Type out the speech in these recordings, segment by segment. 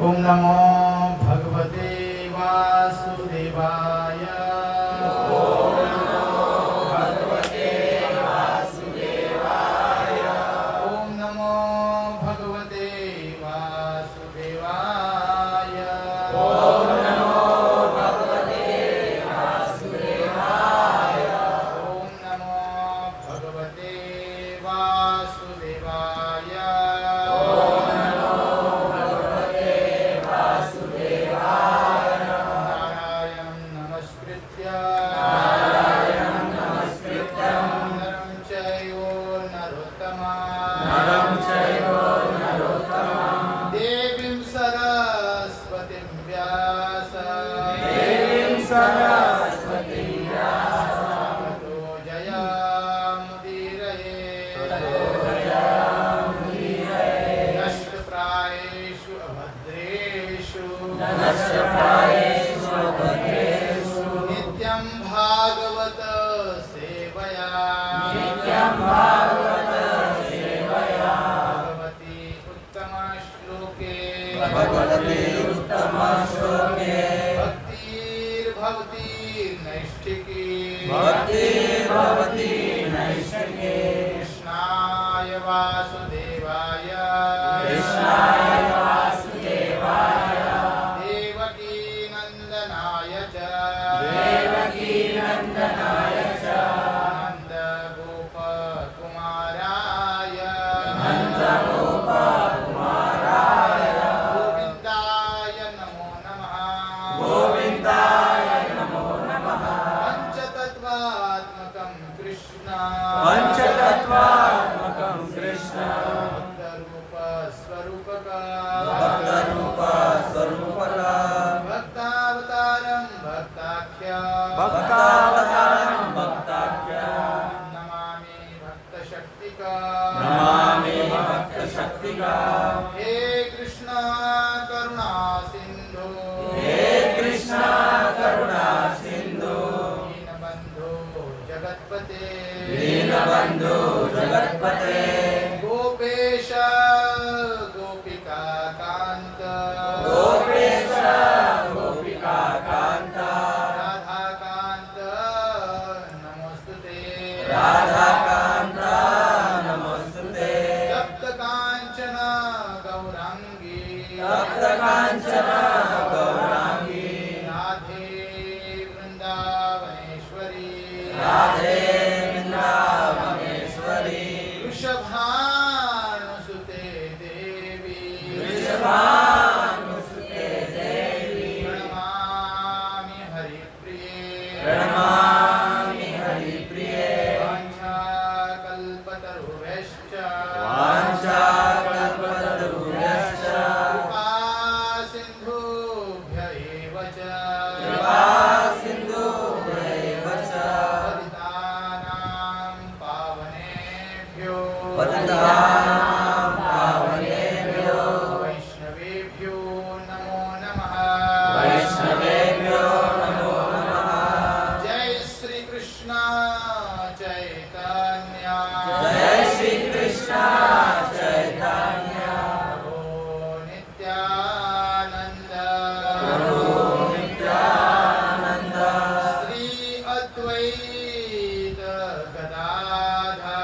ओम नमो भगवते वासुदेवाय। ओम नमो भगवते वासुदेवाय। ओम नमो भगवते वासुदेवाय। ओम नमो भगवते वासुदेवाय। ओम नमो भगवते वासुदेवाय। ओम नमो भगवते वासुदेवाय। नारायणं नमस्कृत्य नरं चैव नरोत्तमं देवीं सरस्वतीं व्यास ततो जयामुदीरये नष्टप्रायेषु अभद्रेषु नित्यं भागवत सेवया भगवती उत्तमश्लोके भक्तिर्भवति नैष्ठिकी कृष्णाय वासुदेवाय भक्तरूप स्वरूपका भक्तावतारं भक्ताख्या नमामि भक्तशक्तिका हे कृष्ण करुणा सिंधु दीनबंधो जगत्पते गोपेश गोपिका कांत राधाकांत नमोस्तुते तप्त कांचन गौरांगी राधे वृंदावनेश्वरी वृषभानुसुते देवी प्रणमामि हरिप्रिये वाञ्छाकल्पतरुभ्यश्च कृपा सिन्धुभ्य एव च पतितानां पावनेभ्यो वैष्णवेभ्यो नमो नमः जय श्री कृष्ण चैतन्य प्रभु नित्यानंद श्री अद्वैत गदाधर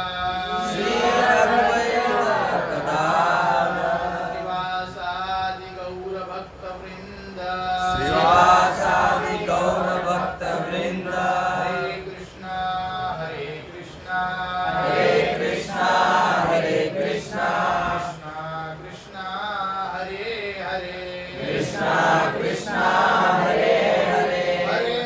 श्रीवासादि गौरभक्तवृंद हरे कृष्ण हरे कृष्ण कृष्ण हरे हरे हरे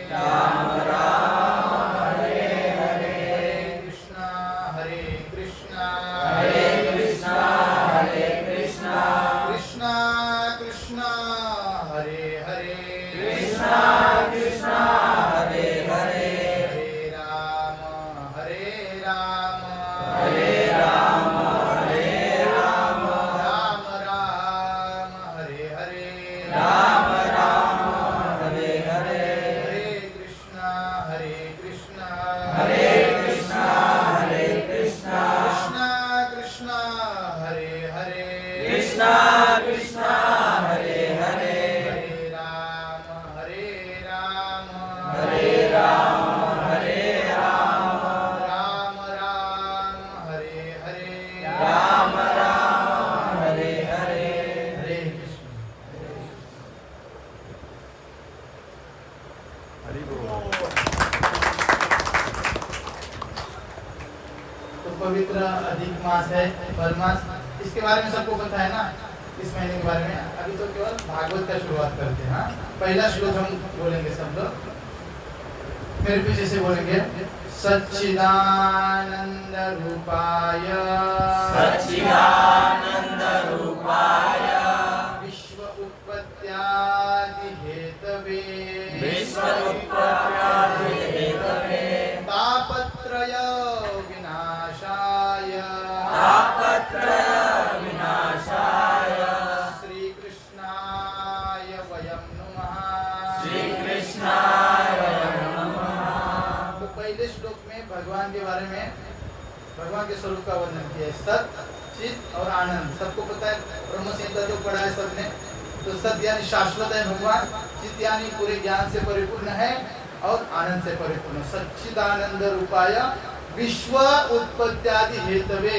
राम राम राम हरे हरे हरे कृष्ण कृष्ण कृष्ण हरे हरे हरे राम राम हरे हरे हरे कृष्ण कृष्ण कृष्ण हरे हरे हरे राम राम हरे हरे हरे कृष्ण तो पवित्र अधिक मास है परमास, इसके बारे में सबको पता है ना, इस महीने के बारे में। अभी तो केवल भागवत का शुरुआत करते हैं। हाँ, पहला श्लोक हम बोलेंगे सब लोग, मेरे पीछे से बोलेंगे। सच्चिदानंद रूपाय विश्व उत्पत्त्यादि हेतवे तापत्रय विनाशाय श्री कृष्णाय वयं नमः। तो पहले श्लोक में भगवान के बारे में, भगवान के स्वरूप का वर्णन किया है। सत, चित और आनंद, सबको पता है, ब्रह्म संहिता जो पढ़ा है सबने। तो सत यानी शाश्वत है भगवान, चित यानी पूरे ज्ञान से परिपूर्ण है, और आनंद से परिपूर्ण। सच्चिदानंद रूपाय विश्व उत्पत्त्यादि हेतवे,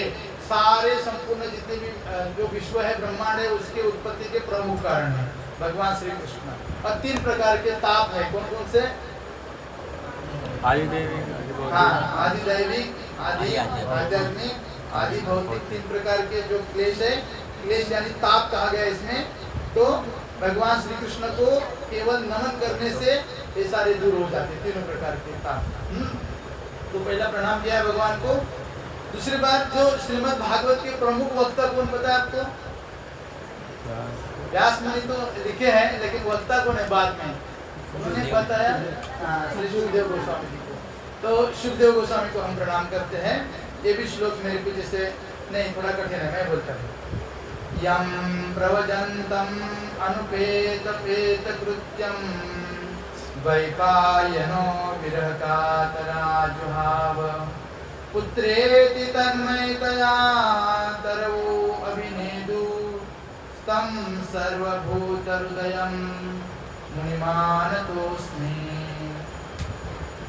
सारे संपूर्ण जितने भी जो विश्व है, ब्रह्मांड है, उसके उत्पत्ति के प्रमुख कारण है भगवान श्री कृष्ण। और 3 प्रकार के ताप है, कौन कौन से? आदि दैविक, आदि आध्यात्मिक, आदि भौतिक। 3 प्रकार के जो क्लेश है, क्लेश यानी ताप कहा गया इसमें। तो भगवान श्री कृष्ण को केवल नमन करने से ये सारे दूर हो जाते, तीनों प्रकार के पाप। तो पहला प्रणाम किया है भगवान को। दूसरी बात, जो श्रीमद् भागवत के प्रमुख वक्ता कौन पता है आपको? व्यास मुनि तो लिखे हैं, लेकिन वक्ता कौन है बाद में उन्होंने बताया, श्री सुखदेव गोस्वामी जी को। तो सुखदेव गोस्वामी को हम प्रणाम करते हैं। ये भी श्लोक मेरे पीछे से नहीं, थोड़ा कठिन है, मैं बोलता हूँ। यम प्रवजन्तम अनुपेत पेत कृत्यम वैपायनो विरह कातराजुहाव पुत्रेति तन्मयतया तरवो अभिनेदु तं सर्वभूतहृदयं मुनिमानतोऽस्मि।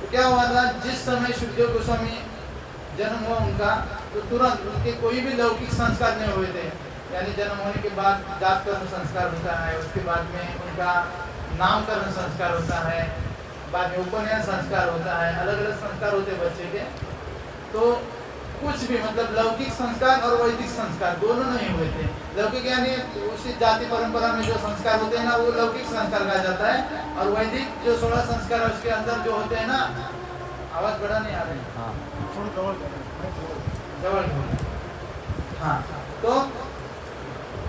तो क्या हुआ था, जिस समय सुखदेव गोस्वामी जन्म हुआ उनका, तो तुरंत उनके कोई भी लौकिक संस्कार नहीं हुए थे। यानी जन्म होने के बाद जातकर्म संस्कार होता है, उसके बाद में उनका नामकरण संस्कार होता है, बाद में उपनयन संस्कार होता है, अलग अलग संस्कार होते हैं बच्चे के। तो कुछ भी मतलब लौकिक संस्कार और वैदिक संस्कार दोनों नहीं हुए थे। लौकिक यानी उसी जाति परंपरा में जो संस्कार होते हैं ना, वो लौकिक संस्कार कहा जाता है। और वैदिक जो 16 संस्कार है उसके अंदर जो होते हैं ना, आवाज बड़ा नहीं आ रही, हाँ, तो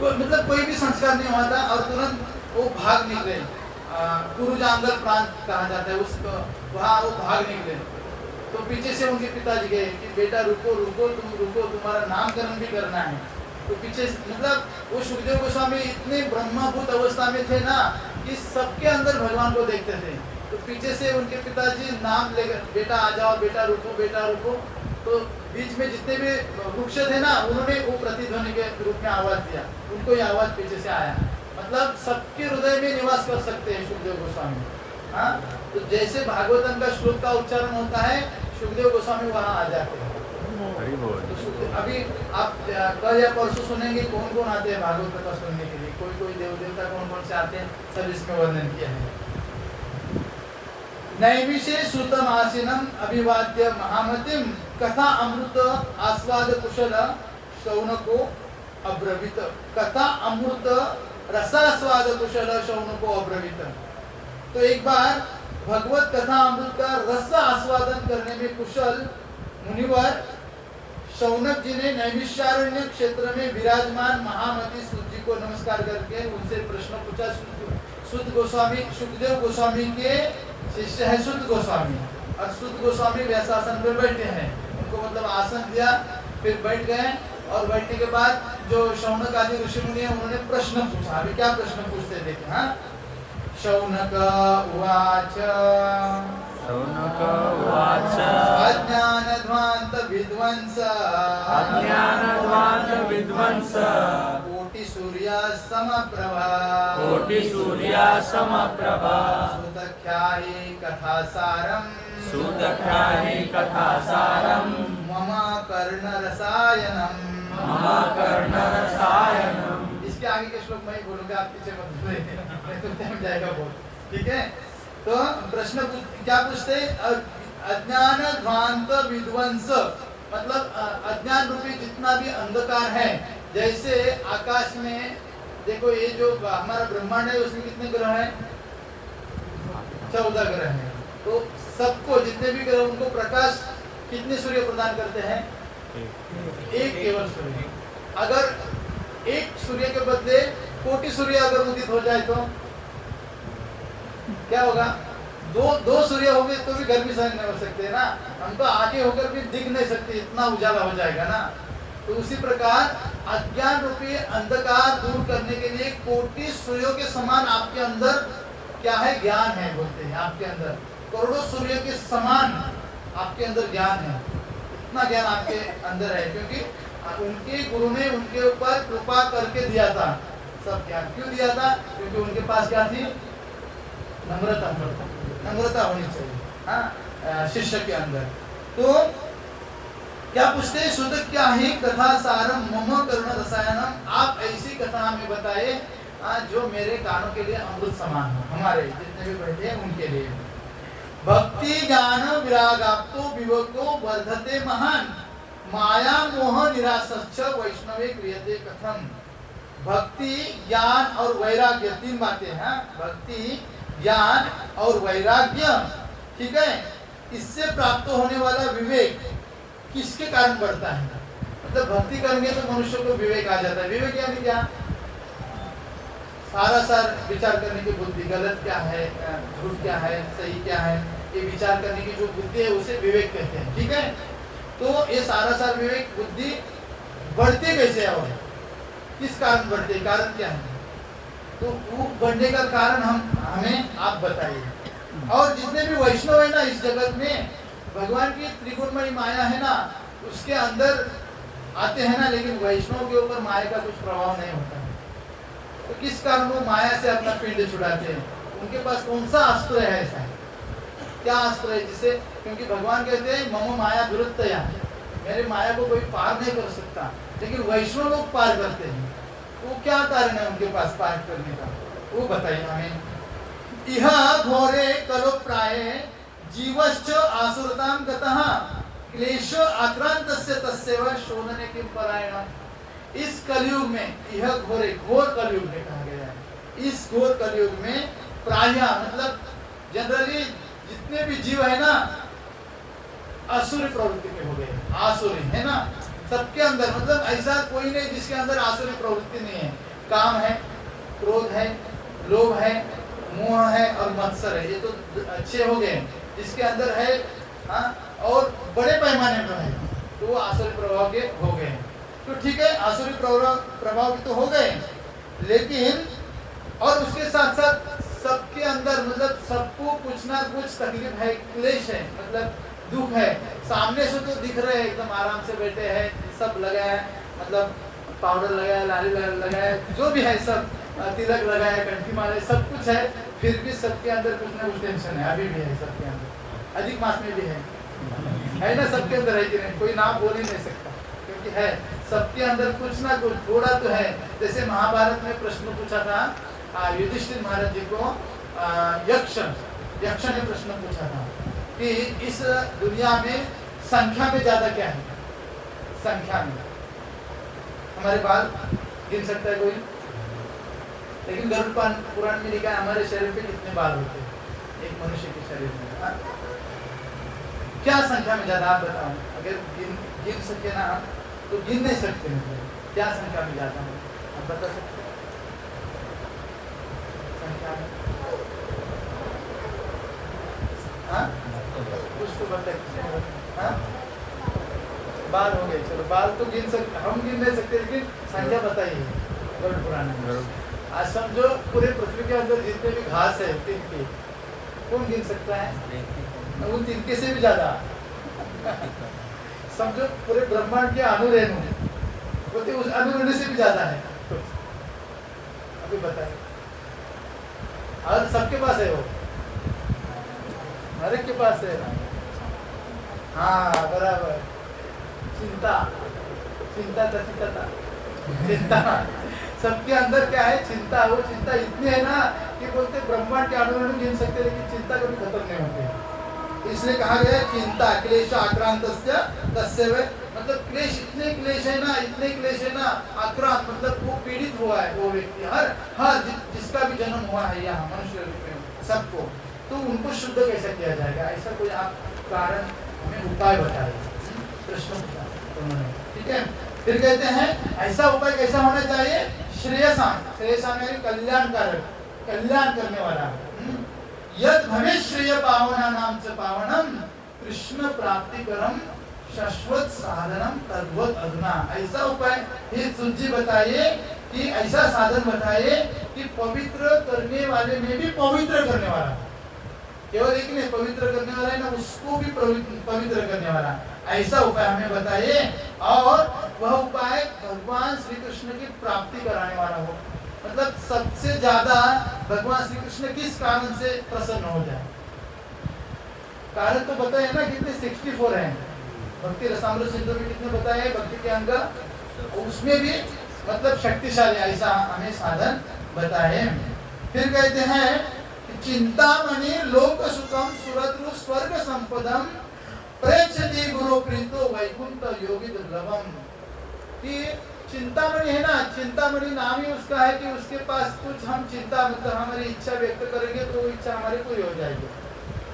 मतलब कोई भी संस्कार नहीं हुआ था और तुरंत वो भाग निकले। कुरुजांगल प्रांत कहा जाता है उसको, वहाँ वो भाग निकले। तो पीछे से उनके पिताजी गए कि बेटा रुको रुको, तुम रुको, तुम्हारा नामकरण भी करना है। तो पीछे मतलब वो सुखदेव गोस्वामी इतने ब्रह्मभूत अवस्था में थे ना कि सबके अंदर भगवान को देखते थे। तो पीछे से उनके पिताजी नाम लेकर, बेटा आ जाओ, बेटा रुको, बेटा रुको। तो बीच में जितने भी वृक्ष थे ना, उन्होंने वो प्रतिध्वनि के रूप में आवाज दिया, उनको ये आवाज पीछे से आया। मतलब सबके हृदय में निवास कर सकते हैं सुखदेव गोस्वामी। हाँ, तो जैसे भागवतम का श्लोक का उच्चारण होता है, सुखदेव गोस्वामी वहाँ आ जाते हैं। तो अभी आप कल या परसों सुनेंगे कौन कौन आते हैं भागवत कथा सुनने के लिए। कोई कोई देव देवता कौन कौन से आते हैं, सब इसमें वर्णन किया है। नैमिषे श्रुतम आसीनम अभिवाद्य महामतिम कथा अमृत आस्वाद कुशल शौनको अब्रवीत। कथा अमृत रसास्वाद कुशल शौनको अब्रवीत। तो एक बार भगवत कथा अमृत का रस आस्वादन करने में कुशल मुनिवर शौनक जी ने नैमिषारण्य क्षेत्र में विराजमान महामती सूत जी को नमस्कार करके उनसे प्रश्न पूछा। सूत गोस्वामी सुखदेव गोस्वामी के शिष्य है सूत गोस्वामी, और सूत गोस्वामी व्यासासन पर बैठे हैं। उनको मतलब आसन दिया, फिर बैठ गए, और बैठने के बाद जो शौनक आदि ऋषि मुनि है उन्होंने प्रश्न पूछा। अभी क्या प्रश्न पूछते देखें। हाँ, शौनक उवाच शौनक उवाच अज्ञानध्वान्त विध्वंस अज्ञानध्वान्त विध्वंस कोटि सूर्य समप्रभा कोटि सूर्य समप्रभा सुतख्याहि कथासारम् सुतख्याहि कथासारम् मम कर्णरसायनम् मम कर्णरसायनम्। इसके आगे के श्लोक मैं ही बोलूंगा, आप पीछे मत बोलिए, नहीं तो टाइम जाएगा बहुत। ठीक है, तो प्रश्न क्या पूछते, अज्ञान ध्वांत विध्वंस, मतलब अज्ञान रूपी जितना भी अंधकार है। जैसे आकाश में देखो, ये जो हमारा ब्रह्मांड है उसमें कितने ग्रह हैं? 14 ग्रह हैं। तो सबको जितने भी ग्रह उनको प्रकाश कितने सूर्य प्रदान करते हैं? एक केवल सूर्य। अगर एक सूर्य के बदले कोटि सूर्य अगर उदित हो जाए तो क्या होगा? दो सूर्य हो गए तो भी गर्मी सहन नहीं हो सकते ना, हम तो आंखें होकर भी दिख नहीं सकते, इतना उजाला हो जाएगा ना। तो उसी प्रकार अज्ञान रूपी अंधकार दूर करने के लिए कोटि सूर्यों के समान आपके अंदर क्या है? ज्ञान है, बोलते हैं। आपके अंदर करोड़ों सूर्य के समान आपके अंदर ज्ञान है। इतना ज्ञान आपके अंदर है क्योंकि उनके गुरु ने उनके ऊपर कृपा करके दिया था सब ज्ञान। क्यों दिया था? क्योंकि उनके पास क्या थी? नम्रता। नम्रता होनी चाहिए, हाँ, शिष्य के अंदर। तो क्या पूछते हैं? शुद्ध क्या ही कथा सारम मम करुण रसायनम। आप ऐसी कथा हमें बताए जो मेरे कानों के लिए अमृत समान हो, हमारे जितने भी बैठे हैं उनके लिए। भक्ति ज्ञान विरागाप्तो विवेको वर्धते महान माया मोह निरासच्छ वैष्णवे क्रियते कथम। भक्ति, ज्ञान और वैराग्य, तीन बातें हैं। भक्ति, ज्ञान और वैराग्य, ठीक है। इससे प्राप्त होने वाला विवेक किसके कारण बढ़ता है? मतलब भक्ति करेंगे तो मनुष्य को विवेक आ जाता है। विवेक यानी क्या? सारा सार विचार करने की बुद्धि, गलत क्या है, झूठ क्या है, सही क्या है, ये विचार करने की जो बुद्धि है उसे विवेक कहते हैं, ठीक है। तो ये सारा सार विवेक बुद्धि बढ़ते कैसे और किस कारण बढ़ते, कारण क्या है? तो वो बढ़ने का कारण हमें आप बताइए। और जितने भी वैष्णव है ना इस जगत में, भगवान की त्रिगुणमयी माया है ना, उसके अंदर आते हैं ना, लेकिन वैष्णव के ऊपर माया का कुछ प्रभाव नहीं होता है। तो किस कारण वो माया से अपना पिंड छुड़ाते हैं? उनके पास कौन सा अस्त्र है? ऐसा क्या अस्त्र है जिसे, क्योंकि भगवान कहते हैं मम माया दुरत्तया, मेरे माया को कोई पार नहीं कर सकता, लेकिन वैष्णव लोग पार करते हैं। वो क्या कारण है उनके पास पार करने का, वो बताइए हमें। इह घोरे कलो प्राय जीवश्च आसुरतां गतः क्लेश आक्रांतस्य तस्यैव शोधने किं परायण। इस कलयुग में, यह घोरे, घोर कलयुग में कहा गया है, इस घोर कलयुग में प्राय मतलब जनरली जितने भी जीव है ना आसुरी प्रवृत्ति के हो गए, आसुरी है ना सबके अंदर। मतलब ऐसा कोई नहीं जिसके अंदर आसुरी प्रवृत्ति नहीं है। काम है, क्रोध है, लोभ है, मोह है और मत्सर है, ये तो अच्छे हो गए। जिसके अंदर है और बड़े पैमाने पर है, तो वो आसुरी प्रभाव के हो गए। तो ठीक है, आसुरी प्रभाव तो हो गए, लेकिन और उसके साथ साथ सबके अंदर मतलब सबको कुछ ना कुछ तकलीफ है, क्लेश है, मतलब दुख है। सामने से तो दिख रहे हैं एकदम आराम से बैठे हैं, सब लगाया, मतलब पाउडर लगाया, लाली लगाया, जो भी है सब, तिलक लगाया, कंठी मारे, सब कुछ है, फिर भी सबके अंदर कुछ ना कुछ टेंशन है, अभी भी है सबके अंदर। अधिक मास में भी है ना सबके अंदर, है कि नहीं? कोई नाम बोल ही नहीं सकता, क्योंकि है सबके अंदर कुछ ना कुछ थोड़ा तो है। जैसे महाभारत में प्रश्न पूछा था युधिष्ठिर महाराज जी को, यक्ष ने प्रश्न पूछा था कि इस दुनिया में संख्या में ज्यादा क्या है? संख्या में हमारे बाल गिन सकता है कोई? लेकिन गरुड़ पुराण में लिखा है हमारे शरीर पे कितने बाल होते हैं एक मनुष्य के शरीर में। क्या संख्या में ज्यादा, आप बताओ। अगर गिन सके ना तो गिन नहीं सकते हैं, क्या संख्या में ज्यादा है आप बता सकते हैं? संख्या में कुछ तो बताइए। बाल हो गए, चलो बाल तो गिन सकते, हम गिन नहीं सकते, लेकिन संख्या बताइए गरुड़ पुराण में। आज समझो पूरे पृथ्वी के अंदर जितने भी घास है तिनके, कौन गिन सकता है? उन तिनके से भी ज्यादा। समझो पूरे ब्रह्मांड के अणुरेणु बोलते उस अणुरेणु से भी ज्यादा है। अभी बताइए, और सबके पास है वो, हर एक के पास है। हाँ बराबर, चिंता सबके अंदर क्या है? चिंता। वो चिंता इतनी है ना कि बोलते ब्रह्मांड के अणु गिन सकते, लेकिन चिंता कभी खत्म नहीं होती। इसलिए कहा गया है चिंता क्लेश आक्रांतस्य तस्यैव, मतलब क्लेश, इतने क्लेश है ना, आक्रांत मतलब वो पीड़ित हुआ है वो व्यक्ति, हर जिसका भी जन्म हुआ है यहाँ मनुष्य में सबको, तो उनको शुद्ध कैसे किया जाएगा? ऐसा कोई आप कारण हमें उपाय बताइए। प्रश्न पूछा, ठीक है। फिर कहते हैं ऐसा उपाय कैसा होना चाहिए? श्रेयसाम यानी कल्याणकारक, कल्याण करने वाला। यद भविष्य श्रेय पावना नाम च पावनम कृष्ण प्राप्तिकरम शाश्वत साधनम तद्वत अधुना। ऐसा उपाय हे सुजी बताइए कि ऐसा साधन बताइए कि पवित्र करने वाले में भी पवित्र करने वाला, केवल एक नहीं पवित्र करने वाला है ना, उसको भी पवित्र करने वाला, ऐसा उपाय हमें बताइए। और वह उपाय भगवान श्री कृष्ण की प्राप्ति कराने वाला हो। मतलब सबसे ज्यादा भगवान श्री कृष्ण किस कारण से प्रसन्न हो जाए? कारण तो बताए ना कितने 64 हैं। भक्ति रसामृत सिंधु में कितने बताए भक्ति के अंग, उसमें भी मतलब शक्तिशाली ऐसा हमें साधन बताए। फिर कहते हैं चिंतामणि लोक सुखम सुरद्रु स्वर्ग संपदम प्रेक्षति गुरु प्रीतो वैकुंठ योगी दुर्लभम। कि चिंतामणि है ना, चिंतामणि नाम ही उसका है कि उसके पास कुछ हम चिंता मतलब हमारी इच्छा व्यक्त करेंगे तो वो इच्छा हमारी पूरी हो जाएगी।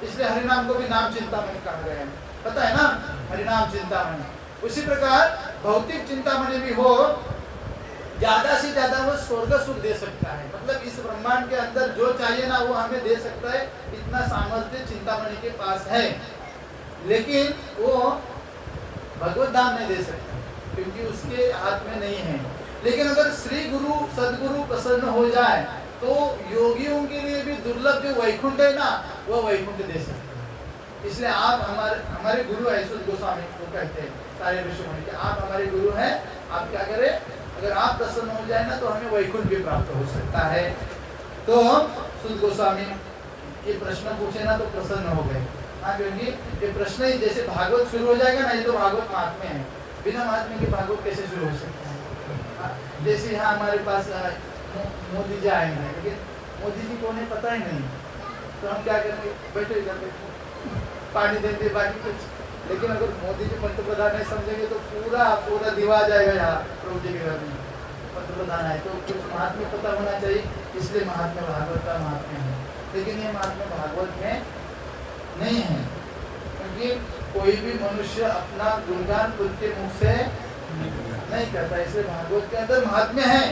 इसलिए हरिनाम को भी नाम चिंतामणि कहा गया है, पता है ना, हरिनाम चिंतामणि। उसी प्रकार भौतिक चिंतामणि भी हो, ज्यादा से ज्यादा वो स्वर्ग सुख दे सकता है, मतलब इस ब्रह्मांड के अंदर जो चाहिए ना वो हमें दे सकता है, इतना सामर्थ्य चिंतामणि के पास है। लेकिन वो भगवत धाम नहीं दे सकता क्योंकि उसके हाथ में नहीं है। लेकिन अगर श्री गुरु सदगुरु प्रसन्न हो जाए तो योगियों के लिए भी दुर्लभ जो वैकुंठ है ना, वो वैकुंठ दे सकते हैं। इसलिए आप हमारे गुरु है, सुध गोस्वामी को कहते हैं सारे ऋषियों के, आप हमारे गुरु हैं, आप क्या करें, अगर आप प्रसन्न हो जाए ना तो हमें वैकुंठ भी प्राप्त हो सकता है। तो सुध गोस्वामी ये प्रश्न पूछे ना तो प्रसन्न हो गए। हाँ, क्योंकि ये प्रश्न ही जैसे भागवत शुरू हो जाएगा ना, ये तो भागवत महात्म्य है, बिना महात्म्य के भागवत कैसे शुरू हो सकता है। जैसे यहाँ हमारे पास मोदी जी आएंगे, लेकिन मोदी जी कौन है पता ही नहीं, तो हम क्या करेंगे, बैठो इधर बैठो, पानी देंगे बाकी कुछ। लेकिन अगर मोदी जी पंतप्रधान नहीं समझेंगे तो पूरा दिवा जाएगा यहाँ प्रभु जी के घर में पंतप्रधान है। तो कुछ महात्म्य पता होना चाहिए, इसलिए महात्म्य भागवत का महात्म्य है। लेकिन ये महात्म्य भागवत में नहीं है, क्योंकि कोई भी मनुष्य अपना गुणगान खुद के मुख से नहीं करता, इसलिए भागवत के अंदर महात्म्य है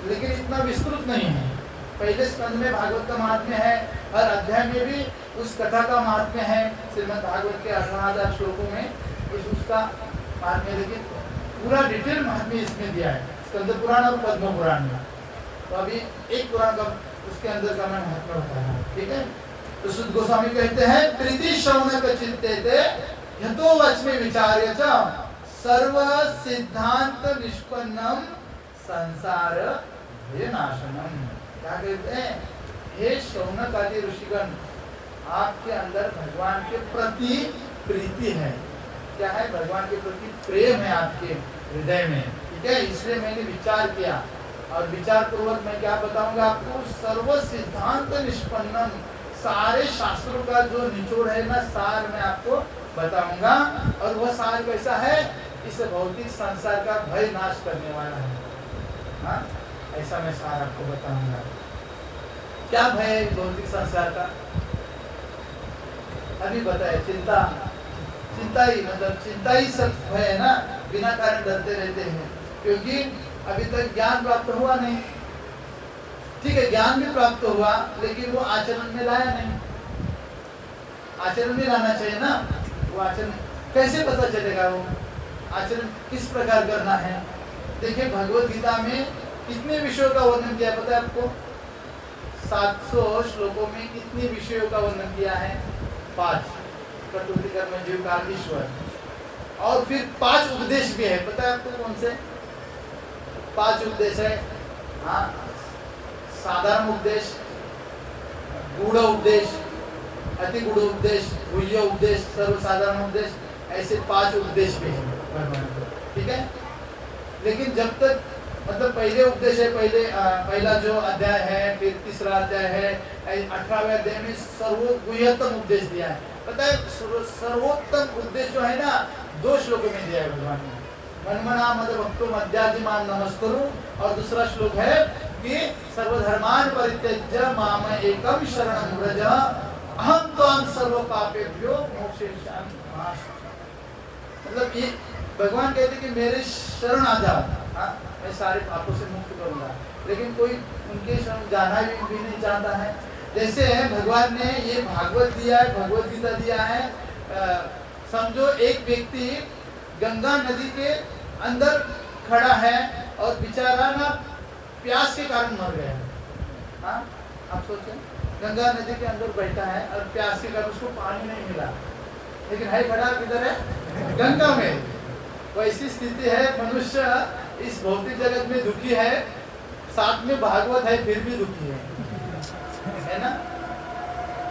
लेकिन इतना विस्तृत नहीं है। पहले स्कंद में भागवत का महात्म्य है, हर अध्याय में भी उस कथा का महात्म्य है। श्रीमद् भागवत के 18,000 श्लोकों में उसका महात्म्य, लेकिन पूरा डिटेल महात्म्य इसमें दिया है, स्कंद पुराण और पद्म पुराण में। तो अभी एक पुराण का उसके अंदर का मैं महात्म्य बता रहा हूँ, ठीक है। तो सुध गोस्वामी कहते हैं, प्रीति श्रवण चिंतेते यतो वच्मि विचार्य च सर्व सिद्धांत निष्पन्नम संसार नाशनम। क्या कहते हैं, हे शौनक आदि ऋषिगण, आपके अंदर भगवान के प्रति प्रीति है। क्या है, भगवान के प्रति प्रेम है आपके हृदय में, ठीक है। इसलिए मैंने विचार किया और विचार पूर्वक मैं क्या बताऊंगा आपको, सर्व सिद्धांत निष्पन्नम, सारे शास्त्रों का जो निचोड़ है ना, सार मैं आपको बताऊंगा। और वह सार कैसा है, इस भौतिक संसार का भय नाश करने वाला है। हाँ, ऐसा मैं सार आपको बताऊंगा। क्या भय है भौतिक संसार का, अभी बताए, चिंता ही मतलब चिंता ही सब भय है ना, बिना कारण डरते रहते हैं, क्योंकि अभी तक ज्ञान प्राप्त हुआ नहीं। ठीक है, ज्ञान भी प्राप्त हुआ लेकिन वो आचरण में लाया नहीं। आचरण में लाना चाहिए ना, वो आचरण कैसे पता चलेगा, वो आचरण किस प्रकार करना है। देखिए भगवत गीता में कितने विषयों का वर्णन किया पता है आपको, 700 श्लोकों में कितने विषयों का वर्णन किया है, 5, प्रकृति कर्म जीव काल ईश्वर, और फिर 5 उपदेश भी है। पता है आपको कौन से 5 उपदेश है? हाँ, साधारण उपदेश, गूढ़ उपदेश, अति गूढ़ उपदेश, गुह्य उपदेश, सर्वसाधारण उपदेश, ऐसे 5 उपदेश भी है भगवान को, ठीक है। लेकिन जब तक मतलब पहले उपदेश है, पहला जो अध्याय है, फिर तीसरा अध्याय है, 18वें अध्याय में सर्वोत्तम उपदेश दिया है। पता है सर्वोत्तम उपदेश जो है ना, 2 श्लोकों में दिया है भगवान ने, मनमना मद भक्तो मध्याजिमान नमस्कुरु, और दूसरा श्लोक है कि सर्वधर्मान परित्यज्य माम एकम शरणं व्रज अहम त्वां सर्व पापेभ्यो मोक्षयिष्यामि। मतलब ये भगवान कहते कि मेरे शरण आ जाओ, हाँ, मैं सारे पापों से मुक्त करूंगा। लेकिन कोई उनके शरण जाना भी नहीं चाहता है। जैसे भगवान ने ये भागवत दिया है, भगवत गीता दिया है। समझो एक व्यक्ति गंगा नदी के अंदर खड़ा है और बेचारा ना प्यास के कारण मर गया। हाँ, आप सोचें, गंगा नदी के अंदर बैठा है और प्यास के कारण उसको पानी नहीं मिला, लेकिन है खड़ा किधर है, गंगा में। वैसी स्थिति है, मनुष्य इस भौतिक जगत में दुखी है, साथ में भागवत है फिर भी दुखी है ना।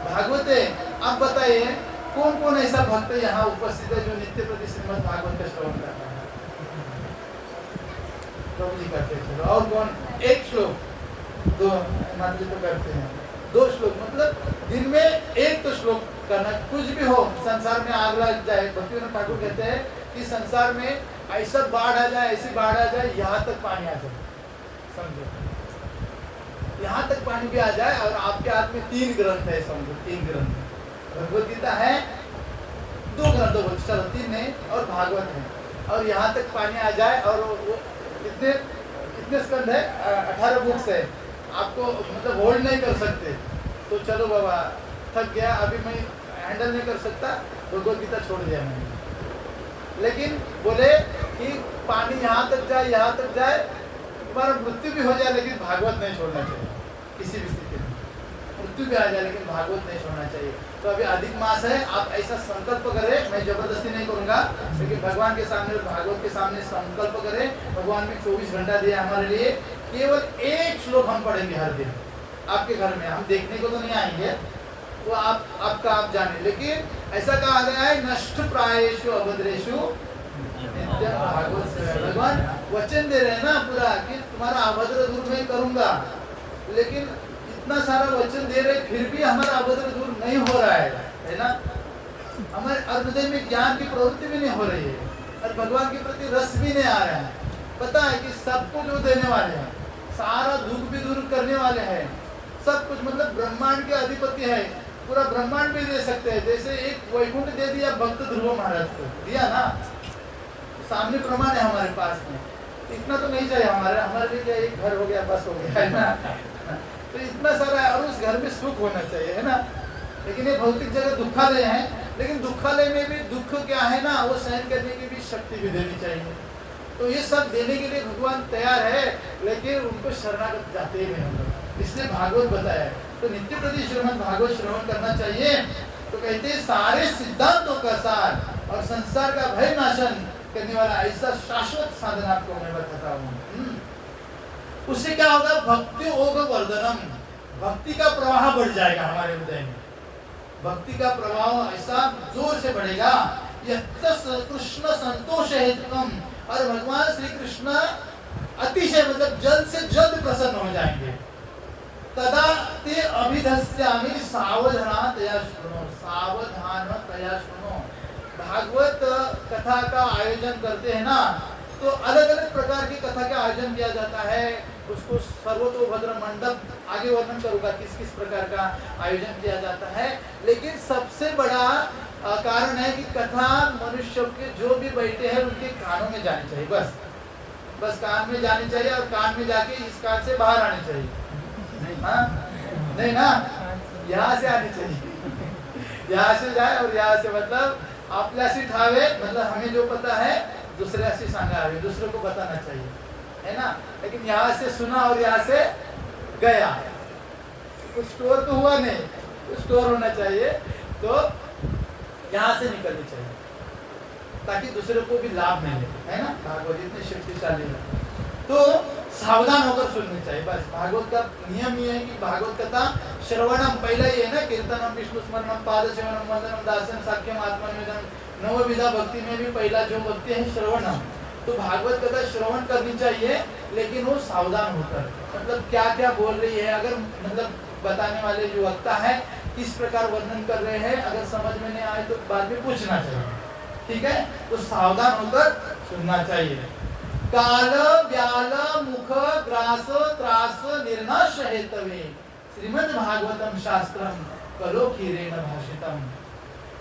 भागवत है। अब बताइए कौन कौन ऐसा भक्त यहाँ उपस्थित है जो नित्य प्रति श्रीमद् भागवत का श्रवण करता है? प्रभु जी करते हैं। और कौन? एक श्लोक, 2 मात्र तो करते हैं, 2 श्लोक, मतलब दिन में एक तो श्लोक करना। कुछ भी हो, संसार में आग लग जाए, भक्तिविनोद ठाकुर कहते हैं कि संसार में ऐसा बाढ़ आ जाए, ऐसी बाढ़ आ जाए, यहाँ तक पानी आ जाए, समझो, यहाँ तक पानी भी आ जाए, और आपके हाथ में 3 ग्रंथ है, समझो 3 ग्रंथ, भगवत गीता है, 2 ग्रंथ बोल, चलो 3 नहीं, और भागवत है, और यहाँ तक पानी आ जाए, और वो कितने स्कंद है, 18 बुक्स है, आपको मतलब होल्ड नहीं कर सकते, तो चलो बाबा थक गया, अभी मैं हैंडल नहीं कर सकता, भगवत गीता छोड़ दिया मैंने। लेकिन बोले कि पानी यहाँ तक जाए, तुम्हारा मृत्यु भी हो जाए, लेकिन भागवत नहीं छोड़ना चाहिए, किसी भी स्थिति में मृत्यु भी आ जाए, लेकिन भागवत नहीं छोड़ना चाहिए। तो अभी अधिक मास है, आप ऐसा संकल्प करें, मैं जबरदस्ती नहीं करूंगा, लेकिन भगवान के सामने, भागवत के सामने संकल्प करें, भगवान ने 24 घंटा दिया हमारे लिए, केवल 1 श्लोक हम पढ़ेंगे हर दिन आपके घर में, हम देखने को तो नहीं आएंगे, वो आप जाने, लेकिन ऐसा कहा गया है, नष्ट प्रायेषु अभद्रेषु नित्यं भागवत सेवा। भगवान वचन दे रहे हैं ना पूरा कि तुम्हारा अभद्र दूर मैं करूंगा, लेकिन इतना सारा वचन दे रहे, फिर भी हमारा अभद्र दूर नहीं हो रहा है ना, हमारे हृदय में ज्ञान की प्रवृत्ति भी नहीं हो रही है, और भगवान के प्रति रस भी नहीं आ रहा है। पता है कि सबको जो देने वाले हैं, सारा दुख भी दूर करने वाले हैं, सब कुछ, मतलब ब्रह्मांड के अधिपति है, पूरा ब्रह्मांड भी दे सकते हैं। जैसे एक वैकुंठ दे दिया भक्त ध्रुव महाराज को, दिया ना, सामने प्रमाण है हमारे पास में, इतना तो नहीं चाहिए हमारे लिए, क्या एक घर हो गया बस हो गया है ना, तो इतना सारा है, और उस घर में सुख होना चाहिए, है ना। लेकिन ये भौतिक जगह दुखालय है, लेकिन दुखालय में भी दुख क्या है ना, वो सहन करने की भी शक्ति भी देनी चाहिए। तो ये सब देने के लिए भगवान तैयार है, लेकिन उनको शरणागत जाते ही हम लोग, इसलिए भागवत बताया है। तो नित्य प्रति श्रीमद् भागवत श्रवण करना चाहिए। तो कहते हैं सारे सिद्धांतों का सार और संसार का भय नाशन करने वाला ऐसा शाश्वत साधन आपको मैं बताता हूँ। उससे क्या होगा, भक्ति योग वर्धनम, भक्ति का प्रवाह बढ़ जाएगा हमारे हृदय में, भक्ति का प्रवाह ऐसा जोर से बढ़ेगा। कृष्ण संतोष हेतुकम, और भगवान श्री कृष्ण अतिशय मतलब जल्द से जल्द प्रसन्न हो जाएंगे। तदा ते अभिधस्यामि सावधानतया शृणु, सावधानतया शृणु। भागवत कथा का आयोजन करते हैं ना, तो अलग अलग प्रकार की कथा का आयोजन किया जाता है। उसको सर्वतोभद्र मंडप, आगे वर्णन करूंगा किस किस प्रकार का आयोजन किया जाता है। लेकिन सबसे बड़ा कारण है कि कथा मनुष्य के जो भी बैठे हैं उनके कानों में जानी चाहिए, बस कान में जानी चाहिए, और कान में जाके इस कान से बाहर आनी चाहिए, नहीं ना, यहाँ से आनी चाहिए, यहाँ से जाए, और यहाँ से मतलब आपल्याशी ठावे, मतलब हमें जो पता है दुसऱ्याशी सांगावे, दूसरे को बताना चाहिए, है ना। लेकिन यहाँ से सुना और यहाँ से गया, कुछ स्टोर तो हुआ नहीं, कुछ स्टोर होना चाहिए, तो यहाँ से निकलनी चाहिए ताकि दूसरे को भी लाभ मिले, है ना। भागवत इतनी शक्तिशाली है, तो सावधान होकर सुननी चाहिए। बस भागवत का नियम ये है कि भागवत कथा श्रवणम, पहला ये है ना, कीर्तनम विष्णु स्मरणम पाद सेवनम वंदनम दास्यम साख्यम आत्मनिवेदनम, नवविधा भक्ति में भी पहला जो भक्ति है श्रवणम। तो भागवत कथा श्रवण करनी चाहिए, लेकिन वो सावधान होकर, मतलब क्या क्या बोल रही है, अगर मतलब बताने वाले जो वक्ता है किस प्रकार वर्णन कर रहे हैं, अगर समझ में नहीं आए तो बाद में पूछना चाहिए, ठीक है। तो सावधान होकर सुनना चाहिए। काल व्याल मुख ग्रास त्रास निर्नाश हेतवे श्रीमद् भागवतम शास्त्रम कलो कीरेण भाषितम।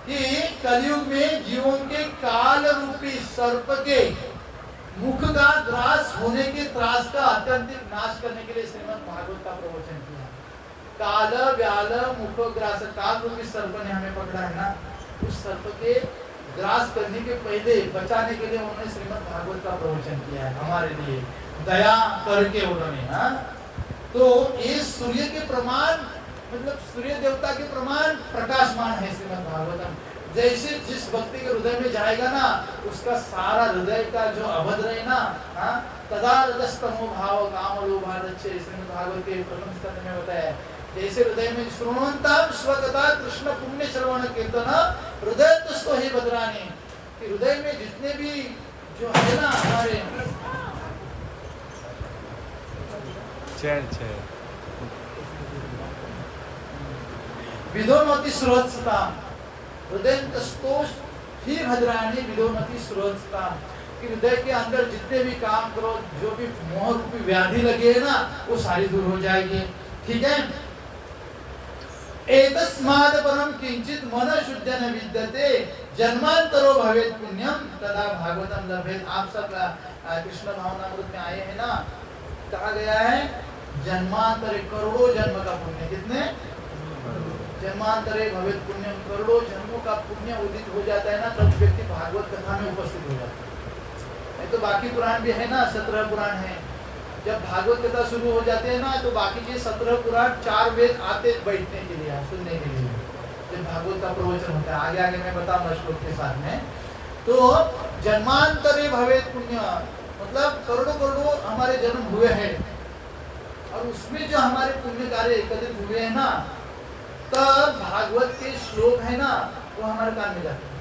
कि कलयुग में जीवों के काल रूपी सर्प के मुख का ग्रास होने के त्रास का अत्यंतिक नाश करने के लिए श्रीमद् भागवत का प्रवचन किया। काल व्याल मुख ग्रास, काल रूपी सर्प ने हमें पकड़ा है ना, उस सर्प के ग्रास करने के पहले बचाने के लिए उन्होंने श्रीमद् भागवत का प्रवचन किया है हमारे लिए, दया करके उन्होंने। हाँ, तो ये सूर्य के प्रमाण, मतलब सूर्य देवता के प्रमाण प्रकाशमान है श्रीमद् भागवतम। जैसे जिस भक्ति के हृदय में जाएगा ना, उसका सारा हृदय का जो अभद्र है ना, हाँ, तदा रजस्तमो भाव काम लोभादच्छे, श्रीमद् भागवत के प्रथम स्कंद में बताया। जैसे हृदय में श्रवणवंताम स्वकथा कृष्ण पुण्य श्रवण कीर्तन हृदय तुष्को ही बदराने, कि हृदय में जितने भी जो है ना हमारे विदोनोति स्रोतस्ताम, हृदय तुष्को ही भद्राने विदोनोति स्रोतस्ताम। कि हृदय के अंदर जितने भी काम करो, जो भी मोह रूपी व्याधि लगी है ना, वो सारी दूर हो जाएगी। ठीक है। एतस्माद् परम किंचित मन शुद्ध न विद्यते जन्मांतरो भवेत् पुण्यम तदा भागवतम लभेत। आप सब कृष्ण भावनामृत में आए हैं ना, कहा गया है जन्मांतरे करोड़ों जन्म का पुण्य। कितने जन्मांतरे भवेत् पुण्यम, करोड़ों जन्मों का पुण्य उदित हो जाता है ना, तब व्यक्ति भागवत कथा में उपस्थित हो जाता है। नहीं तो बाकी पुराण भी है ना, 17 पुराण है। जब भागवत कथा शुरू हो जाते हैं ना, तो बाकी के 17 पुराण 4 वेद आते बैठने के लिए, सुनने के लिए, जब भागवत का प्रवचन होता है। आगे आगे मैं बताऊंगा श्लोक के साथ में। तो जन्मांतरे भवेत् पुण्य मतलब करोड़ों करोड़ों हमारे जन्म हुए हैं, और उसमें जो हमारे पुण्य कार्य एकत्रित हुए हैं ना, तब भागवत के श्लोक है ना, वो हमारे कान में जाते हैं,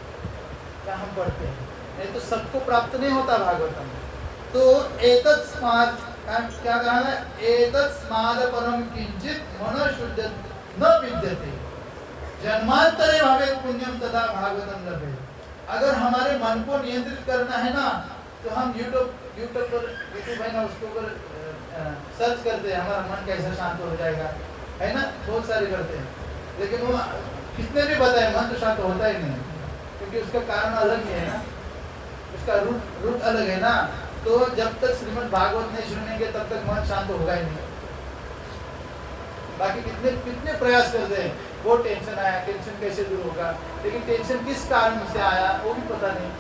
क्या हम पढ़ते हैं। नहीं तो सबको प्राप्त नहीं होता भागवतम। तो एतस्मात् क्या कहा है, एतस्माद् परम किंचित मन शुद्ध न विद्यते जन्मांतरे भवेत् पुण्यम तथा भागवतम लभेत्। अगर हमारे मन को नियंत्रित करना है ना, तो हम यूट्यूब है ना, उसको पर सर्च करते हैं, हमारा मन कैसे शांत हो जाएगा, है ना, बहुत सारे करते हैं। लेकिन वो कितने भी बताए, मन तो शांत होता ही नहीं, क्योंकि उसका कारण अलग ही है ना, उसका रूट अलग है ना। तो जब तक श्रीमद् भागवत नहीं सुनेंगे तब तक मन शांत होगा ही नहीं। बाकी कितने कितने प्रयास करते हैं, वो टेंशन आया, टेंशन कैसे दूर होगा, लेकिन टेंशन किस कारण से आया वो भी पता नहीं,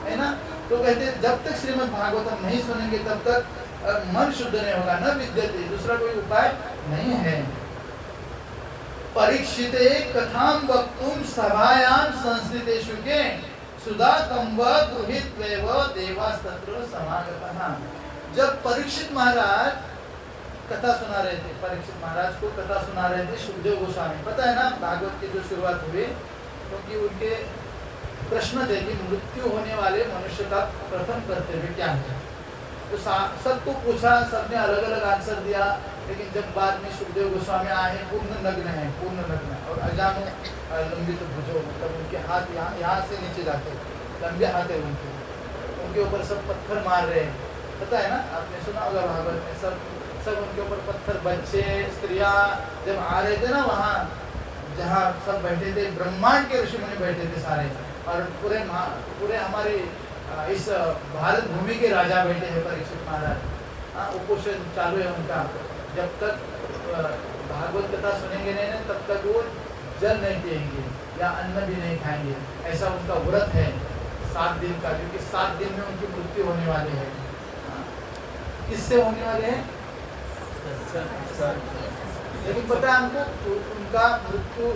है ना। तो कहते हैं जब तक श्रीमद् भागवतम नहीं सुनेंगे तब तक मन शुद्ध नहीं होगा, न विद्यते, दूसरा कोई उपाय नहीं है। परीक्षिते कथाम वक्तुम सभायाम संस्थितेषु के सुधा तंब गृहीत्वैव देवास्तत्र समागतः। जब परीक्षित महाराज कथा सुना रहे थे, परीक्षित महाराज को कथा सुना रहे थे सुखदेव गोस्वामी, पता है ना भागवत की जो शुरुआत हुई, क्योंकि उनके प्रश्न थे कि मृत्यु होने वाले मनुष्य का प्रथम कर्तव्य क्या है। तो सबको पूछा, सबने अलग अलग आंसर दिया, लेकिन जब बाद में सुखदेव गोस्वामी आए, पूर्ण नग्न है, पूर्ण नग्न, और अजानो लंबित भुजो, मतलब उनके हाथ यहाँ से नीचे जाते, लंबे हाथ है उनके ऊपर सब पत्थर मार रहे हैं, पता है ना, आपने सुना होगा भागवत में, सब उनके ऊपर पत्थर, बच्चे स्त्रियाँ जब आ रहे थे ना वहाँ जहाँ सब बैठे थे, ब्रह्मांड के ऋषि मुनि बैठे थे सारे, और पूरे हमारे इस भारत भूमि के राजा बैठे हैं परीक्षित महाराज। उपोषण चालू है उनका, जब तक भागवत कथा सुनेंगे नहीं तब तक वो जल नहीं पिएंगे या अन्न भी नहीं खाएंगे, ऐसा उनका व्रत है 7 दिन का, क्योंकि 7 दिन में उनकी मृत्यु होने वाली है। किससे होने वाले हैं, लेकिन पता है हमको उनका मृत्यु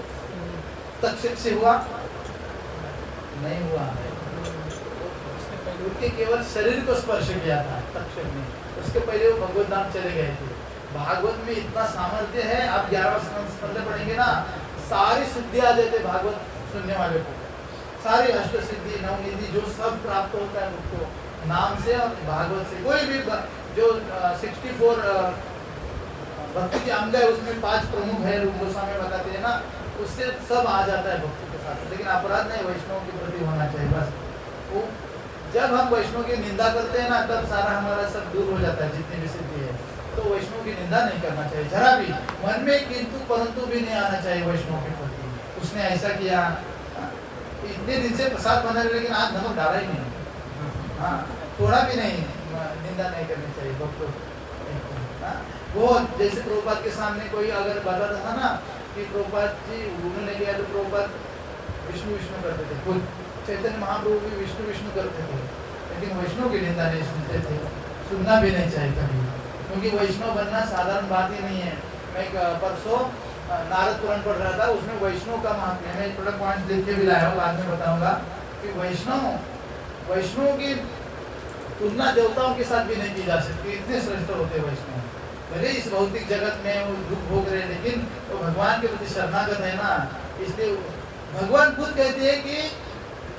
तक्षक से हुआ नहीं हुआ, उनके केवल शरीर को स्पर्श किया था तक्षक ने, उसके पहले वो भगवत धाम चले गए थे। भागवत में इतना सामर्थ्य है, आप 11 स्कंद पढ़ेंगे ना, सारी सिद्धि आ जाते भागवत सुनने वाले को, सारी अष्ट सिद्धि नवनिधि जो सब प्राप्त होता है उनको नाम से और भागवत से। कोई भी जो 64 भक्ति के अंग है उसमें 5 प्रमुख है, रूप गोस्वामी बताते हैं ना, उससे सब आ जाता है भक्ति के साथ। लेकिन अपराध नहीं वैष्णव के प्रति होना चाहिए बस। वो जब हम वैष्णव की निंदा करते हैं ना, तब सारा हमारा सब दूर हो जाता है, जितनी भी सिद्धि है। तो वैष्णव की निंदा नहीं करना चाहिए जरा भी, मन में किंतु परंतु भी नहीं आना चाहिए वैष्णव के प्रति। उसने ऐसा किया, इतने दिन से प्रसाद बना रहे लेकिन आज नमक डाला ही नहीं, हाँ थोड़ा भी नहीं, निंदा नहीं करनी चाहिए भक्तों। वो जैसे प्रभुपाद के सामने कोई अगर बताता था ना कि प्रभुपाद जी घूमने ले गया, तो प्रभुपाद विष्णु विष्णु करते थे, खुद चैतन्य महाप्रभु भी विष्णु विष्णु करते थे, लेकिन वैष्णव की निंदा नहीं सुनते थे, सुनना भी नहीं चाहिए कभी, क्योंकि वैष्णव बनना साधारण बात ही नहीं है। मैं परसों नारद पुराण पढ़ रहा था, उसमें वैष्णव का महात्म्य, मैं थोड़ा पॉइंट देख के भी लाया हूँ, बाद में बताऊंगा कि वैष्णव की तुलना देवताओं के साथ भी नहीं की जा सकती, इतने श्रेष्ठ होते हैं वैष्णव। भले इस भौतिक जगत में वो दुख भोग रहे, लेकिन वो भगवान के प्रति शरणागत है ना, इसलिए भगवान खुद कहते हैं कि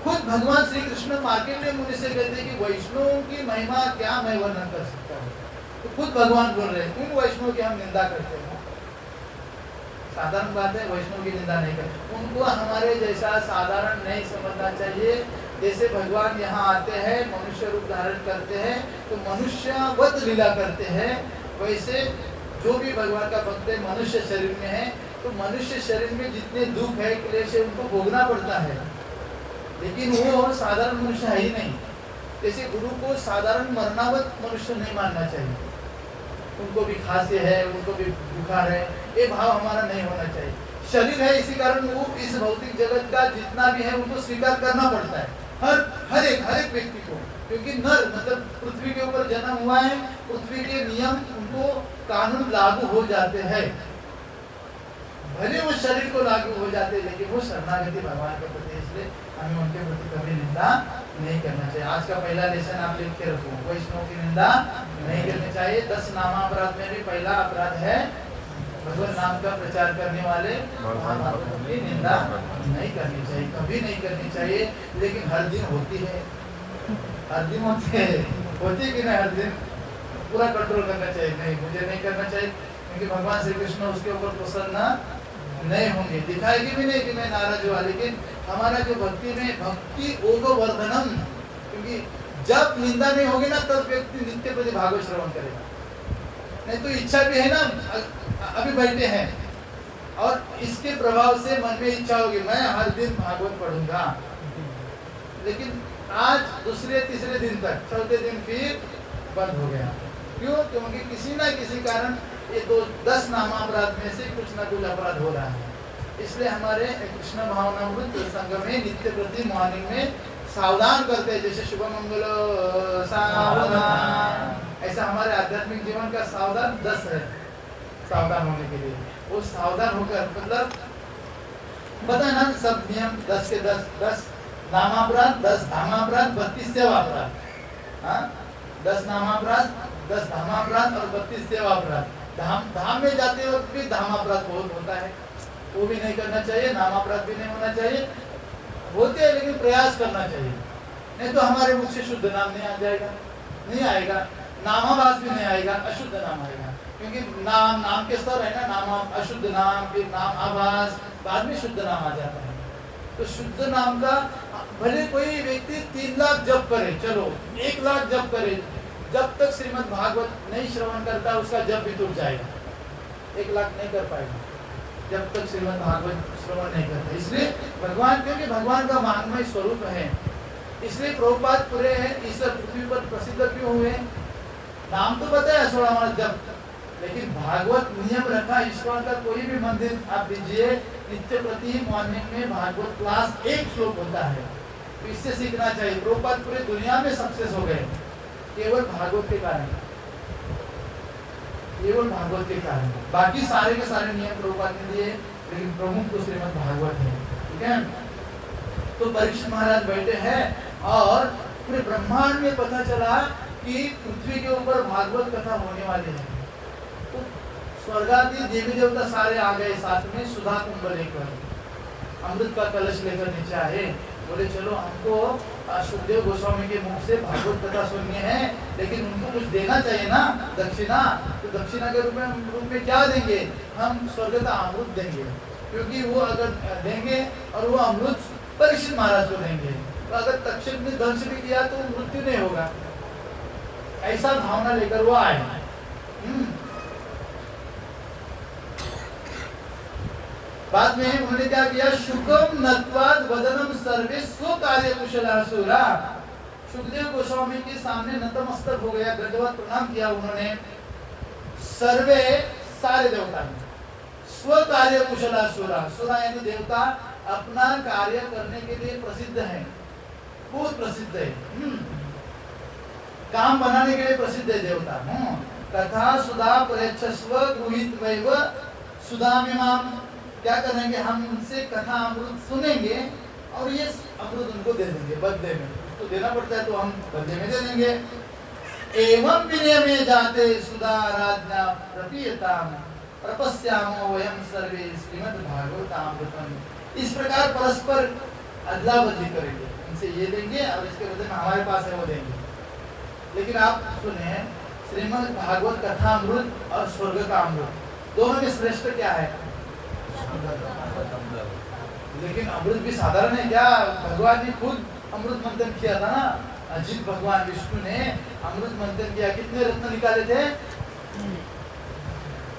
खुद भगवान श्री कृष्ण मार्कंडेय मुनि से कहते हैं कि वैष्णव की महिमा क्या मैं वर्णन कर सकता हूँ। तो खुद भगवान बोल रहे हैं, उन वैष्णव की हम निंदा करते हैं, साधारण बात है, वैष्णव की निंदा नहीं करते, उनको हमारे जैसा साधारण नहीं समझना चाहिए। जैसे भगवान यहाँ आते हैं, मनुष्य रूप धारण करते हैं, तो मनुष्यवत लीला करते हैं, वैसे जो भी भगवान का भक्त है मनुष्य शरीर में है, तो मनुष्य शरीर में जितने दुख है, क्लेश है, उनको भोगना पड़ता है, लेकिन वो साधारण मनुष्य है ही नहीं। जैसे गुरु को साधारण मरणावत मनुष्य नहीं मानना चाहिए, उनको भी खांसी है, उनको भी बुखार है, ये भाव हमारा नहीं होना चाहिए। शरीर है, इसी कारण वो इस भौतिक जगत का जितना भी है उनको स्वीकार करना पड़ता है, हर एक व्यक्ति को, क्योंकि नर मतलब पृथ्वी के ऊपर जन्म हुआ है, पृथ्वी के नियम उनको कानून लागू हो जाते हैं, भले वो शरीर को लागू हो जाते हैं, लेकिन वो शरणागति भगवान के प्रति, इसलिए हमें उनके प्रति कभी निंदा नहीं करना चाहिए। आज का पहला लेसन आप लिख के रखो, वैष्णव की निंदा नहीं करनी चाहिए। 10 नामापराध में भी पहला अपराध है भगवान नाम का प्रचार करने वाले महाभारतों की निंदा नहीं करनी चाहिए, कभी नहीं करनी चाहिए। लेकिन हर दिन होती है, हर दिन होती है, होती कि नहीं, हर दिन पूरा कंट्रोल करना चाहिए, नहीं मुझे नहीं करना चाहिए, क्योंकि भगवान श्री कृष्ण उसके ऊपर प्रसन्न नहीं होंगे, दिखाएगी भी नहीं कि मैं नाराज हुआ। लेकिन हमारा जो भक्ति में भक्ति ओगवर्धनम, क्योंकि जब निंदा नहीं होगी ना तब व्यक्ति नित्य प्रति भागवत श्रवण करेगा। नहीं तो इच्छा भी है ना, अभी बैठे हैं और इसके प्रभाव से मन में इच्छा होगी मैं हर दिन भागवत पढ़ूंगा, लेकिन आज दूसरे तीसरे दिन तक, चौथे दिन फिर बंद हो गया। क्यों? क्योंकि किसी ना किसी कारण ये 10 नामापराध में से कुछ ना कुछ अपराध हो रहा है। इसलिए हमारे कृष्ण भावनामृत संघ में नित्य प्रति मॉर्निंग में सावधान करते हैं, जैसे शुभ मंगल सावधान, ऐसा हमारे आध्यात्मिक जीवन का सावधान 10 है, सावधान होने के लिए। वो सावधान होकर मतलब पता है ना सब नियम 10 के 10 नामापराध, 10 धामापराध, 32 सेवापराध, हाँ 10 नामापराध, 10 धामापराध और 32 सेवापराध। धाम में जाते वक्त भी धामापराध बहुत होता है, वो भी नहीं करना चाहिए, नामापराध भी नहीं होना चाहिए, होते हैं लेकिन प्रयास करना चाहिए, नहीं तो हमारे मुख से शुद्ध नाम नहीं आ जाएगा, नहीं आएगा, नामाभास भी नहीं आएगा, अशुद्ध नाम आएगा, क्योंकि नाम के स्तर है ना, नाम अशुद्ध नाम, फिर नाम आभास, बाद में शुद्ध नाम आ जाता है। तो शुद्ध नाम का भले कोई व्यक्ति 3 लाख जप करे, चलो 1 लाख जप करे, जब तक श्रीमद् भागवत नहीं श्रवण करता उसका जप भी टूट जाएगा, 1 लाख नहीं कर पाएगा जब तक श्रीमद् भागवत श्रवण नहीं करता। इसलिए भगवान, क्योंकि भगवान का महात्मय स्वरूप है, इसलिए प्रभुपाद पूरे इस पृथ्वी पर प्रसिद्ध क्यों हुए। नाम तो पता है 16 मास जप, लेकिन भागवत नियम रखा। ईश्वर का कोई भी मंदिर आप दीजिए, नित्य प्रति मॉर्निंग में भागवत क्लास 1 श्लोक होता है, तो इससे सीखना चाहिए। प्रभुपाद पूरे दुनिया में सक्सेस हो गए केवल भागवत के कारण, केवल भागवत के कारण। बाकी सारे के सारे नियम प्रभुपाद ने दिए, लेकिन प्रमुख तो श्रीमद् भागवत है, ठीक है। तो परीक्षित महाराज बैठे हैं और पूरे ब्रह्मांड में पता चला कि पृथ्वी के ऊपर भागवत कथा होने वाली है। तो स्वर्गादि देवी देवता सारे आ गए, साथ में सुधा कुंभ लेकर, अमृत का कलश लेकर नीचे आए, बोले चलो हमको सुखदेव गोस्वामी के मुख से भागवत कथा सुननी है, लेकिन उनको कुछ देना चाहिए ना, दक्षिणा। तो दक्षिणा के रूप में क्या देंगे? हम स्वर्ग का अमृत देंगे, क्योंकि वो अगर देंगे और वो अमृत परीक्षित महाराज को देंगे, तो अगर तक्षक ने ध्वंस भी किया तो मृत्यु नहीं होगा, ऐसा भावना लेकर वो आए। बाद में उन्होंने क्या किया? शुकम नत्वाद वदनम सर्वे स्व कार्य कुशलासुरा। सुखदेव गोस्वामी के सामने नतमस्तक हो गया, दंडवत प्रणाम किया उन्होंने। सर्वे सारे देवता ने स्व कार्य कुशलासुरा, सुरा यानी देवता अपना कार्य करने के लिए प्रसिद्ध है, बहुत प्रसिद्ध है, काम बनाने के लिए प्रसिद्ध है देवता। कथा सुधा परेच्छस्व गृहीत वैव सुधामिमाम, क्या करेंगे? हम उनसे कथा अमृत सुनेंगे और ये अमृत उनको दे देंगे बदले में, तो देना पड़ता है तो हम बदले में दे देंगे। एवं विनय में जाते सुधा राज्ञा प्रपीयताम प्रपस्यामो वयम सर्वे श्रीमद् भागवतामृतम। इस प्रकार परस्पर अदला बदली करेंगे, इनसे ये देंगे और इसके बदले में हमारे पास है वो देंगे। लेकिन आप सुने, श्रीमद् भागवत कथा अमृत और स्वर्ग का अमृत दोनों में श्रेष्ठ क्या है? लेकिन अमृत भी साधारण है क्या? भगवान ने खुद अमृत मंथन किया था ना, जिस भगवान विष्णु ने अमृत मंथन किया, कितने रत्न निकाले थे?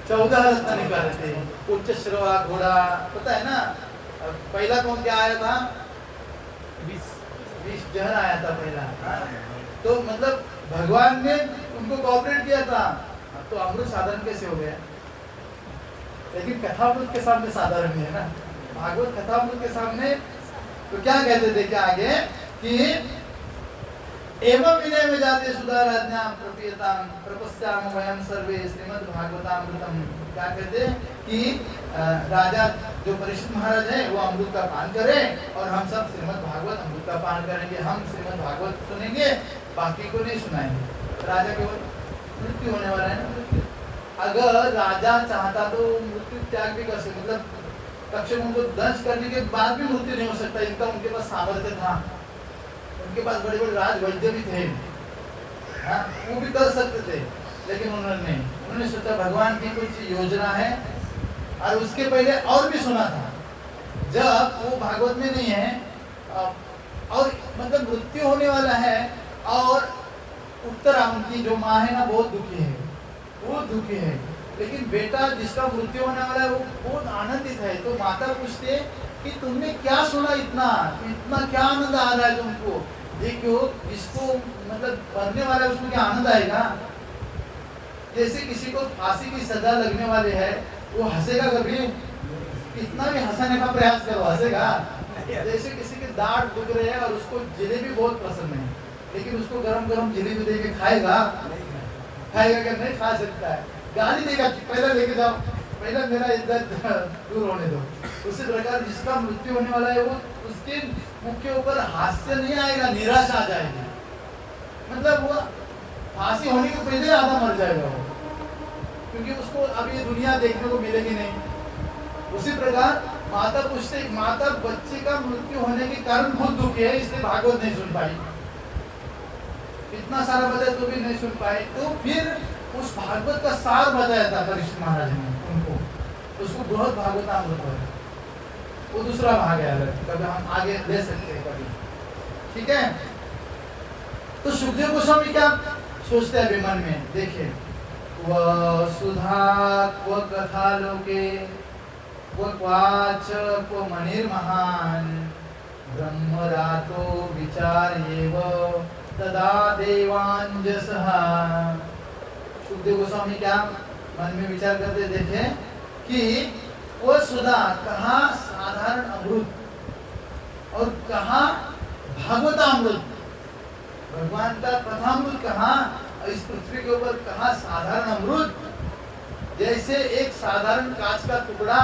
14 रत्न निकाले थे। उच्च श्रवा घोड़ा, पता है ना? पहला कौन क्या आया था? 20 जहर आया था पहला। तो मतलब भगवान ने उनको कोऑपरेट किया था, तो अमृत साधारण कैसे हो गया? लेकिन कथामृत के सामने साधारण नहीं है ना, भागवत कथामृत के सामने। तो क्या कहते थे क्या आगे कि एवं विनय में जाते सुधाराज्ञा प्रपीयताम प्रपस्याम वयम सर्वे श्रीमद् भागवतामृतम। क्या कहते कि राजा जो परीक्षित महाराज है वो अमृत का पान करें और हम सब श्रीमद् भागवत अमृत का पान करेंगे। हम श्रीमद् भागवत सुनेंगे, बाकी को नहीं सुनाएंगे। राजा केवल मृत्यु होने वाला है ना। अगर राजा चाहता तो मृत्यु त्याग भी कर सकता, मतलब तक्षक उनको दंश करने के बाद भी मृत्यु नहीं हो सकता। इनका उनके पास सामर्थ्य था, उनके पास बड़े बड़े राज वैद्य भी थे, वो भी कर सकते थे, लेकिन उन्होंने सोचा भगवान की कुछ योजना है। और उसके पहले और भी सुना था, जब वो भागवत में नहीं है और मतलब मृत्यु होने वाला है और उत्तरा उनकी जो माँ है ना बहुत दुखी है, वो दुखी है, लेकिन बेटा जिसका मृत्यु होने वाला है वो बहुत आनंदित है। तो माता पूछते कि तुमने क्या सुना, इतना क्या आनंद आ रहा है तुमको? देखो जिसको मतलब मरने वाला है उसको क्या आनंद आएगा? जैसे किसी को फांसी की सजा लगने वाले है, वो हंसेगा कभी? कितना भी हंसाने का प्रयास करो, हंसेगा? जैसे किसी के दांत दुख रहे हैं और उसको जलेबी बहुत पसंद है, लेकिन उसको गरम गरम जलेबी दे के खाएगा क्या? नहीं खा सकता है, गाली देगा, पहले लेके जाओ, पहले मेरा इज्जत दूर होने दो। उसी प्रकार जिसका मृत्यु होने वाला है वो उसके मुख के ऊपर हास्य नहीं आएगा, निराशा आ जाएगी। मतलब वो फांसी होने के पहले आधा मर जाएगा वो, क्योंकि उसको अब ये दुनिया देखने को मिलेगी नहीं। उसी प्रकार माता पूछते, माता बच्चे का मृत्यु होने के कारण बहुत दुखी है, इसलिए भागवत नहीं सुन पाई, इतना सारा बताया तो भी नहीं सुन पाए। तो फिर उस भागवत का सार बताया था परीक्षित महाराज ने उनको, उसको बृहद भागवतामृत है, वो दूसरा भाग है, कभी हम आगे ले सकते हैं कभी, ठीक है। तो सुखदेव गोस्वामी क्या सोचते हैं मन में, देखिए वह सुधा क्व कथा लोके क्व क्वाच क्व मणिर महान ब्रह्मरातो विचार्येव तदा देवांजसः। सुखदेव गोस्वामी क्या मन में विचार करते, देखे कि वो सुधा कहाँ साधारण अमृत और कहाँ भागवतामृत, भगवान का कथामृत कहाँ, इस पृथ्वी के ऊपर कहाँ साधारण अमृत। जैसे एक साधारण कांच का टुकड़ा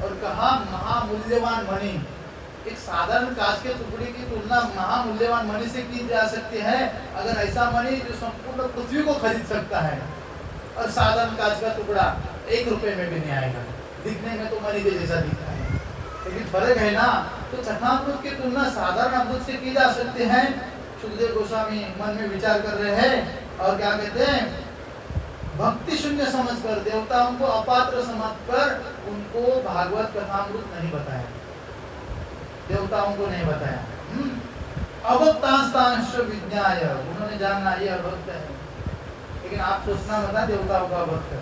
और कहाँ महामूल्यवान मणि, एक साधारण कांच के टुकड़े की तुलना महामूल्यवान मणि से की जा सकती है। अगर ऐसा मणि जो संपूर्ण पृथ्वी को खरीद सकता है, और साधारण कांच का टुकड़ा 1 रुपए में भी नहीं आएगा, दिखने में तो मणि के जैसा दिखता है, लेकिन फर्क है ना। तो कथामृत की तुलना साधारण अमृत से की जा सकती है। सुखदेव गोस्वामी मन में विचार कर रहे हैं और क्या कहते हैं, भक्ति शून्य समझकर, देवताओं को अपात्र समझकर उनको भागवत कथामृत नहीं बताया, देवताओं को नहीं बताया। अभक्तांश विज्ञाय, उन्होंने जानना ये अभक्त है, लेकिन आप सोचना मत देवताओं का भक्त है,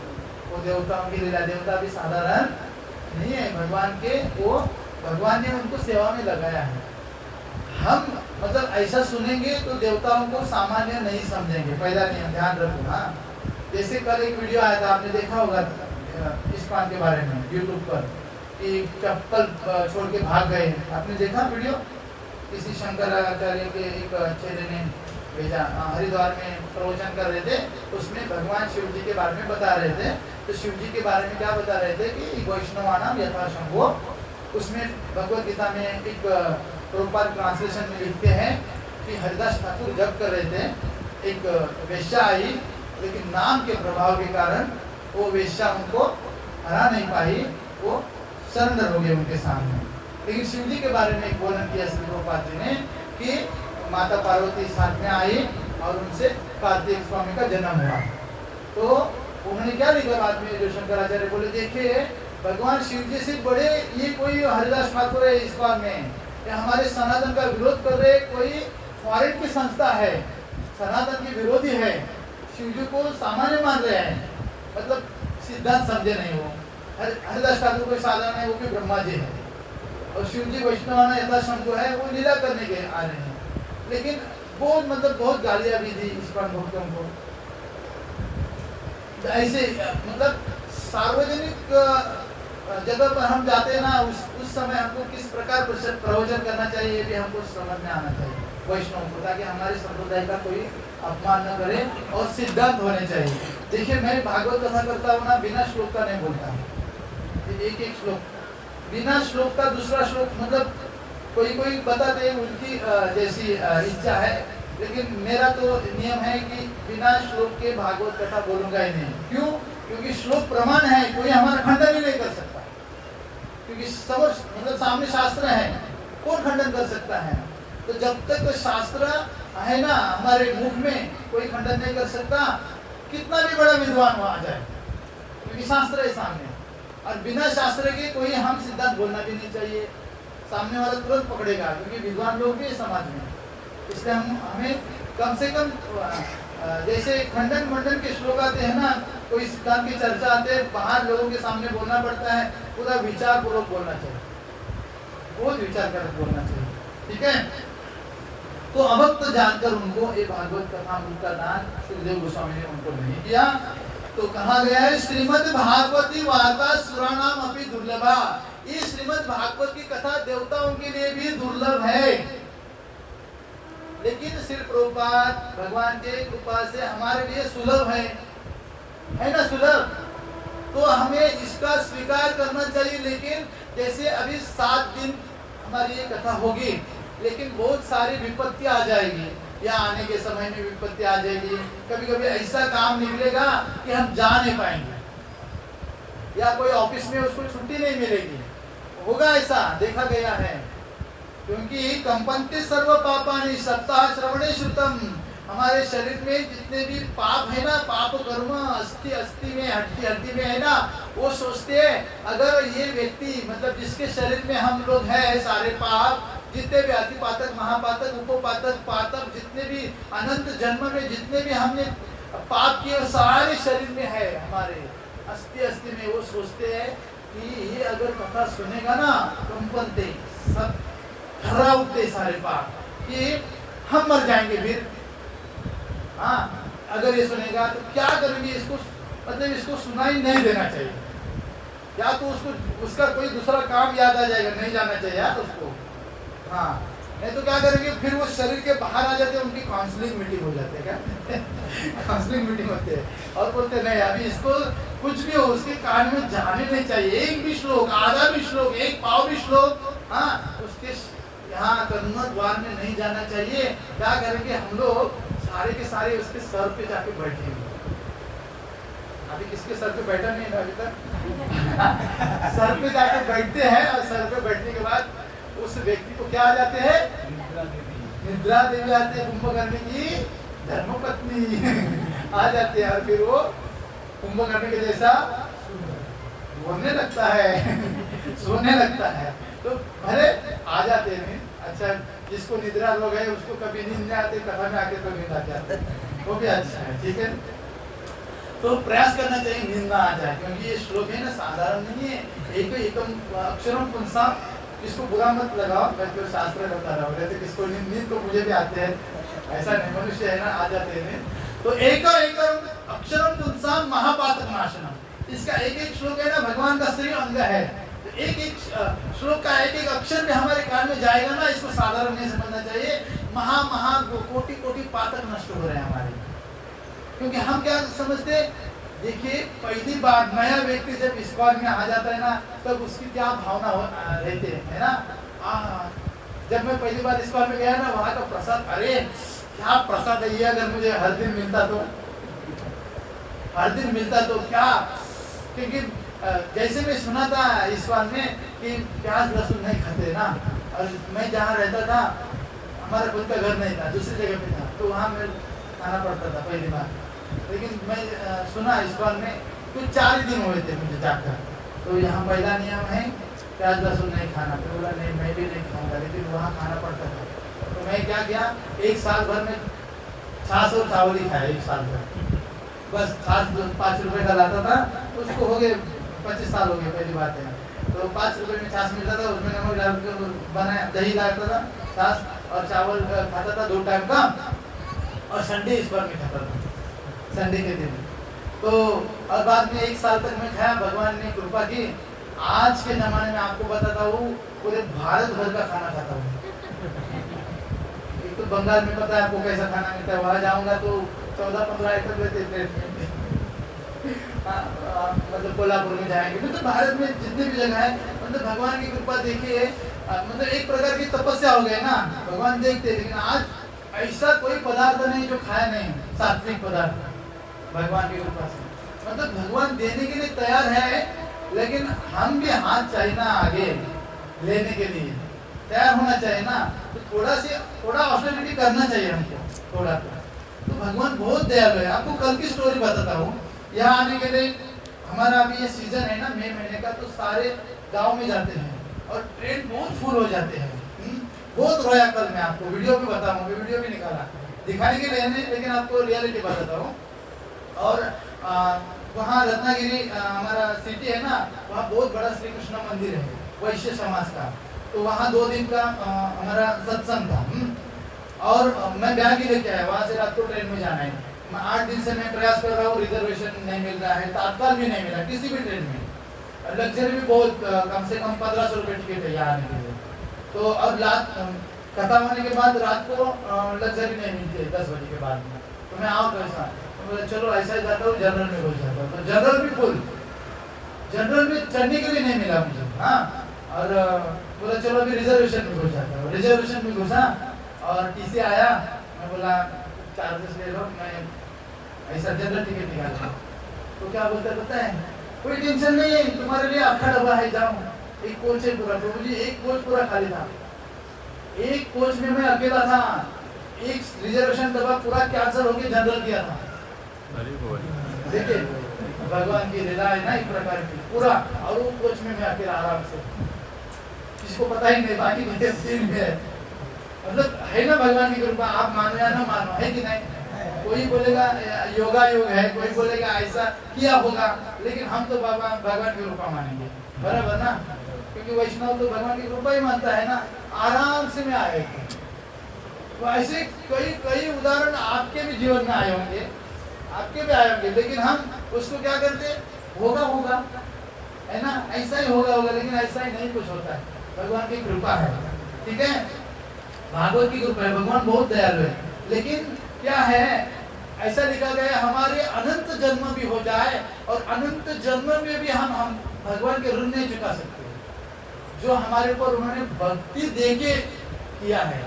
वो देवताओं की लीला, देवता भी साधारण नहीं है भगवान के, वो भगवान ने उनको सेवा में लगाया है। हम मतलब ऐसा सुनेंगे तो देवताओं को सामान्य नहीं समझेंगे, पहला नियम ध्यान रखो। हाँ, जैसे कल एक वीडियो आया था, आपने देखा होगा इस्कॉन के बारे में यूट्यूब पर, कि चप्पल छोड़ के भाग गए, आपने देखा वीडियो? किसी शंकराचार्य के एक चेले ने भेजा, हरिद्वार में प्रवचन कर रहे थे, उसमें भगवान शिव जी के बारे में बता रहे थे। तो शिव जी के बारे में क्या बता रहे थे कि वैष्णवानाम यथा शंभो, उसमें भगवत गीता में एक प्रभुपाद ट्रांसलेशन में लिखते हैं कि हरिदास ठाकुर जप कर रहे थे, एक वेश्या आई, लेकिन नाम के प्रभाव के कारण वो वेश्या उनको हरा नहीं पाई, वो सरेंडर हो गए उनके सामने। लेकिन शिव जी के बारे में एक वर्णन किया श्री प्रभुपाद जी ने कि माता पार्वती साथ में आई और उनसे कार्तिक स्वामी का जन्म हुआ। तो उन्होंने क्या लिखा बाद में, जो शंकराचार्य बोले, देखिए भगवान शिव जी से बड़े ये कोई हरिदास ठाकुर है इस बार में, ये हमारे सनातन का विरोध कर रहे कोई फॉरेन की संस्था है, सनातन के विरोधी है, शिव जी को सामान्य मान रहे हैं, मतलब सिद्धांत समझे नहीं वो। हरिदास ठाकुर कोई साधारण है, वो भी ब्रह्मा जी है, और शिव जी वैष्णवाना यथाशंभु है, वो लीला करने के आ रहे हैं। लेकिन बहुत मतलब बहुत गालियां भी दी इस्कॉन भक्तों को। ऐसे मतलब सार्वजनिक जगह पर हम जाते हैं ना, उस समय हमको किस प्रकार प्रवचन करना चाहिए, ये भी हमको समझ में आना चाहिए वैष्णव को, ताकि हमारे संप्रदाय का कोई अपमान न करे और सिद्धांत होने चाहिए। देखिए मैं भागवत कथा करता हूँ ना, बिना श्लोक का नहीं बोलता हूँ, एक एक श्लोक बिना श्लोक का, दूसरा श्लोक मतलब कोई बताते हैं उनकी जैसी इच्छा है, लेकिन मेरा तो नियम है कि बिना श्लोक के भागवत कथा बोलूंगा ही नहीं। क्यों? क्योंकि श्लोक प्रमाण है, कोई हमारा खंडन ही नहीं कर सकता, क्योंकि सब मतलब सामने शास्त्र है, कौन खंडन कर सकता है? तो जब तक शास्त्र है ना हमारे मुख में, कोई खंडन नहीं कर सकता, कितना भी बड़ा विद्वान आ जाए, क्योंकि शास्त्र है सामने। और बिना शास्त्र के कोई हम सिद्धांत बोलना भी नहीं चाहिए, सामने वाला तुरंत पकड़ेगा, क्योंकि विद्वान लोग भी समाज में। इसलिए हमें कम से कम जैसे खंडन मंडन के श्लोक आते हैं ना, कोई सिद्धांत की चर्चा आते हैं, बाहर लोगों के सामने बोलना पड़ता है, पूरा विचार पूर्वक बोलना चाहिए, बहुत विचार कर बोलना चाहिए, ठीक है। तो अभक्त जानकर उनको ये भागवत कथा उनका दान सुखदेव गोस्वामी ने उनको नहीं किया। तो कहा गया है श्रीमद् भागवती वार्ता सुराणाम अपि दुर्लभा, ये श्रीमद् भागवत की कथा देवताओं के लिए भी दुर्लभ है, लेकिन श्री प्रभुपाद भगवान के कृपा से हमारे लिए सुलभ है ना, सुलभ। तो हमें इसका स्वीकार करना चाहिए। लेकिन जैसे अभी 7 दिन हमारी ये कथा होगी, लेकिन बहुत सारी विपत्ति आ जाएगी, या आने के समय में विपत्ति आ जाएगी, कभी कभी ऐसा काम निकलेगा कि हम जा नहीं पाएंगे, या कोई ऑफिस में उसको छुट्टी नहीं मिलेगी, होगा ऐसा, देखा गया है। क्योंकि कंपन्ते सर्व पापानि सप्ताह श्रवणे श्रुतम, हमारे शरीर में जितने भी पाप है ना, पाप कर्म अस्थि अस्थि में, हड्डी हड्डी में है ना, वो सोचते हैं अगर ये व्यक्ति मतलब जिसके शरीर में हम लोग हैं, सारे पाप जितने भी अतिपातक, महापातक, उपोपातक, पातक, जितने भी अनंत जन्म में जितने भी हमने पाप किए सारे शरीर में है, हमारे अस्थि अस्थि में। वो सोचते हैं कि ये अगर कथा सुनेगा ना, कंपन्ते सब थर्रा उठते सारे पाप, कि हम मर जाएंगे फिर। हाँ, अगर ये सुनेगा तो क्या करेंगे, इसको मतलब इसको सुनाई नहीं देना चाहिए, या तो उसको उसका कोई दूसरा काम याद आ जाएगा, नहीं जाना चाहिए यार उसको। हाँ, नहीं तो क्या करेंगे, फिर वो शरीर के बाहर आ जाते हैं, उनकी काउंसलिंग मीटिंग हो जाती है, क्या काउंसलिंग मीटिंग होती है, और बोलते नहीं अभी इसको कुछ भी हो उसके कान में जाने नहीं चाहिए, एक भी श्लोक, आधा भी श्लोक, एक पाव भी श्लोक, हाँ उसके यहाँ कर्ण द्वार में नहीं जाना चाहिए। क्या करेंगे हम लोग, सारे के सारे उसके सर पे जाके बैठेंगे। अभी किसके सर पे बैठा नहीं है अभी तक सर पे जाके बैठते हैं, और सर पे बैठने के बाद उस व्यक्ति को क्या आ जाते हैं, निद्रा देवी आते हैं, कुंभकर्ण की धर्मपत्नी आ जाती है, और फिर वो कुंभकर्ण के जैसा बोलने लगता है सोने लगता है। तो भले आ जाते हैं, अच्छा जिसको निद्रा रोग है उसको कभी नींद नहीं आती, कथा में आके तो नींद आ जाता है, वो भी अच्छा है, ठीक है। तो प्रयास करना चाहिए नींद ना आ जाए, क्योंकि ये श्लोक है ना साधारण नहीं है, एकम अक्षरम पुंसा, इसको बुरा मत लगाओ, मैं तो शास्त्र बता रहा हूँ, रहते किसको नींद तो मुझे भी आते हैं, ऐसा नहीं, मनुष्य है ना आ जाते हैं। तो एक अक्षरम पुंसा महापातक नाशनम, इसका एक एक श्लोक है ना भगवान का श्री अंग है, एक एक श्लोक का एक एक अक्षर भी हमारे कान में जाएगा ना, इसको साधारण नहीं समझना चाहिए। महा महा कोटि कोटि पातक नष्ट हो रहे हैं हमारे, क्योंकि हम क्या समझते, देखिए पहली बार नया व्यक्ति जब इस्कॉन में आ जाता है ना, तब उसकी क्या भावना रहते हैं, है ना। जब मैं पहली बार इस्कॉन में गया ना, वहाँ का प्रसाद, अरे क्या प्रसाद है ये, अगर मुझे हर दिन मिलता तो क्या, क्योंकि जैसे मैं सुना था इस्कॉन में कि प्याज लहसुन नहीं खाते ना, और मैं जहाँ रहता था हमारा खुद का घर नहीं था, दूसरी जगह पे था, तो वहाँ मैं खाना पड़ता था पहली बार। लेकिन मैं सुना इस्कॉन में कुछ 4 दिन हुए थे मुझे जाकर, तो यहाँ पहला नियम है प्याज लहसुन नहीं खाना। फिर बोला नहीं मैं भी नहीं खाऊंगा, लेकिन वहाँ खाना पड़ता था। तो मैं क्या किया, एक साल भर में छाछ और चावल ही खाया, एक साल भर बस। छाछ 5 रुपए का लाता था, उसको हो गए 25 साल हो गए पहली बात है। तो 5 रुपए में छाछ मिलता था, उसमें नमक डाल के बनाया, दही लाता था, छाछ और चावल खाता था 2 टाइम का, और संडे इस बार में खाता था, संडे के दिन। तो और बाद में 1 साल तक मैं खाया, भगवान ने कृपा की। आज के जमाने में आपको बताता हूँ, पूरे भारत भर का खाना खाता हूँ। एक तो बंगाल में पता है आपको कैसा खाना मिलता है, वहाँ जाऊँगा तो 14-15 आइटम लेते प्लेट में। मतलब कोल्हापुर में जाएंगे, मतलब भारत में जितने भी जगह है, मतलब भगवान की कृपा देखिए, मतलब एक प्रकार की तपस्या हो गई ना, भगवान देखते। लेकिन आज ऐसा कोई पदार्थ नहीं जो खाया नहीं, सात्विक पदार्थ भगवान की कृपा से। मतलब भगवान देने के लिए तैयार है, लेकिन हम भी हाथ चाहिए ना आगे लेने के लिए, तैयार होना चाहिए ना। तो थोड़ा ऑस्टेरिटी करना चाहिए हमको, थोड़ा। तो भगवान बहुत दयालु है। आपको कल की स्टोरी बताता हूँ। यहाँ आने के लिए हमारा अभी ये सीजन है ना, मई महीने का, तो सारे गांव में जाते हैं और ट्रेन बहुत फुल हो जाते हैं। बहुत रोया कल, मैं आपको वीडियो भी बताऊंगा, वीडियो भी निकाला दिखाने के लिए नहीं, लेकिन आपको रियलिटी बताता हूँ। और वहाँ रत्नागिरी हमारा सिटी है ना, वहाँ बहुत बड़ा श्री कृष्ण मंदिर है वैश्य समाज का। तो वहाँ 2 दिन का हमारा सत्संग था। और मैं बैग ही लेके आया, वहाँ से रात को ट्रेन में जाना है। 8 दिन से मैं प्रयास कर रहा हूँ, रिजर्वेशन नहीं मिल रहा है, तात्काल भी नहीं मिला किसी भी ट्रेन में। लग्जरी भी बहुत, कम से कम 1500 रुपये टिकट है यहाँ आने के लिए। तो अब रात खत्म होने के बाद रात को लग्जरी नहीं मिलती है 10 बजे के बाद में। तो मैं आओ कैसा, तो बोला चलो ऐसा ही जाता हूँ, जनरल में घुस जाता हूँ। तो जनरल भी फुल, जनरल में चढ़ने के लिए नहीं मिला मुझे। हाँ, और बोला चलो अभी रिजर्वेशन में घुस जाता हूँ। रिजर्वेशन में घुसा और टीसी आया, मैं बोला चार्जेस ले लो, मैं ऐसा जनरल टिकट निकाला। तो क्या बोलता है पता है, कोई टेंशन नहीं है, तुम्हारे लिए आखा डब्बा है, जाओ। एक कोच है पूरा, प्रभु जी एक कोच पूरा खाली था, एक कोच में मैं अकेला था, एक रिजर्वेशन डब्बा पूरा कैंसिल होके जनरल किया था। देखिए भगवान की लीला है ना, एक प्रकार की पूरा। और वो कोच में मैं अकेला आराम से, किसी को पता ही नहीं, बाकी मेरे सीन में है। मतलब है ना भगवान की कृपा, आप मानो या ना मानो, है कि नहीं। कोई बोलेगा योगा योग है, कोई बोलेगा ऐसा किया होगा, लेकिन हम तो भगवान की कृपा मानेंगे, बराबर ना। क्योंकि वैष्णव तो भगवान की कृपा ही मानता है ना। आराम से मैं आए थे। तो ऐसे कई उदाहरण आपके भी जीवन में आए होंगे, आपके भी आए होंगे, लेकिन हम उसको क्या करते, होगा है ना, ऐसा ही होगा, लेकिन ऐसा ही नहीं कुछ होता है। भगवान की कृपा है, ठीक है, भागवत की कृपा है। भगवान बहुत दयालु है। लेकिन क्या है, ऐसा लिखा गया हमारे अनंत जन्म भी हो जाए और अनंत जन्म में भी हम भगवान के ऋण नहीं चुका सकते जो हमारे ऊपर उन्होंने भक्ति देके किया है।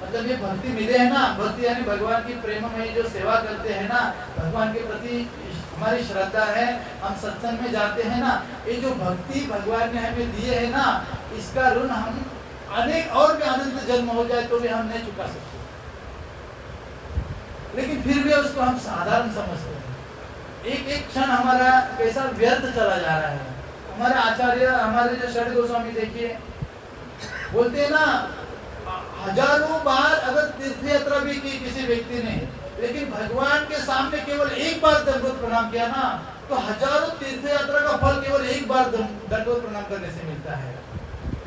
मतलब ये भक्ति मिले है ना, भक्ति यानी भगवान की प्रेम में जो सेवा करते हैं ना, भगवान के प्रति हमारी श्रद्धा है, हम सत्संग में जाते हैं ना, ये जो भक्ति भगवान ने हमें दिए है ना, इसका ऋण हम अनेक और भी अनंत जन्म हो जाए तो भी हम नहीं चुका सकते। लेकिन फिर भी उसको हम साधारण समझते हैं। एक क्षण हमारा कैसा व्यर्थ चला जा रहा है। हमारे आचार्य, हमारे जो षड गोस्वामी देखिए, बोलते हैं ना, हजारों बार अगर तीर्थ यात्रा भी की किसी व्यक्ति ने, लेकिन भगवान के सामने केवल एक बार दंडवत प्रणाम किया ना, तो हजारों तीर्थ यात्रा का फल केवल एक बार दंडवत प्रणाम करने से मिलता है।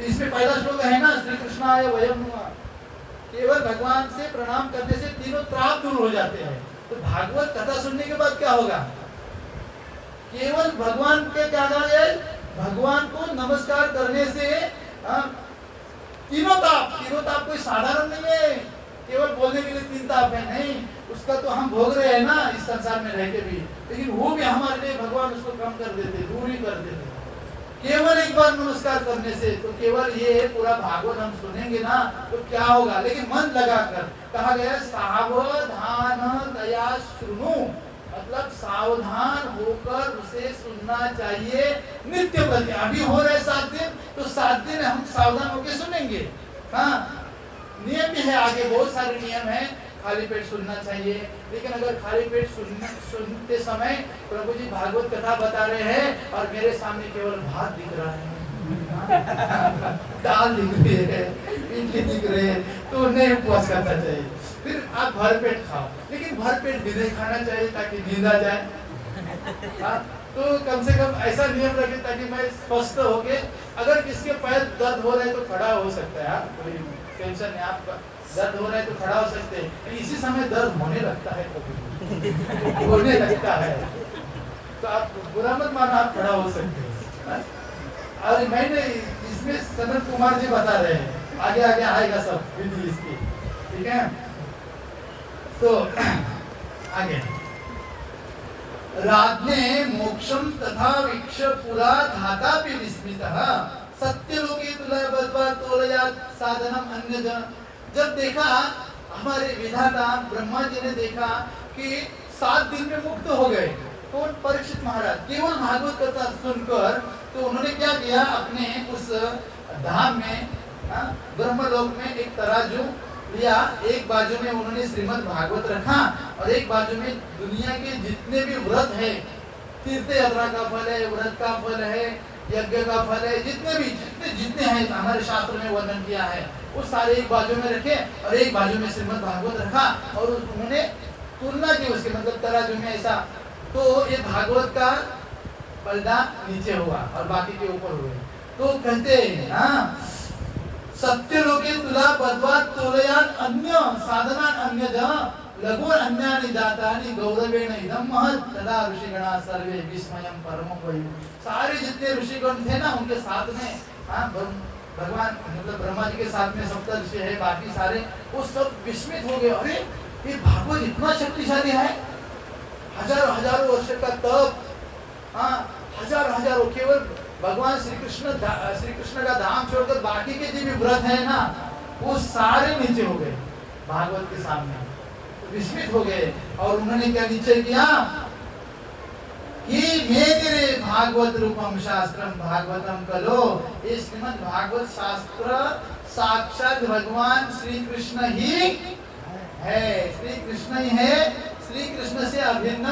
इसमें पहला श्लोक है ना, श्री कृष्ण आय वयम नुआ, केवल भगवान से प्रणाम करने से तीनों त्राप दूर हो जाते हैं। तो भागवत कथा सुनने के बाद क्या होगा, केवल भगवान के क्या है, भगवान को नमस्कार करने से तीनों ताप कोई साधारण नहीं है, केवल बोलने के लिए 3 ताप है नहीं, उसका तो हम भोग रहे हैं ना इस संसार में रह के भी, लेकिन वो भी हमारे लिए भगवान उसको कम कर देते, दूर ही कर देते केवल एक बार नमस्कार करने से। तो केवल ये पूरा भागवत हम सुनेंगे ना तो क्या होगा, लेकिन मन लगाकर। कहा गया सावधान दया सुनो, मतलब सावधान होकर उसे सुनना चाहिए नित्य प्रति। अभी हो रहे 7 दिन, तो 7 दिन हम सावधान होकर सुनेंगे। हाँ, नियम भी है, आगे बहुत सारे नियम है। खाली पेट सुनना चाहिए, लेकिन अगर खाली पेट सुनते समय प्रभु जी भागवत कथा बता रहे हैं और मेरे सामने केवल भात दिख रहा है, दाल दिख रही है, इडली दिख रही है, तो नहीं उपवास करना चाहिए। फिर आप भर पेट खाओ, लेकिन भर पेट भी नहीं खाना चाहिए ताकि नींद आ जाए। हाँ, तो कम से कम ऐसा नियम रखें ताकि मैं स्वस्थ हो गए। अगर किसके पैर दर्द हो रहे हैं तो खड़ा हो सकता है, कोई टेंशन नहीं। आप दर्द हो रहा है तो खड़ा हो सकते हैं, इसी समय दर्द होने लगता है, कभी होने लगता है, तो आप बुरा मत मानो, आप खड़ा हो सकते हैं। और मैंने इसमें सनत कुमार जी बता रहे हैं, आगे आगे आएगा सब विधि इसकी, ठीक है। तो आगे राज्ञे मोक्षम तथा वीक्ष पुरा धातापि विस्मितः सत्यलोके तुलयबद्ध्वा तोलयात् साधनम अन्यजन। जब देखा हमारे विधाता ब्रह्मा जी ने देखा कि 7 दिन में मुक्त हो गए, कौन? परीक्षित महाराज। केवल भागवत कथा सुनकर तो उन्होंने क्या किया, अपने उस धाम में ब्रह्मलोक में एक तराजू लिया, एक बाजू में उन्होंने श्रीमद् भागवत रखा और एक बाजू में दुनिया के जितने भी व्रत है, तीर्थ यात्रा का फल है, व्रत का फल है, यज्ञ का फल है, जितने हैं हमारे शास्त्र में वर्णन किया है, वो सारे एक बाजू में रखे और एक बाजू में श्रीमद् भागवत रखा और उन्होंने तुलना की उसके, मतलब तराजू में ऐसा, तो ये भागवत का पलड़ा नीचे हुआ और बाकी के ऊपर हुए। तो कहते हैं सत्यलोके तुला बद्ध्वा तोलयान अन्य साधनान अन्यजः लघु अन्यानि जातानि गौरवेण इदं महत् तदा ऋषिगणा सर्वे विस्मयं परमं वै। सारे जितने ऋषिगण थे ना, उनके साथ में भगवान मतलब ब्रह्मा जी के साथ में सप्त ऋषि है, बाकी सारे वो सब विस्मित हो गए। अरे ये भागवत इतना शक्तिशाली है, हजारों हजारों वर्ष का तप, हजारों केवल भगवान श्री कृष्ण का धाम छोड़कर बाकी के जो भी व्रत है ना, वो सारे नीचे हो गए भागवत के सामने, विस्मित हो गए। और उन्होंने क्या नीचे किया कि मेरे भागवत रूपम शास्त्रम भागवतम कलो। ये श्रीमद् भागवत शास्त्र साक्षात भगवान श्री कृष्ण ही है, श्री कृष्ण ही है, श्री कृष्ण से अभिन्न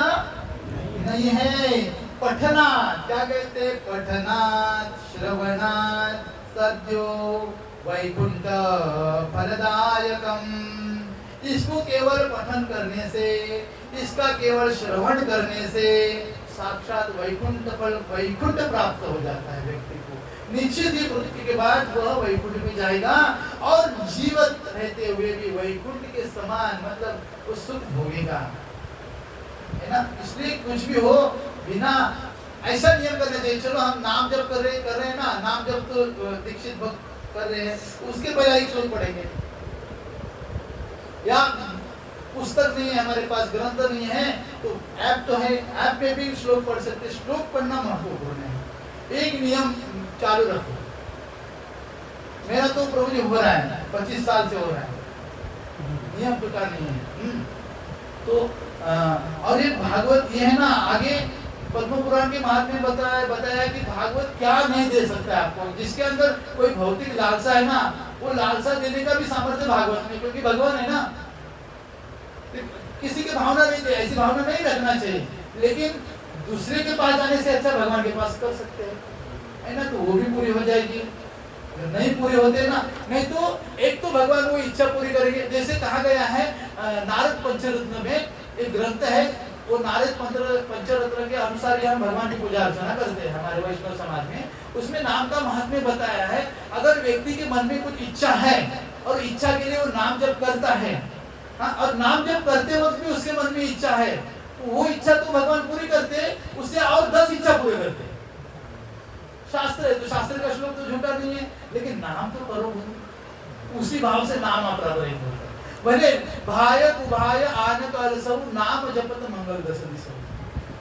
नहीं है। पठनात्, क्या कहते हैं, पठनात् श्रवणात् सद्यो वैकुंठ फलदायकम। इसको केवल पठन करने से, इसका केवल श्रवण करने से साक्षात वैकुंठ फल, वैकुंठ प्राप्त हो जाता है व्यक्ति को। निश्चित ही मृत्यु के बाद वह वैकुंठ में जाएगा और जीवित रहते हुए भी वैकुंठ के समान मतलब वो सुख भोगेगा, है ना। इसलिए कुछ भी हो बिना ऐसा नियम करना चाहिए, चलो हम नाम जप कर रहे हैं ना, नाम जप तो दीक्षित भक्त कर रहे हैं, उसके पहले एक श्लोक पढ़ेंगे, या पुस्तक नहीं है हमारे पास, ग्रंथ नहीं है तो ऐप तो है, ऐप पे भी श्लोक पढ़ सकते। श्लोक पढ़ना महत्वपूर्ण है। एक नियम चालू रखो, मेरा तो प्रभु जी हो रहा है 25 साल से हो रहा है, नियम टूटा नहीं है। तो और ये भागवत ये है ना, आगे पद्म पुराण के महात्म्य में बताया कि भागवत क्या नहीं दे सकता है आपको। जिसके अंदर कोई भौतिक लालसा है ना, वो लालसा देने का भी सामर्थ्य भागवत में, क्योंकि भगवान है ना। किसी की भावना नहीं दे, ऐसी भावना नहीं रखना चाहिए, लेकिन दूसरे के पास जाने से अच्छा भगवान के पास कर सकते हैं, है ना। तो वो भी पूरी हो जाएगी। अगर नहीं पूरी होते ना, नहीं तो एक तो भगवान वो इच्छा पूरी करेंगे। जैसे कहा गया है नारद पंचरत्न में एक ग्रंथ है, वो नारद पंचरत्न के अनुसार हम भगवान की पूजा अर्चना करते हैं हमारे वैष्णव समाज में। उसमें नाम का महात्म्य बताया है। अगर व्यक्ति के मन में कुछ इच्छा है और इच्छा के लिए वो नाम जप करता है, और नाम जप करते वक्त भी उसके मन में इच्छा है, तो वो इच्छा तो भगवान पूरी करते, उससे और 10 इच्छा पूरी करते। शास्त्र है तो शास्त्र का श्लोक तो झूठा नहीं है, लेकिन नाम तो करो, उसी भाव से नाम अपराधित होता है। भले भाय उभाय आन काल सब नाम जपत मंगल दस दिशा,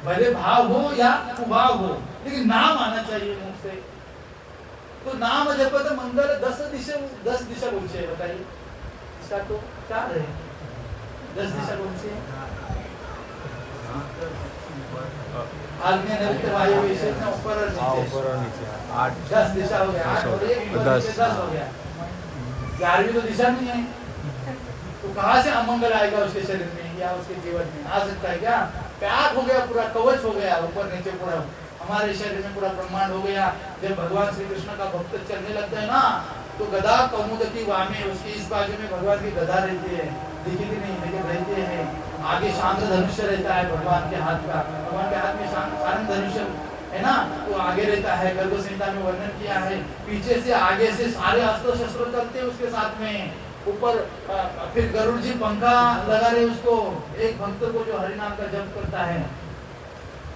भले भाव हो या उभाव हो, लेकिन नाम आना चाहिए मुंह से। तो नाम जपत मंगल 10 दिशा कौन सी है बताइए? इसका तो 4 है, 10 दिशा कौन सी है? आग्नेय नैऋत्य वायु ईशान्य ऊपर और नीचे 8 10 दिशा हो गया, 8 और 1 10 हो गया। 11वीं तो दिशा नहीं है, तो कहाँ से अमंगल आएगा उसके शरीर में या उसके जीवन में? आ सकता है क्या? प्याग हो गया, पूरा कवच हो गया ऊपर नीचे पूरा हमारे शरीर में पूरा ब्रह्मांड हो गया। जब भगवान श्री कृष्ण का भक्त चलने लगता है ना, तो गदा कौमुदकी वामे, उसकी इस बाजू में भगवान की गदा रहती है, दिखेगी नहीं लेकिन रहती है। आगे शांत धनुष्य रहता है भगवान के हाथ का, भगवान के हाथ में शांत धनुष्य है ना, तो आगे रहता है। गर्भ संहिता में वर्णन किया है। पीछे से आगे से सारे अस्त्र शस्त्र चलते हैं उसके साथ में। ऊपर फिर गरुड़ जी पंखा लगा रहे उसको, एक भक्त को जो हरि नाम का जप करता है।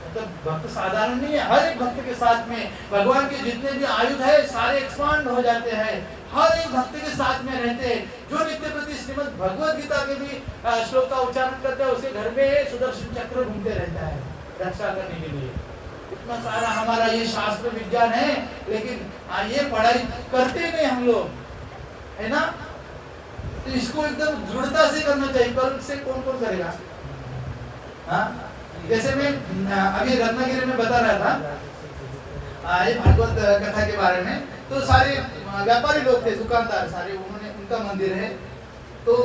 मतलब भक्त साधारण नहीं है, हर एक भक्त के साथ में भगवान के जितने भी आयुध है सारे एक्सपांड हो जाते हैं, हर एक भक्त के साथ में रहते हैं। जो नित्य प्रति श्रीमद् भगवद गीता के भी श्लोक का उच्चारण करता है, उसके घर में सुदर्शन चक्र घूमते रहता है रक्षा करने के लिए। इतना सारा हमारा ये शास्त्र विज्ञान है, लेकिन ये पढ़ाई करते नहीं हम लोग, है ना। तो इसको एकदम दृढ़ता से करना चाहिए। कल से कौन कौन करेगा? हाँ, जैसे मैं अभी रत्नागिरी में बता रहा था ये भागवत कथा के बारे में, तो सारे व्यापारी लोग थे, दुकानदार सारे, उन्होंने उनका मंदिर है, तो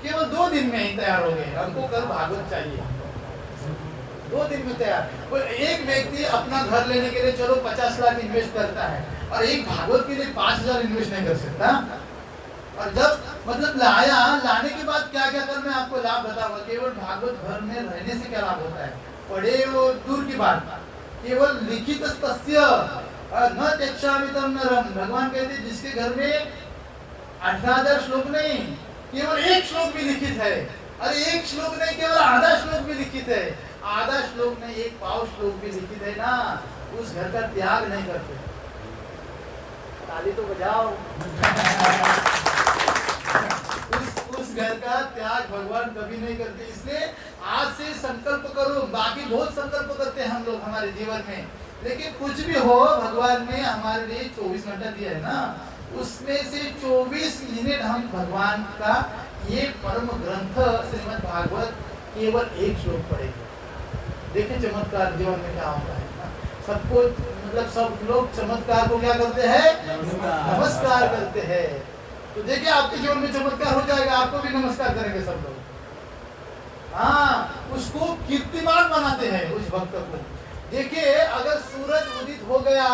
केवल 2 दिन में ही तैयार हो गए। हमको कल भागवत चाहिए, 2 दिन में तैयार। एक व्यक्ति अपना घर लेने के लिए चलो 50 लाख इन्वेस्ट करता है, और एक भागवत के लिए 5000 इन्वेस्ट नहीं कर सकता। और जब मतलब लाने के बाद क्या क्या करना है आपको लाभ बताऊंगा। केवल भागवत घर में रहने से क्या लाभ होता है, पढ़े वो दूर की बात, केवल लिखित तस्य न त्यक्षामितम नरम। भगवान कहते हैं जिसके घर में 18,000 श्लोक नहीं, केवल 1 श्लोक भी लिखित है, अरे 1 श्लोक नहीं, केवल आधा श्लोक भी लिखित है, आधा श्लोक नहीं 1 पाव श्लोक भी लिखित है ना, उस घर का त्याग नहीं करते। ताली तो बजाओ। उस घर का त्याग भगवान कभी नहीं करते। इसलिए आज से संकल्प करो। बाकी बहुत संकल्प करते हैं हम लोग हमारे जीवन में, लेकिन कुछ भी हो, भगवान ने हमारे लिए 24 घंटा दिया है ना, उसमें से 24 मिनट हम भगवान का ये परम ग्रंथ श्रीमद् भागवत केवल 1 श्लोक पढ़ेंगे। देखिए चमत्कार जीवन में क्या होता है ना। सबको मतलब सब लोग चमत्कार को क्या करते हैं? नमस्कार करते हैं। तो देखिए आपके जीवन में चमत्कार हो जाएगा, आपको भी नमस्कार करेंगे सब लोग। हाँ, उसको कीर्तिमान बनाते हैं उस भक्त को। देखिए अगर सूरज उदित हो गया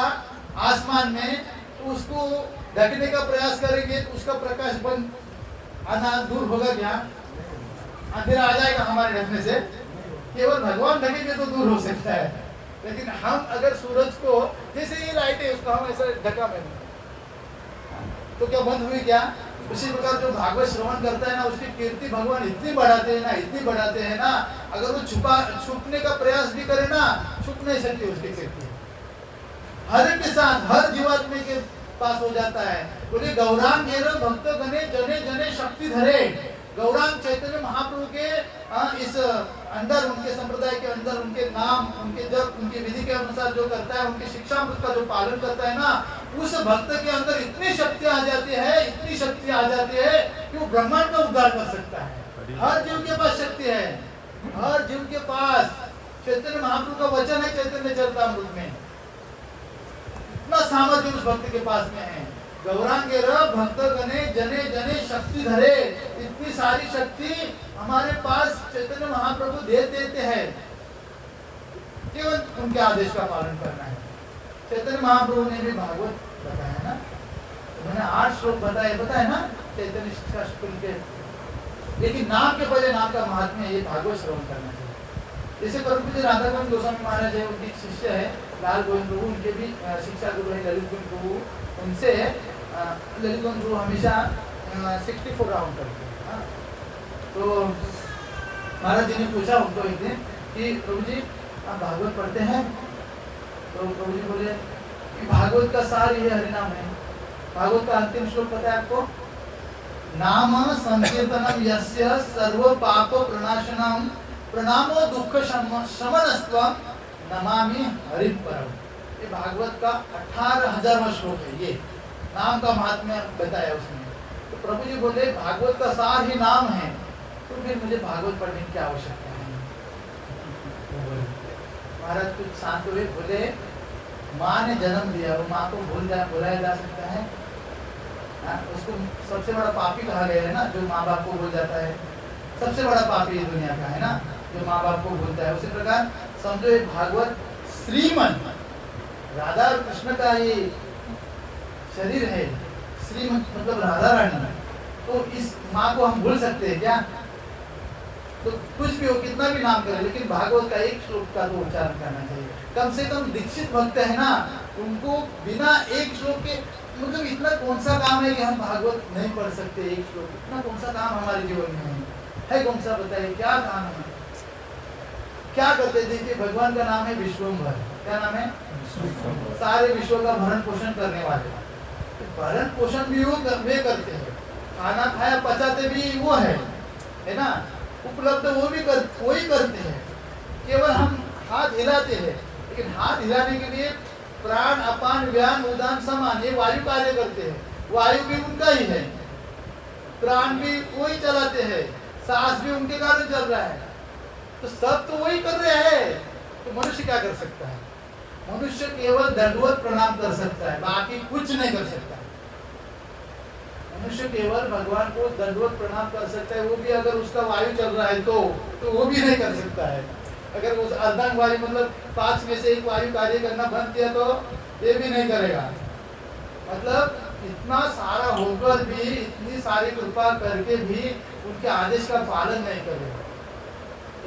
आसमान में, तो उसको ढकने का प्रयास करेंगे तो उसका प्रकाश बंद आना दूर होगा क्या? अंधेरा आ जाएगा हमारे ढकने से। केवल भगवान ढकेंगे तो दूर हो सकता है, लेकिन हम अगर सूरज को, जैसे ये लाइट है उसको हम ऐसा ढका में तो क्या बंद हुई क्या? उसी प्रकार जो भागवत श्रवण करता है ना, उसकी कीर्ति भगवान इतनी बढ़ाते हैं ना, इतनी बढ़ाते हैं ना, अगर वो छुपने का प्रयास भी करे ना, छुप नहीं सकती उसकी कीर्ति। हर एक के साथ, हर जीवात्मा के पास हो जाता है। बोले गौरांग भक्त गणे जने जने शक्ति धरे। गौरांग चैतन्य महाप्रभु के इस अंदर, उनके संप्रदाय के अंदर, उनके नाम, उनके जब, उनके विधि के अनुसार जो करता है, उनके शिक्षामृत का जो पालन करता है ना, उस भक्त के अंदर इतनी शक्ति आ जाती है, इतनी शक्ति आ जाती है कि वो ब्रह्मांड का उद्धार कर सकता है। हर जीव के पास शक्ति है, हर जीव के पास। चैतन्य महाप्रभु का वचन है चैतन्य चरितामृत में, इतना सामर्थ्य उस भक्त के पास में है। गौरांगे भक्त गणे जने जने शक्ति धरे। इतनी सारी शक्ति हमारे पास चैतन्य महाप्रभु दे देते हैं, केवल उनके आदेश का पालन करना है। चैतन्य महाप्रभु ने भी भागवत बताया ना, उन्होंने 8 श्लोक बताया ना चैतन्य शिक्षा के। लेकिन नाम के पहले नाम का महात्म्य, ये भागवत श्रवण करना चाहिए। जैसे परम पूज्य राधाकांत गोस्वामी महाराज है, उनकी शिष्य है लाल गोविंद प्रभु, उनके भी शिक्षा गुरु है ललित गोविंद प्रभु। उनसे ललित गोविंद प्रभु हमेशा 64 राउंड करते हैं। तो महाराज जी ने पूछा उनको एक दिन कि प्रभु जी आप भागवत पढ़ते हैं? तो प्रभु जी बोले कि भागवत का सार ये हरिनाम है। भागवत का अंतिम श्लोक पता है आपको? नाम संकीर्तनम यस्य सर्व पाप प्रणाशनम प्रणामो दुख शमनस्त्वम नमामि हरिं परम। ये भागवत का 18,000वां श्लोक है। ये नाम का महात्म्य बताया उसने। तो प्रभु जी बोले भागवत का सार ही नाम है, तो फिर मुझे भागवत पढ़ने की क्या आवश्यकता है? महाराज कुछ शांत हुए, बोले माँ ने जन्म दिया, वो माँ को भुलाया जा सकता है? उसको सबसे बड़ा पापी कहा गया है ना, जो माँ बाप को भूल जाता है। सबसे बड़ा पापी इस दुनिया का है ना, जो माँ बाप को भूलता है। उसी प्रकार समझो एक भागवत श्रीमन राधा और कृष्ण का ये शरीर है, श्री मतलब राधा रानी, तो इस माँ को हम भूल सकते हैं क्या? तो कुछ भी हो, कितना भी नाम करें, लेकिन भागवत का एक श्लोक का तो उच्चारण करना चाहिए। कम से कम दीक्षित भक्त है ना, उनको बिना एक श्लोक के, मतलब इतना कौन सा काम है कि हम भागवत नहीं पढ़ सकते? एक श्लोक, इतना कौन सा काम हमारे जीवन में है कौन सा? बताइए क्या काम है? क्या करते? देखिए भगवान का नाम है विश्वम्भर। क्या नाम है? सारे विश्व का भरण पोषण करने वाले। तो भरण पोषण भी वे करते हैं, खाना खाया पचाते भी वो है ना, उपलब्ध वो ही करते हैं। केवल हम हाथ हिलाते हैं, लेकिन हाथ हिलाने के लिए प्राण अपान व्यान उदान समान, ये वायु कार्य करते हैं। वायु भी उनका ही है, प्राण भी वही चलाते हैं, सांस भी उनके कारण चल रहा है, तो सब तो वही कर रहे हैं। तो मनुष्य क्या कर सकता है? मनुष्य केवल दंडवत प्रणाम कर सकता है, बाकी कुछ नहीं कर सकता। मनुष्य केवल भगवान को दंडवत प्रणाम कर सकता है, वो भी अगर उसका वायु चल रहा है तो वो भी नहीं कर सकता है। अगर उस अर्धांग वायु मतलब 5 में से 1 वायु कार्य करना बंद किया तो ये भी नहीं करेगा। मतलब इतना सारा होकर भी, इतनी सारी कृपा करके भी उनके आदेश का पालन नहीं करेगा।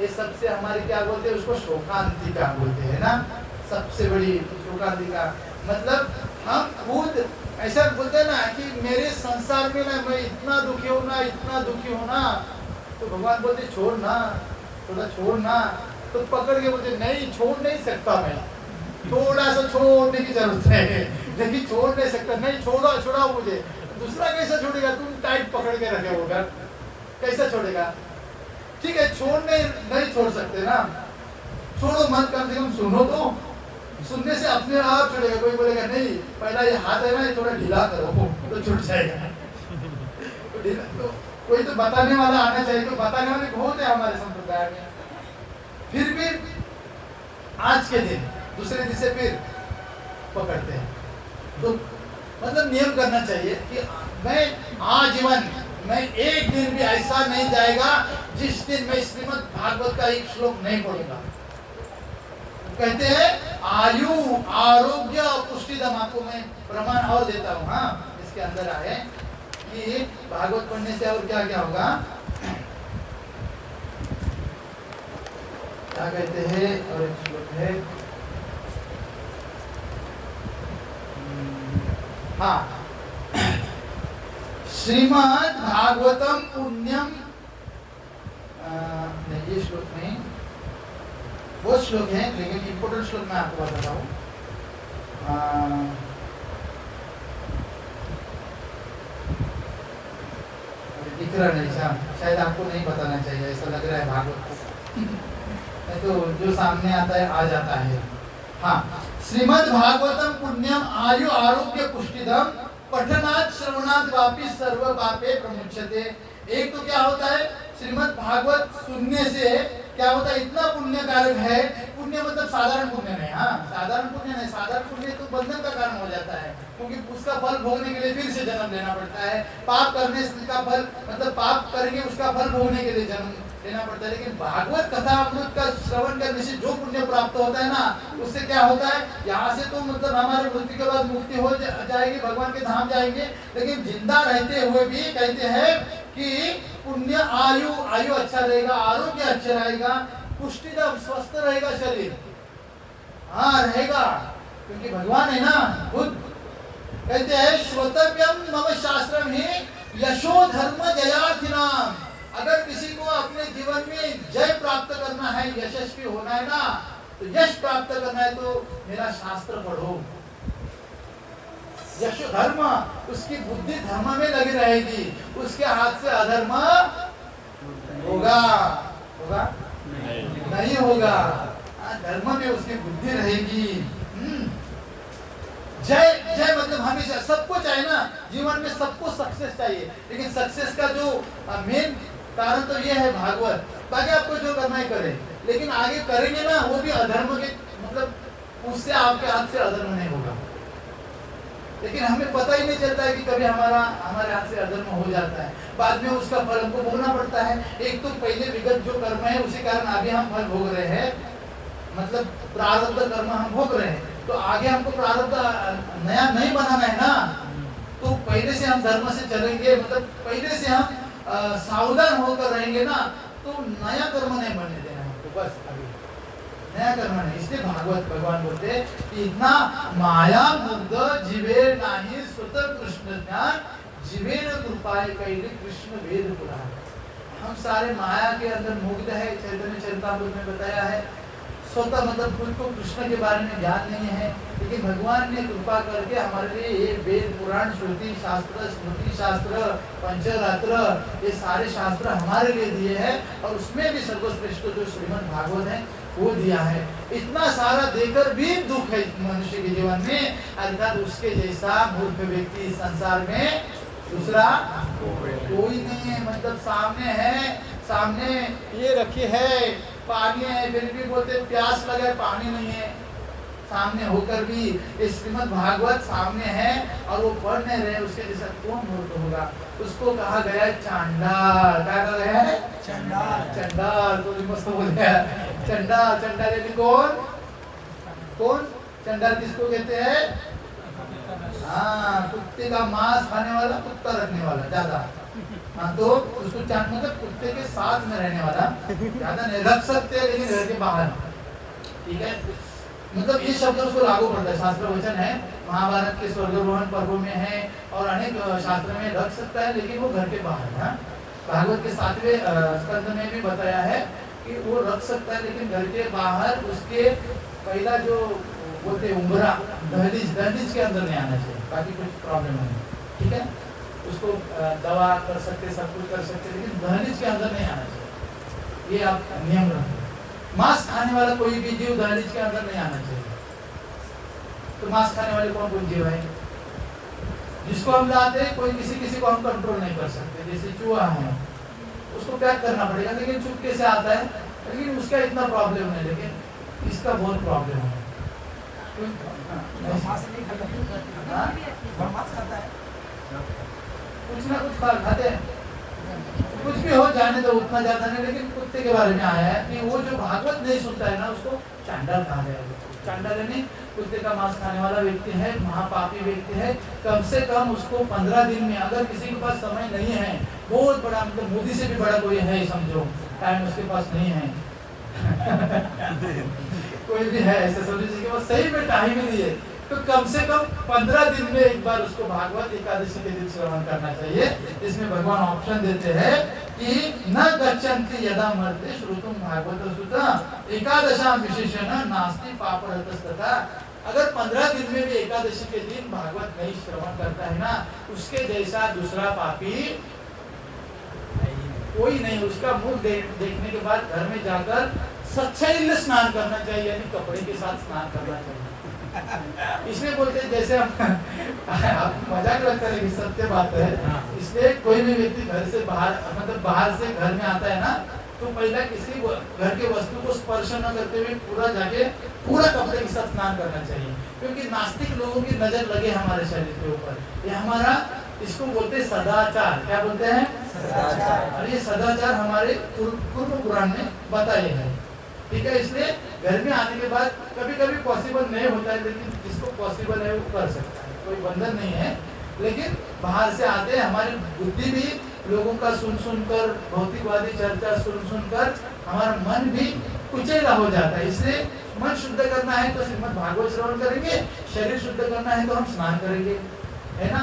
ये सबसे हमारी क्या बोलते हैं उसको? शोकांतिका बोलते हैं ना, सबसे बड़ी शोकांतिका। मतलब हम खुद ऐसा बोलते हैं ना कि मेरे संसार में ना मैं इतना दुखी हूँ ना, इतना दुखी हूँ ना, तो भगवान बोलते छोड़ ना, थोड़ा छोड़ ना, तो पकड़ के बोलते नहीं छोड़ नहीं सकता मैं, थोड़ा सा छोड़ने की जरूरत है, लेकिन छोड़ नहीं सकता। नहीं छोड़ाओ मुझे। दूसरा कैसा छोड़ेगा? तुम टाइट पकड़ के रखे होगा, कैसा छोड़ेगा? ठीक है, छोड़ने नहीं छोड़ सकते ना, छोड़ो मत, कम से कम सुनो तो। सुनने से अपने आप छोड़ेगा। कोई बोलेगा नहीं पहला ये हाथ है ना, ये थोड़ा ढीला करो तो छूट जाएगा। तो कोई तो बताने वाला आना चाहिए, तो बताने वाले बहुत है हमारे संप्रदाय में। फिर भी आज के दिन दूसरे दिन से फिर पकड़ते हैं। तो मतलब नियम करना चाहिए कि मैं आजीवन, मैं एक दिन भी ऐसा नहीं जाएगा जिस दिन मैं श्रीमद् भागवत का एक श्लोक नहीं पढ़ूंगा। कहते हैं आयु आरोग्य पुष्टिदम। आपको मैं प्रमाण और देता हूँ, हाँ इसके अंदर आए कि भागवत पढ़ने से और क्या क्या होगा। क्या कहते हैं? और एक श्लोक है, हाँ, श्रीमद् भागवतम पुण्यम, नहीं ये श्लोक नहीं, बहुत श्लोक है लेकिन इंपोर्टेंट श्लोक मैं आपको बताता हूँ। दिख रहा नहीं, शायद आपको नहीं बताना चाहिए, ऐसा लग रहा है भागवत को। नहीं तो जो सामने आता है आ जाता है। हाँ, श्रीमद् भागवतम पुण्यम आयु आरोग्य पुष्टिदम पठनात् श्रवणात् वापि सर्व पापे प्रमुच्यते। एक तो क्या होता है? श्रीमद् भागवत सुनने से क्या होता है? इतना पुण्य कारक है। पुण्य मतलब साधारण पुण्य नहीं, हाँ साधारण पुण्य नहीं, साधारण पुण्य तो बंधन का कारण हो जाता है, क्योंकि उसका फल भोगने के लिए फिर से जन्म लेना पड़ता है। पाप करने का फल मतलब पाप करेंगे उसका फल भोगने के लिए जन्म लेना पड़ता है। लेकिन भागवत कथा अमृत का श्रवण करने से जो पुण्य प्राप्त होता है ना, उससे क्या होता है? यहाँ से तो मतलब हमारे मृत्यु के बाद मुक्ति हो जाएगी, भगवान के धाम जाएंगे, लेकिन जिंदा रहते हुए भी कहते हैं कि पुण्य आयु अच्छा रहेगा, आरोग्य अच्छा रहेगा, पुष्टि स्वस्थ रहेगा शरीर, हाँ रहेगा, क्योंकि भगवान है ना खुद। कहते हैं श्रोतव्यम मम शास्त्रम ही यशो धर्म जयार्थिनाम। अगर किसी को अपने जीवन में जय प्राप्त करना है, यशस्वी होना है ना, तो यश प्राप्त करना है तो मेरा शास्त्र पढ़ो। यश धर्म, उसकी बुद्धि धर्म में लगी रहेगी, उसके हाथ से अधर्म होगा नहीं होगा, धर्म में उसकी बुद्धि रहेगी। जय मतलब हमेशा सबको चाहिए ना, जीवन में सबको सक्सेस चाहिए, लेकिन सक्सेस का जो मेन कारण तो ये है भागवत। बाकी आपको जो करना है करें, लेकिन आगे करेंगे ना वो भी अधर्म के, मतलब उससे आपके हाथ से अधर्म नहीं होगा। लेकिन हमें पता ही नहीं चलता है कि कभी हमारे हाथ से अधर्म हो जाता है, बाद में उसका फल हमको भोगना पड़ता है। एक तो पहले विगत जो कर्म है उसी कारण अभी हम फल भोग रहे हैं, मतलब प्रारब्ध कर्म हम भोग रहे हैं। तो आगे हमको प्रारब्ध नया नहीं बनाना है ना, तो पहले से हम धर्म से चलेंगे, मतलब पहले से हम सावधान होकर रहेंगे ना, तो नया कर्म नहीं बनने देना हमको, बस अभी नया कर्म नहीं। इसलिए भागवत भगवान बोलते कि इतना माया मुग्ध जीवे नाही स्वतः कृष्ण ज्ञान जीवे न कृपाय कैले कृष्ण वेद पुराण। हम सारे माया के अंदर मुग्ध है, चैतन्य चरितामृत में बताया है। स्वतः मतलब खुद को कृष्ण के बारे में ज्ञान नहीं है, लेकिन भगवान ने कृपा करके हमारे लिए ये वेद पुराण श्रुति शास्त्र स्मृति शास्त्र पंचरात्र ये सारे शास्त्र हमारे लिए दिए हैं, और उसमें भी सर्वश्रेष्ठ जो श्रीमद् भागवत है वो दिया है। इतना सारा देकर भी दुख है मनुष्य के जीवन में, अर्थात उसके जैसा मूर्ख व्यक्ति संसार में दूसरा कोई नहीं है। मतलब सामने है, सामने ये रखी है पानी है, फिर भी बोलते प्यास लगे पानी नहीं है, सामने होकर भी ये श्रीमद् भागवत सामने है और वो पढ़ नहीं रहे, उसके जैसा कौन मूर्ख होगा। उसको कहा गया चांडाल। क्या कहा गया है? चांडाल। चांडाल तो मस्त बोल गया, चांडाल। चांडाल यानी कौन? कौन चांडाल किसको कहते हैं? हाँ, कुत्ते का मांस खाने वाला, कुत्ता रखने वाला ज्यादा। हाँ, तो उसको मतलब कुत्ते के साथ में रहने वाला, ज्यादा नहीं रख सकते लेकिन घर के बाहर, ठीक है। मतलब इस शब्द उसको लागू पड़ता है, शास्त्र वचन है, महाभारत के स्वर्गारोहण पर्व में है और अनेक शास्त्र में रख सकता है, लेकिन वो घर के बाहर है। भागवत के 7वें स्कंद में भी बताया है कि वो रख सकता है, लेकिन घर के बाहर उसके पहला जो बोलते उंगरा दहलीज के अंदर नहीं आना चाहिए, बाकी कुछ प्रॉब्लम नहीं, ठीक है। उसको दवा कर सकते, सब कुछ कर सकते, लेकिन दहलीज के अंदर नहीं आना चाहिए, ये आप नियम रखें। मांस खाने वाला कोई भी जीव दहलीज के अंदर नहीं आना चाहिए। तो मांस खाने वाले कौन कौन जीव है जिसको हम लाते हैं, कोई किसी को हम कंट्रोल नहीं कर सकते, जैसे चूहा है उसको पैक करना पड़ेगा, लेकिन चुपके से आता है, लेकिन उसका इतना प्रॉब्लम नहीं, लेकिन इसका बहुत प्रॉब्लम है। कुछ ना कुछ खाते हैं, कुछ भी हो जाने तो उतना ज्यादा नहीं, लेकिन कुत्ते के बारे में आया है कि वो जो भागवत नहीं सुनता है ना उसको चांडाल कहा गया है। चांडाल यानी कुत्ते का मांस खाने वाला व्यक्ति है, महापापी व्यक्ति है। कम से कम उसको 15 दिन में, अगर किसी के पास समय नहीं है, बहुत बड़ा मतलब मोदी से भी बड़ा कोई है समझो, टाइम उसके पास नहीं है कोई भी है ऐसे समझो जिसके पास सही में टाइम ही नहीं है, तो कम से कम 15 दिन में एक बार उसको भागवत एकादशी के दिन श्रवण करना चाहिए। इसमें भगवान ऑप्शन देते हैं कि न गच्छन्ति यदा मर्ते श्रुतुम भागवत सुता एकादशा विशेषण नास्ति पापरतस्तथा। अगर 15 दिन में भी एकादशी के दिन भागवत नहीं श्रवण करता है ना, उसके जैसा दूसरा पापी कोई नहीं। उसका मुख देखने के बाद घर में जाकर सच्चाई स्नान करना चाहिए, यानी कपड़े के साथ स्नान करना चाहिए। इसलिए बोलते हैं, जैसे आप मजाक लगता है लेकिन सत्य बात है। इसलिए कोई भी व्यक्ति घर से बाहर मतलब बाहर से घर में आता है ना, तो पहला किसी घर के वस्तु को स्पर्श न करते हुए पूरा जाके पूरा कपड़े के साथ स्नान करना चाहिए, क्योंकि नास्तिक लोगों की नजर लगे हमारे शरीर के ऊपर। ये हमारा इसको बोलते हैं सदाचार। क्या बोलते हैं? सदाचार। और ये सदाचार हमारे पूर्व पुराण में बताए हैं, ठीक है। इसलिए घर में आने के बाद कभी कभी पॉसिबल नहीं होता है, लेकिन जिसको पॉसिबल है वो कर सकता है, कोई बंधन नहीं है। लेकिन बाहर से आते हैं, हमारी बुद्धि भी लोगों का सुनकर, भौतिकवादी चर्चा सुनकर हमारा मन भी कुचेला हो जाता है। इसलिए मन शुद्ध करना है तो श्रीमद् भागवत श्रवण करेंगे, शरीर शुद्ध करना है तो हम स्नान करेंगे, है ना।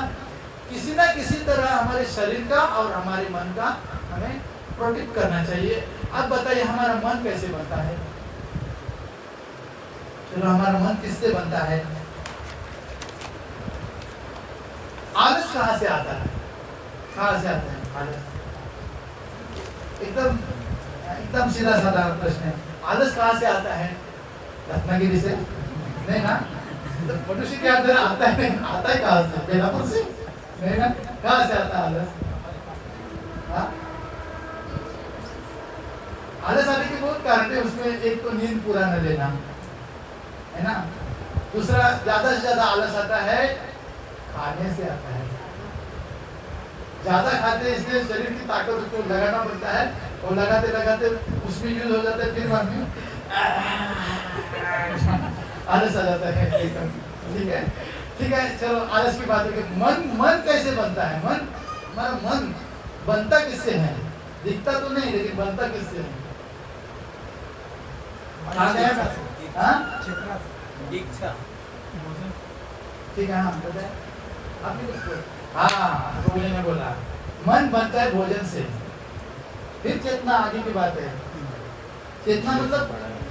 किसी ना किसी तरह हमारे शरीर का और हमारे मन का हमें प्रोटेक्ट करना चाहिए। अब बताइए हमारा मन कैसे बनता है? चलो, हमारा मन किससे बनता है? आलस कहाँ से आता है? कहाँ से आता है आलस? एकदम सीधा साधा प्रश्न है। आलस कहाँ से आता है? रत्नागिरी से नहीं ना, तो मनुष्य के अंदर आता है, आता है कहाँ से? बेलापुर से नहीं ना, कहाँ से आता है आलस? आलस आने के बहुत कारण है। उसमें एक तो नींद पूरा न लेना है ना, दूसरा ज्यादा से ज्यादा आलस आता है खाने से आता है। ज्यादा खाते हैं इसलिए शरीर की ताकत उसको लगाना पड़ता है, और लगाते लगाते उसमें यूज हो जाता है, फिर बाद में आलस आ जाता है एकदम। ठीक है, ठीक है, चलो आलस की बात है। मन कैसे बनता है? हमारा मन बनता किससे है? दिखता तो नहीं, लेकिन बनता किससे है? दीक्षा। ठीक है, हाँ बताए आपने कुछ बोला? हाँ, गोले ने बोला मन बनता है भोजन से। फिर चेतना आगे की बात है। चेतना मतलब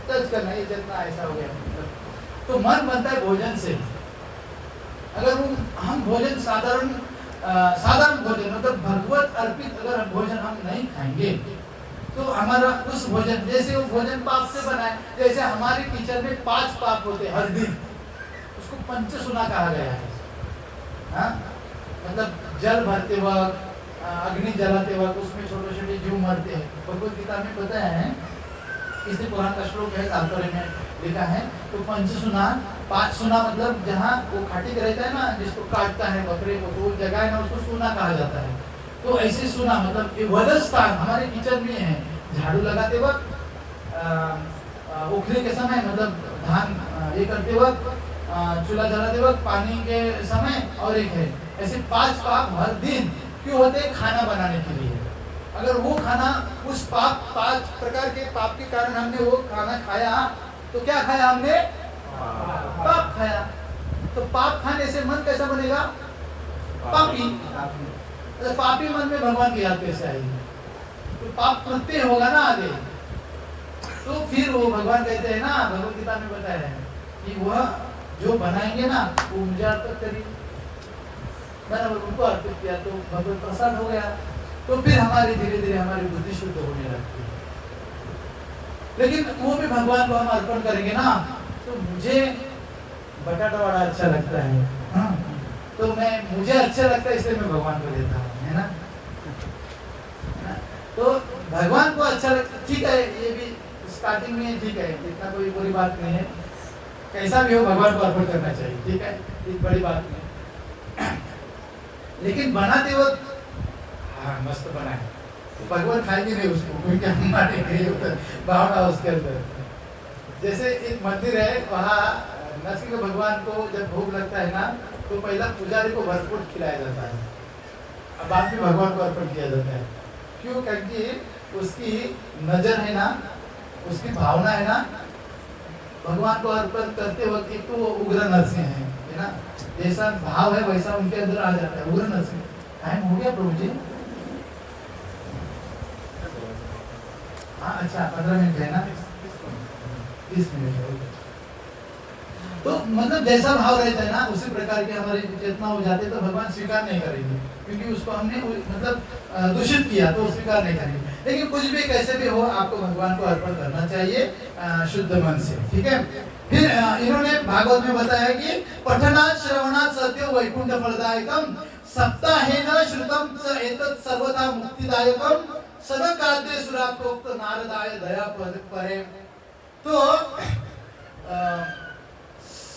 टच करना, ये चेतना ऐसा हो गया। तो मन बनता है भोजन से। अगर हम भोजन साधारण भोजन मतलब भगवत अर्पित अगर भोजन हम नहीं खाएंगे तो हमारा उस भोजन, जैसे वो भोजन पाप से बना है, जैसे हमारे किचन में 5 पाप होते हैं हर दिन, उसको पंचसुना कहा गया है। हाँ, मतलब जल भरते वक्त, अग्नि जलाते वक्त उसमें छोटे छोटे जीव मरते हैं। भगवत गीता में बताया है, इसी पुराण का श्लोक है, तात्पर्य में लिखा है। तो पंचसुना, 5 सुना मतलब जहाँ वो खाटी रहता है ना, जिसको काटता है बकरे को, तो वो जगह है ना, उसको सुना कहा जाता है। तो ऐसे सुना मतलब वधस्थान हमारे किचन में है। झाड़ू लगाते वक्त, उखने के समय मतलब धान ये करते वक्त, चूल्हा जलाते वक्त, पानी के समय, और एक है ऐसे 5 पाप हर दिन क्यों होते हैं? खाना बनाने के लिए। अगर वो खाना उस 5 प्रकार के पाप के कारण हमने वो खाना खाया, तो क्या खाया हमने? पाप खाया। तो पाप खाने से मन कैसा बनेगा? पापी। तो पापी मन में भगवान की याद कैसे आएगी? तो पाप प्रत्यय होगा ना आगे। तो फिर वो भगवान कहते हैं ना, भगवत गीता में बताया है कि वह जो बनाएंगे ना वो मुझे अर्पित करिए। मैंने उनको अर्पित किया तो भगवत प्रसाद हो गया। तो फिर हमारी धीरे धीरे हमारी बुद्धि शुद्ध होने लगती है। लेकिन वो भी भगवान को हम अर्पण करेंगे ना, तो मुझे बटाटा बड़ा अच्छा लगता है, हाँ, तो मुझे अच्छा लगता है इसलिए मैं भगवान को देता हूँ, है ना? तो भगवान को अच्छा लगता, ठीक है, ये भी स्टार्टिंग में ठीक है, इतना कोई बुरी बात नहीं है। कैसा भी हो भगवान को अर्पण करना चाहिए, ठीक है, एक बड़ी बात नहीं। लेकिन बनाते वक्त हाँ मस्त बनाए तो भगवान खाएंगे नहीं उसको, क्योंकि हमारे भावना उसके अंदर। जैसे एक मंदिर है, वहाँ नरसिंह भगवान को जब भोग लगता है ना, तो पहला पुजारी को भरपूर खिलाया जाता है, अब बाद में भगवान को अर्पण किया जाता है। क्यों? क्योंकि उसकी नजर है ना, उसकी भावना है ना, भगवान को अर्पण करते वक्त एक तो वो उग्र नरसिंह है ना, जैसा भाव है वैसा उनके अंदर आ जाता है, उग्र नरसिंह। टाइम हो गया प्रभु जी? हाँ अच्छा, 15 मिनट है ना, 30 मिनट है। तो मतलब जैसा भाव रहता है ना, उसी प्रकार के हमारी चेतना हो जाती है, तो भगवान स्वीकार नहीं करेंगे, क्योंकि उसको हमने मतलब दूषित किया, तो स्वीकार नहीं करेंगे। लेकिन कुछ भी कैसे भी हो, आपको भगवान को अर्पण करना चाहिए शुद्ध मन से, ठीक है। फिर इन्होंने भागवत में बताया कि पठनात् श्रवणात् सत्यो वैकुंठ फलदायकम सप्ताहेन श्रुतम च एतत् सर्वदा मुक्तिदायकम सदकाद्य सुराप्रोक्त नारदाय दया परे। तो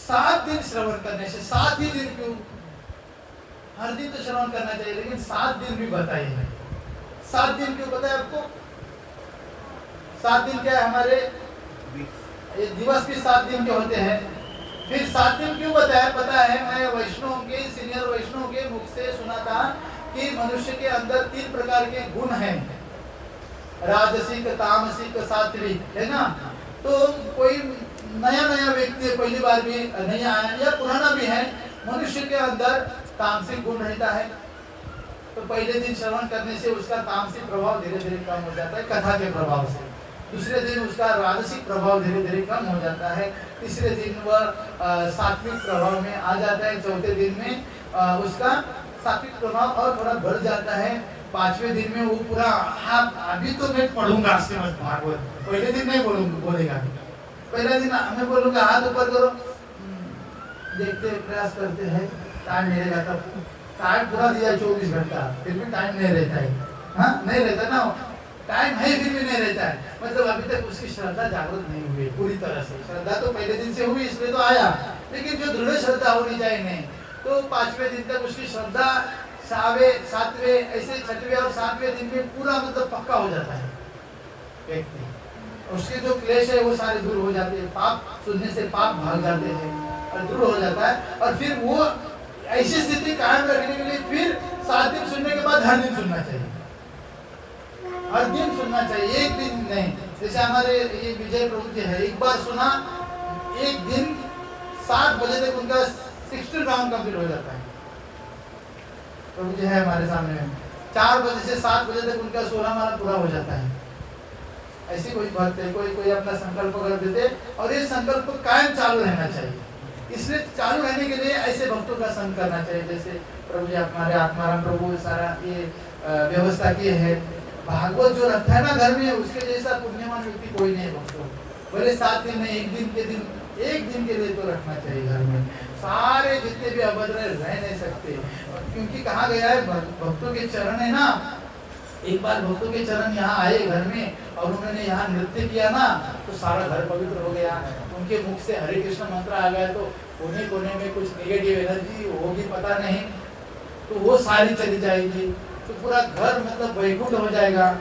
7 दिन श्रवण करने से, 7 ही दिन क्यों? हर दिन तो श्रवण करना चाहिए, लेकिन 7 दिन भी बताए हैं। 7 दिन क्यों बताया आपको? 7 दिन क्या है हमारे? ये दिवस भी 7 दिन के होते हैं। फिर 7 दिन क्यों बताया? पता है, मैं वैष्णव के, सीनियर वैष्णव के मुख से सुना था कि मनुष्य के अंदर 3 प्रकार के गुण हैं, राजसिक, तामसिक, सात्विक, है ना। तो कोई नया व्यक्ति पहली बार भी नहीं आया या पुराना भी है, मनुष्य के अंदर तामसिक गुण रहता है, तो पहले दिन श्रवण करने से उसका तामसिक प्रभाव धीरे धीरे कम हो जाता है कथा के प्रभाव से। दूसरे दिन उसका राजसिक प्रभाव धीरे धीरे कम हो जाता है। तीसरे दिन वह सात्विक प्रभाव में आ जाता है। चौथे दिन में उसका सात्विक प्रभाव और थोड़ा बढ़ जाता है। 5वें दिन में वो पूरा, हाँ अभी तो मैं पढ़ूंगा श्रीमद् भागवत, पहले दिन नहीं बोलेगा। पहले दिन मैं बोलूंगा हाथ ऊपर करो, देखते प्रयास करते हैं, टाइम नहीं रहता। टाइम पूरा दिया 24 घंटा, फिर भी टाइम नहीं रहता है, हाँ नहीं रहता ना, टाइम है फिर भी नहीं रहता है। मतलब अभी तक उसकी श्रद्धा जागृत नहीं हुई पूरी तरह से। श्रद्धा तो पहले दिन से हुई इसलिए तो आया, लेकिन जो दृढ़ श्रद्धा होनी चाहिए नहीं, तो 5वें दिन तक उसकी श्रद्धा 6वें, 7वें, ऐसे 6वें और 7वें दिन में पूरा मतलब पक्का हो जाता है व्यक्ति। उसके जो क्लेश है वो सारे दूर हो जाते हैं, पाप सुनने से पाप भाग जाते हैं और दूर हो जाता है। और फिर वो ऐसी स्थिति कायम रखने के लिए फिर 7 दिन सुनने के बाद हर दिन सुनना चाहिए, हर दिन सुनना चाहिए, एक दिन नहीं। जैसे हमारे ये विजय प्रभु जी है, एक बार सुना, एक दिन 7 बजे तक उनका 60 राउंड कंप्लीट हो जाता है। प्रभु जी है हमारे सामने, 4 बजे से 7 बजे तक उनका 16 माला पूरा हो जाता है। ऐसे कोई भक्त है, कोई अपना संकल्प कर देते और ये संकल्प कायम चालू रहना चाहिए। इसलिए चालू रहने के लिए ऐसे भक्तों का संग करना चाहिए। जैसे प्रभु जी हमारे आत्माराम प्रभु सारा ये व्यवस्था की है। भागवत जो रखता है ना घर में, उसके जैसा पुण्यवान व्यक्ति कोई नहीं भक्तों। भले 7 दिन में एक दिन के लिए तो रखना चाहिए घर में। सारे जितने भी अभद्र रह नहीं सकते, क्योंकि कहा गया है भक्तों के चरण है ना। एक बार भक्तों के चरण यहाँ आए घर में और उन्होंने यहाँ नृत्य किया ना, तो सारा घर पवित्र हो गया। उनके मुख से हरे कृष्ण मंत्र आ गया, तो कोने कोने में कुछ नेगेटिव एनर्जी होगी पता नहीं, तो वो सारी चली जाएगी, तो पूरा घर मतलब वैकुंठ हो जाएगा।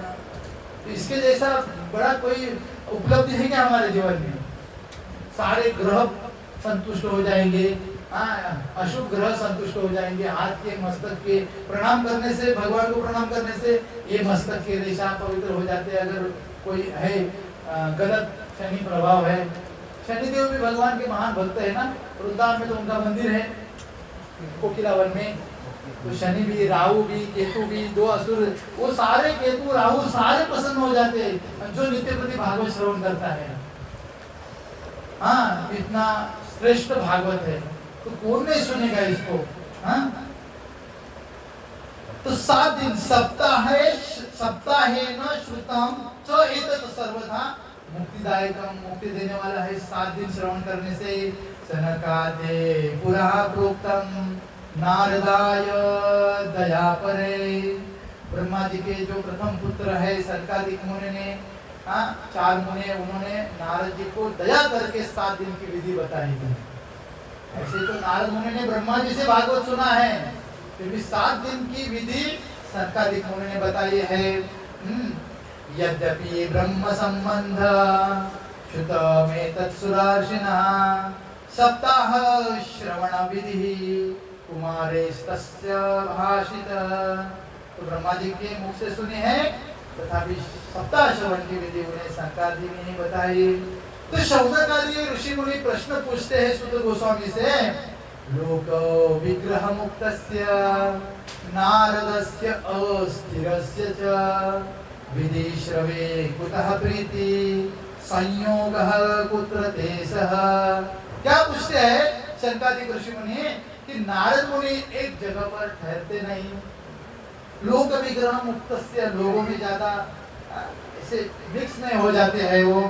तो इसके जैसा बड़ा कोई उपलब्धि है क्या हमारे जीवन में? सारे ग्रह संतुष्ट हो जाएंगे, अशुभ ग्रह संतुष्ट हो जाएंगे। हाथ के मस्तक के प्रणाम करने से, भगवान को प्रणाम करने से ये मस्तक के रेशा पवित्र हो जाते हैं। अगर कोई है गलत शनि प्रभाव है, शनिदेव भी भगवान के महान भक्त है ना, वृंदावन में तो उनका मंदिर है कोकिलावन में। तो शनि भी, राहु भी, केतु भी, 2 असुर, वो सारे केतु राहु सारे प्रसन्न हो जाते हैं जो नित्य प्रति भागवत श्रवण करता है। हाँ, इतना श्रेष्ठ भागवत है, तो कौन नहीं सुनेगा इसको? हाँ, तो 7 दिन सप्ताहे न श्रुतम च एतत् सर्वथा मुक्तिदायकम, मुक्ति देने वाला है 7 दिन श्रवण करने से। सनकादे पुरा प्रोक्तम नारदाय दयापरे, ब्रह्मा जी के जो प्रथम पुत्र है सनकादिक मुनि ने, 4 मुनि, उन्होंने नारद जी को दया करके 7 दिन की विधि बताई थी। ऐसे तो नारद मुनि ने ब्रह्मा जी से भागवत सुना है, फिर भी 7 दिन की विधि सनकादिक मुनि ने बताई है। यद्यपि ब्रह्म संबंध श्रुतमेतत् सुरार्षिणः सप्ताह श्रवण विधि कुमारेस्तस्य भाषित। तो ब्रह्मा जी के मुख से सुने हैं, तथापि सप्ताह श्रवण की विधि उन्हें शंकर जी ने बताई। तो शौनकादि ऋषि मुनि प्रश्न पूछते हैं सुत गोस्वामी से, लोक विग्रह मुक्तस्य नारदस्य अस्थिरस्य च विधि श्रवे कुतः प्रीति संयोगः कुत्र तेसः। क्या पूछते हैं शंकादिक ऋषि मुनि कि नारद मुनि एक जगह पर ठहरते नहीं, लोक विग्रह मुक्तस्य, लोगों में ज्यादा ऐसे मिक्स नहीं हो जाते हैं, वो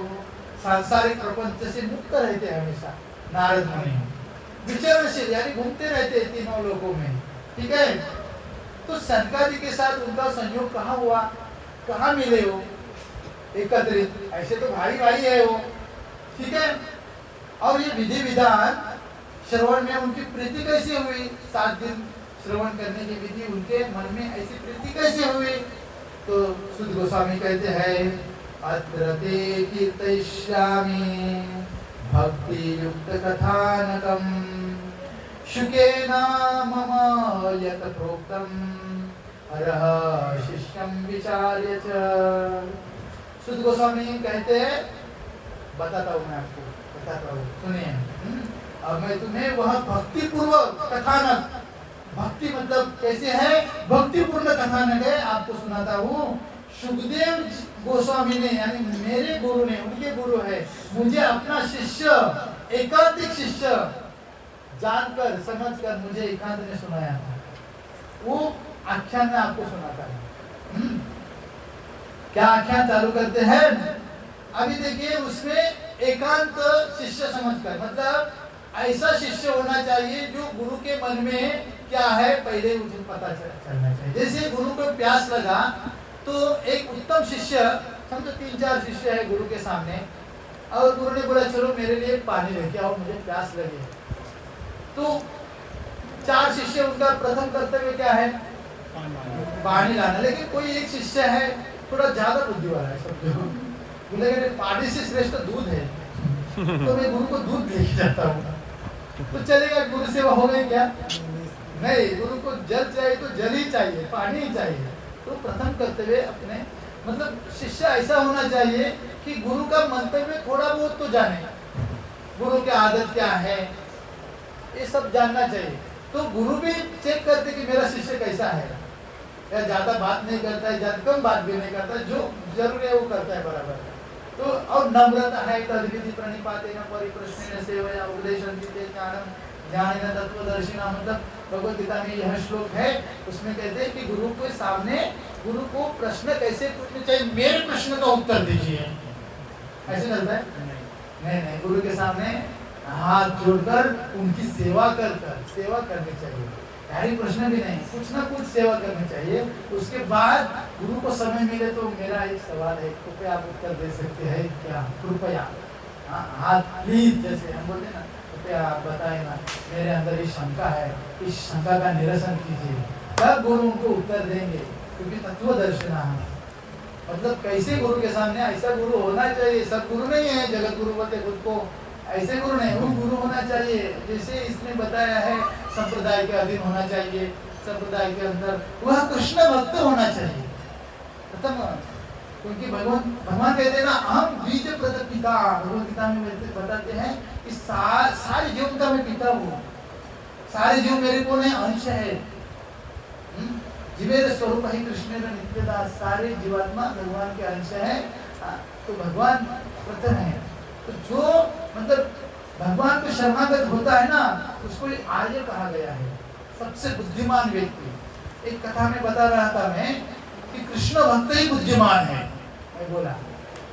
सांसारिक प्रपंच से मुक्त रहते हैं हमेशा। नारद मुनि विचरणशील यानी घूमते रहते हैं तीनों लोकों में, ठीक है। तो शंकादि के साथ उनका संयोग कहाँ हुआ, कहाँ मिले हो एकत्रित? ऐसे तो भाई भाई है वो, ठीक है। और ये विधि विधान श्रवण में उनकी प्रीति कैसे हुई? 7 दिन श्रवण करने की विधि उनके मन में ऐसी प्रीति कैसे हुई? तो सुत गोस्वामी कहते हैं, अत्र ते कीर्तयिष्यामि भक्ति युक्त कथानकम शुकेन मम यत प्रोक्तम अरह शिष्यम विचार्य च। सुत गोस्वामी कहते हैं, बताता हूँ मैं आपको, बताता हूँ, सुनिए। अब मैं तुम्हें वह भक्ति पूर्वक कथानक, भक्ति मतलब कैसे है, भक्ति पूर्ण कथानक है, आपको सुनाता हूँ। सुखदेव गोस्वामी ने यानी मेरे गुरु ने, उनके गुरु है, मुझे अपना शिष्य, एकांतिक शिष्य जानकर समझकर मुझे एकांत ने सुनाया था। वो आख्यान में आपको सुनाता है। क्या आख्यान चालू करते हैं? अभी देखिए, उसमें एकांत शिष्य समझकर, मतलब ऐसा शिष्य होना चाहिए जो गुरु के मन में क्या है पहले मुझे पता चलना चाहिए। जैसे गुरु को प्यास लगा तो एक उत्तम शिष्य, समझो 3-4 शिष्य है गुरु के सामने, और गुरु ने बोला चलो मेरे लिए पानी लेके आओ, मुझे प्यास लगे। तो 4 शिष्य, उनका प्रथम कर्तव्य क्या है? पानी लाना। लेकिन कोई एक शिष्य है थोड़ा ज्यादा बुद्धि वाला है, समझो, बोलेगा नहीं पानी से श्रेष्ठ दूध है तो मैं गुरु को दूध लेके जाता हूँ, तो चलेगा? गुरु सेवा हो गई क्या? नहीं, गुरु को जल चाहिए तो जल ही चाहिए, पानी ही चाहिए। तो प्रथम कर्तव्य अपने मतलब शिष्य ऐसा होना चाहिए कि गुरु का मंतव्य थोड़ा बहुत तो जाने, गुरु की आदत क्या है ये सब जानना चाहिए। तो गुरु भी चेक करते कि मेरा शिष्य कैसा है, या ज्यादा बात नहीं करता है, ज्यादा कम बात भी नहीं करता है, जो जरूरी है वो करता है बराबर। तो और नम्रता है, तद्विधि प्रणिपातेन परिप्रश्नेन सेवया उपदेशन्ति ज्ञानम ज्ञानेन तत्वदर्शिना। मतलब भगवद गीता में यह श्लोक है, उसमें कहते हैं कि गुरु के सामने गुरु को प्रश्न कैसे पूछने चाहिए, मेरे प्रश्न का उत्तर दीजिए, ऐसे चलता है? नहीं, गुरु के सामने हाथ जोड़कर उनकी सेवा करनी चाहिए। डायरेक्ट प्रश्न भी नहीं, कुछ ना कुछ सेवा करनी चाहिए। उसके बाद गुरु को समय मिले तो मेरा एक सवाल है, कृपया आप उत्तर दे सकते हैं क्या? कृपया हाथ प्लीज, जैसे हम बोलते ना, कृपया आप बताए ना, मेरे अंदर ये शंका है, इस शंका का निरसन कीजिए। तब गुरु उनको उत्तर देंगे, क्योंकि तत्वदर्शिना मतलब कैसे गुरु के सामने ऐसा गुरु होना चाहिए। सब गुरु नहीं है, जगत गुरु बोलते खुद को, ऐसे गुरु नहीं, वो गुरु होना चाहिए जैसे इसने बताया है, संप्रदाय के अधीन होना चाहिए, संप्रदाय के अंदर वह कृष्ण भक्त होना चाहिए। खत्म। क्योंकि भगवान कहते हैं ना, अहम बीज प्रद पिता, भगवद गीता में बताते हैं कि सारे जीव का मैं पिता हूँ, सारे जीव मेरे को नहीं अंश है। जीवेर स्वरूप ही कृष्ण नित्यदास, सारे जीवात्मा भगवान के अंश है। तो भगवान प्रथम है। तो जो मतलब भगवान को शरणागत होता है ना, उसको आर्य कहा गया है, सबसे बुद्धिमान व्यक्ति। एक कथा में बता रहा था मैं कि कृष्ण भक्त ही बुद्धिमान है। मैं बोला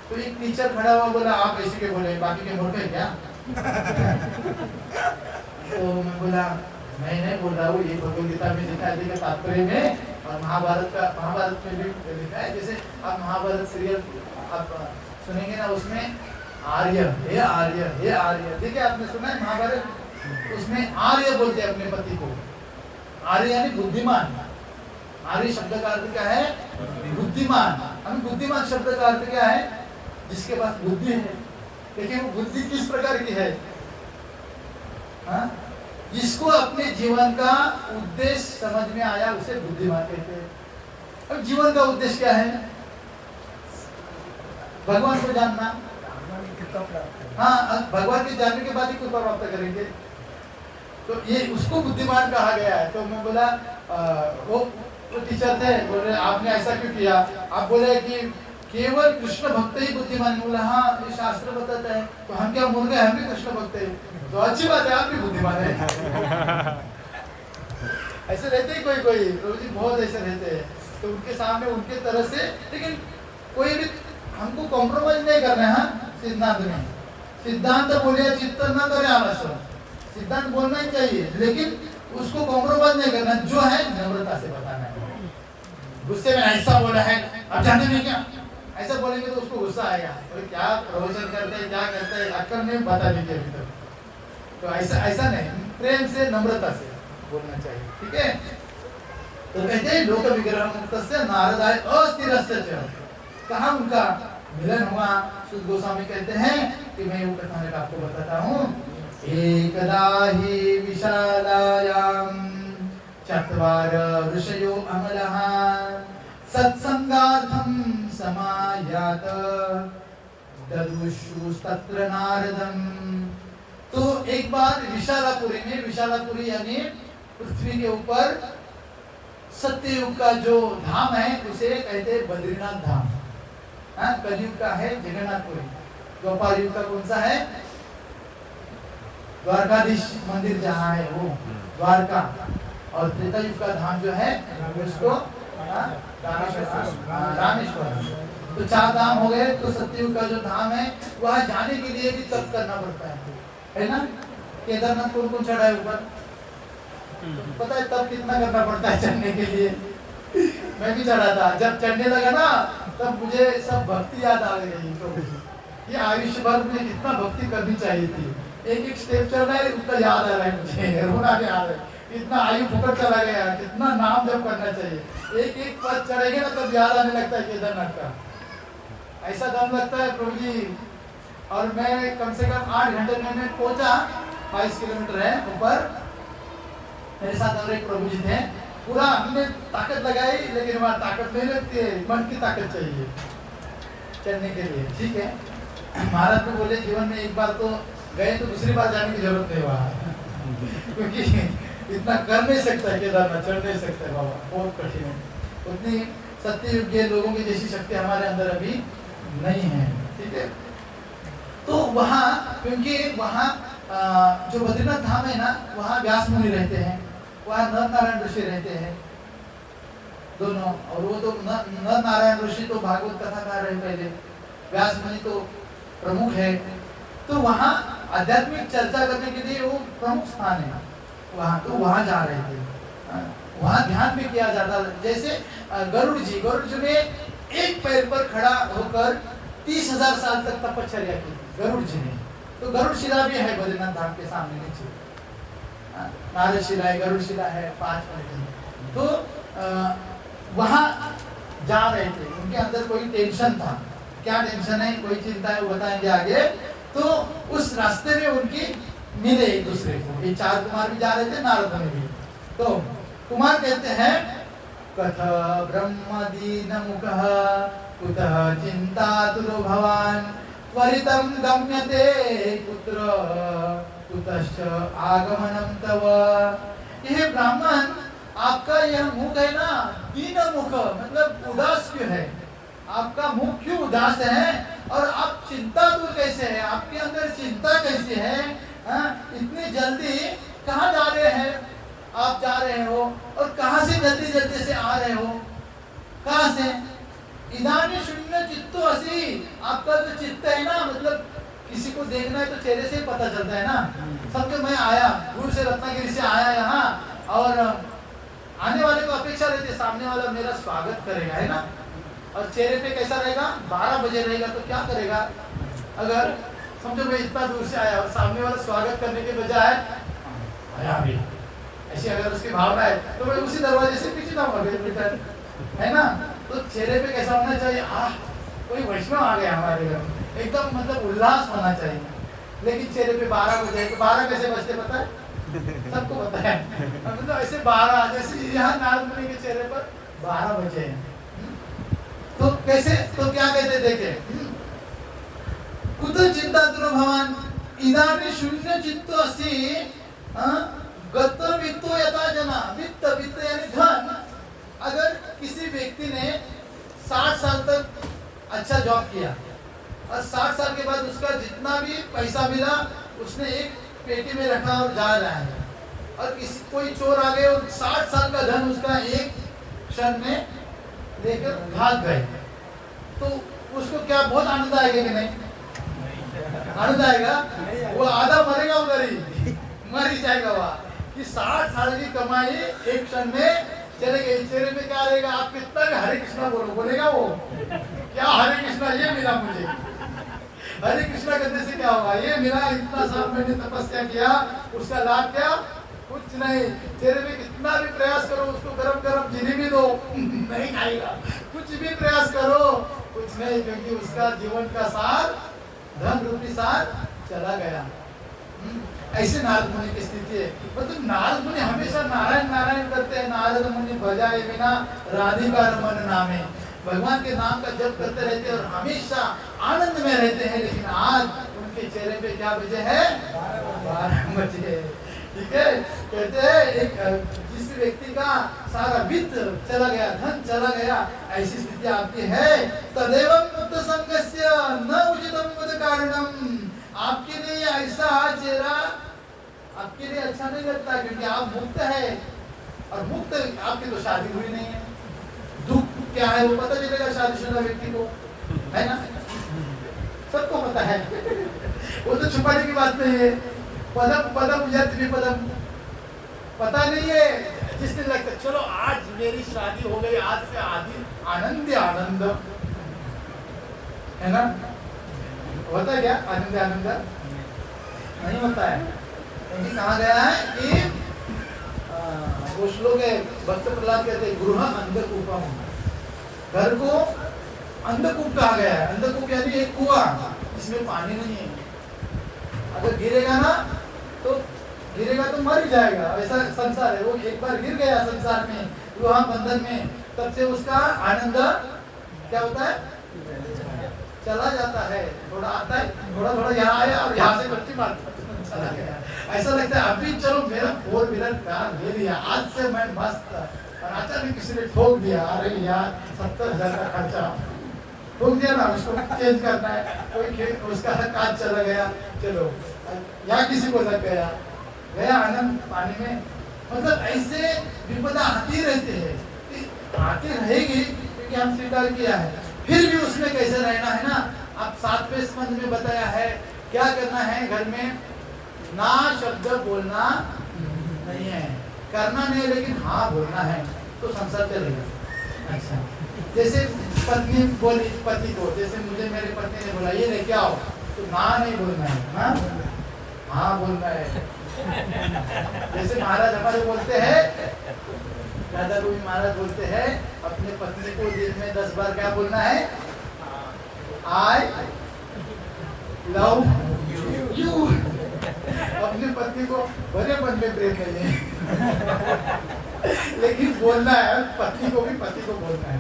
तो एक टीचर खड़ा हुआ, बोला आप ऐसे के बोले, बाकी के मूर्ख है क्या? तो मैं बोला मैं नहीं बोल रहा हूँ, ये भगवद गीता में लिखा है, तात्पर्य में, और महाभारत में भी लिखा है। जैसे आप महाभारत सीरियल आप सुनेंगे ना, उसमें आर्य हे आर्य हे आर्य, देखिए आपने सुना है महाभारत, उसमें आर्य बोलते हैं अपने पति को। आर्य यानी बुद्धिमान। आर्य शब्द का अर्थ क्या है? बुद्धिमान। हमें बुद्धिमान शब्द का अर्थ क्या है? जिसके पास बुद्धि है। देखिए वो बुद्धि किस प्रकार की है? जिसको अपने जीवन का उद्देश्य समझ में आया उसे बुद्धिमान कहते हैं। अब जीवन का उद्देश्य क्या है? भगवान को जानना। हाँ, भगवान के जानने के बाद ही कृपा प्राप्त करेंगे। तो ये उसको बुद्धिमान कहा गया है। तो मैं बोला वो टीचर थे, बोले आपने ऐसा क्यों किया? आप बोले कि केवल कृष्ण भक्त ही बुद्धिमान। बोला हाँ, ये शास्त्र बताता है। तो हम क्या मूर्ख हैं? हम भी कृष्ण भक्त हैं, तो अच्छी बात है, आप भी बुद्धिमान है। ऐसे रहते ही कोई प्रभु जी बहुत ऐसे रहते हैं। तो उनके सामने उनके तरह से, लेकिन कोई भी हमको कॉम्प्रोमाइज नहीं करना है। सिद्धांत में सिद्धांत बोले चित्त न करे आवश्यक, सिद्धांत बोलना ही चाहिए, लेकिन उसको कॉम्प्रोमाइज नहीं करना। जो है नम्रता से बताना है। गुस्से में ऐसा बोला है, अब जानते नहीं क्या? ऐसा बोलेंगे तो उसको गुस्सा आएगा, तो क्या प्रवचन करते हैं, क्या करते हैं, अक्कल नहीं बता दीजिए अभी तक। तो ऐसा नहीं, प्रेम से नम्रता से बोलना चाहिए। ठीक है। तो कहते हैं लोक विग्रह मुक्त से नारदाय अस्थिर। कहा उनका मिलन हुआ? सुद गोस्वामी कहते हैं कि मैं वो कथा में आपको बताता हूँ। एकदा हि विशालायाम चत्वार ऋषयो अमलः सत्संगार्थं समायात ददुषुस्तत्र नारदम। तो एक बार विशालापुरी में, विशालापुरी यानी पृथ्वी के ऊपर सत्ययुग का जो धाम है उसे कहते हैं बद्रीनाथ धाम। कलयुग का है जगन्नाथपुरी। द्वापर युग का कौन सा है? द्वारकाधीश मंदिर जहाँ है वो द्वारका। और त्रेता युग का धाम जो है उसको रामेश्वर। तो 4 धाम हो गए। तो सत्ययुग का जो धाम है वहाँ जाने के लिए भी तप करना पड़ता है ना? केदारनाथ कौन कौन चढ़ा है ऊपर? पता है तब कितना करना पड़ता है चढ़ने के लिए? मैं भी चढ़ा था। जब चढ़ने लगा ना तब मुझे सब भक्ति याद आ गई। तो ये आयुष्य भर में कितना भक्ति करनी चाहिए थी। एक स्टेप चल रहा है उतना याद आ रहा है मुझे, रोना भी आ रहा है। कितना आयु फुकट चला गया, कितना नाम जप करना चाहिए। एक पद चढ़ेंगे ना तब याद आने लगता है केदारनाथ का। ऐसा दम लगता है प्रभु जी। और मैं कम से कम 8 घंटे में मैं पहुंचा, 22 किलोमीटर है ऊपर। मेरे साथ और एक प्रभु जी थे, पूरा हमने ताकत लगाई, लेकिन वहाँ ताकत नहीं लगती है, मन की ताकत चाहिए चलने के लिए। ठीक है, महाराज को बोले जीवन में एक बार तो गए तो दूसरी बार जाने की जरूरत नहीं वहाँ, क्योंकि इतना कर नहीं सकता केदारनाथ, चढ़ नहीं सकता बाबा, बहुत कठिन है। उतनी सत्य युग के लोगों की जैसी शक्ति हमारे अंदर अभी नहीं है। ठीक है, तो वहाँ क्योंकि वहाँ जो बद्रीनाथ धाम है ना, वहाँ व्यास मुनि रहते हैं, वहाँ नर नारायण ऋषि रहते हैं दोनों। और वो तो नर नारायण ऋषि तो भागवत कथाकार है पहले, व्यास मुनि तो प्रमुख है। तो वहाँ आध्यात्मिक चर्चा करने के लिए वो प्रमुख स्थान है वहाँ, तो वहाँ जा रहे थे। वहाँ ध्यान भी किया जाता, जैसे गरुड़ जी ने एक पैर पर खड़ा होकर 30,000 साल तक तपश्चर्या की गरुड़ जी ने। तो गरुड़ शिला भी है बद्रीनाथ धाम के सामने नीचे, नारद शिला है, गरुड़ शिला है, 5 मिनट। तो वहाँ जा रहे थे, उनके अंदर कोई टेंशन था। क्या टेंशन है, कोई चिंता है, वो बताएंगे आगे। तो उस रास्ते में उनकी मिले एक दूसरे को, ये 4 कुमार भी जा रहे थे, नारद मुनि भी। तो कुमार कहते हैं, कथ ब्रह्मदीन मुखः कुतः चिंतातुरो भवान त्वरितं गम्यते कुत्र कुतश्च आगमनं तव। यह ब्राह्मण, आपका यह मुख है ना, दीन मुख, मतलब उदास क्यों है, आपका मुख क्यों उदास है, और आप चिंता दूर कैसे है, आपके अंदर चिंता कैसे है, इतनी जल्दी कहाँ जा रहे हैं आप, जा रहे हो, और कहाँ से जल्दी जल्दी से आ रहे हो, कहाँ से। इदानी शून्य चित्तो असि, आपका जो चित्त है ना, मतलब किसी को देखना है तो चेहरे से पता चलता है ना। समझो मैं आया दूर से, रत्नागिरी से आया यहाँ, और आने वाले को अपेक्षा रहती है सामने वाला मेरा स्वागत करेगा, है ना, और चेहरे पे कैसा रहेगा, 12 बजे रहेगा तो क्या करेगा। अगर समझो मैं इतना दूर से आया और सामने वाला स्वागत करने के बजाय आया भी, ऐसी अगर उसकी भावना है, तो मैं उसी दरवाजे से पीछे जाऊंगा, है ना। तो चेहरे पे कैसा होना चाहिए, कोई वैष्णव आ गया हमारे घर, एकदम मतलब उल्लास होना चाहिए। लेकिन चेहरे पे 12 बजे, तो 12 कैसे बजते पता है, सबको पता है, मतलब ऐसे 12, जैसे यहाँ नारद मुनि के चेहरे पर 12 बजे हैं। तो कैसे, तो क्या कहते देखे, कुत चिंता तुरो भवान इदानी शून्य चित्तो असि गत वित्तो यथा जना। वित्त यानी धन। अगर किसी व्यक्ति ने 60 साल तक अच्छा जॉब किया और 60 साल के बाद उसका जितना भी पैसा मिला उसने एक पेटी में रखा और जा रहा है, और किसी कोई चोर आ गए और 60 साल का धन उसका एक क्षण में लेकर भाग गए, तो उसको क्या बहुत आनंद आएगा कि नहीं, आनंद आएगा। वो आधा मरेगा उधर ही, मर ही जाएगा वहाँ, कि 60 साल की कमाई एक क्षण में चले गए। चेहरे में क्या रहेगा, आप कितना भी हरे कृष्णा बोलेगा वो, क्या हरे कृष्णा ये मिला मुझे, हरे कृष्णा करने से क्या होगा, ये मिला, इतना साल मैंने तपस्या किया, उसका लाभ क्या, कुछ नहीं। चेहरे में कितना भी प्रयास करो, उसको गरम गरम चीनी भी दो नहीं खाएगा, कुछ भी प्रयास करो कुछ नहीं, क्योंकि उसका जीवन का सार, धन रूपी सार चला गया। ऐसे नारद मुनि की स्थिति है। मतलब नारद मुनि हमेशा नारायण नारायण करते हैं। नारद मुनि भजाए बिना राधिका रमन नामे, भगवान के नाम का जप करते रहते हैं और हमेशा आनंद में रहते हैं। लेकिन आज उनके चेहरे पे क्या वजह है, 12 बजे। ठीक है, कहते हैं एक जिस व्यक्ति का सारा वित्त चला गया, धन चला गया, ऐसी स्थिति आपकी है, तदेवं मुक्त संगस्य न उचितम पद कारणम। आपके लिए ऐसा चेहरा आपके लिए अच्छा नहीं लगता, क्योंकि आप मुक्त है, और मुक्त आपकी तो शादी हुई नहीं है। दुख क्या है वो पता चलेगा शादीशुदा व्यक्ति को, है ना, सबको पता है वो तो छुपाने की बात नहीं है। पदम पदम यत् विपदम, पता नहीं है। जिस दिन लगता चलो आज मेरी शादी हो गई, आज से आनंद आनंद, है ना, होता है क्या आनंद आनंद, नहीं होता है। क्योंकि कहा गया है कि वो श्लोक है, भक्त प्रहलाद कहते हैं, गृह अंधकूपम, घर को अंधकूप कहा गया है। अंधकूप यानी एक कुआं, इसमें पानी नहीं है। अगर गिरेगा ना तो मर ही जाएगा। ऐसा संसार है। वो एक बार गिर गया संसार में, वहां बंधन में, तब से उसका आनंद क्या होता है, चला जाता है। थोड़ा आता है, थोड़ा यहाँ आया और यहाँ से बच्ची मारता चला गया। ऐसा लगता है अभी चलो मेरा 4 व्हीलर कार ले लिया, आज से मैं मस्त, और अचानक किसी ने ठोक दिया, अरे यार 70,000 का खर्चा ठोक दिया ना, उसको चेंज करना है, कोई उसका काज चला गया, चलो या किसी को लग गया आनंद पानी में। मतलब ऐसे विपदा आती रहते हैं, आती रहेगी क्योंकि हम स्वीकार किया है। फिर भी उसमें कैसे रहना है ना, अब 7वें स्कंद में बताया है क्या करना है। घर में ना शब्द बोलना नहीं है, करना नहीं है, लेकिन हाँ बोलना है, तो संसार चलेगा। अच्छा, जैसे पत्नी बोली पति को, जैसे मुझे मेरे पत्नी ने बोला ये लेके आओ, तो ना नहीं बोलना है, हाँ बोलना है। जैसे महाराज हमारे बोलते हैं, राधा गोविंद महाराज बोलते हैं अपने पत्नी को दिन में 10 बार क्या बोलना है, आई लव यू। अपने पत्नी को भले मन में प्रेम नहीं है लेकिन बोलना है, पत्नी को भी पति को बोलना है,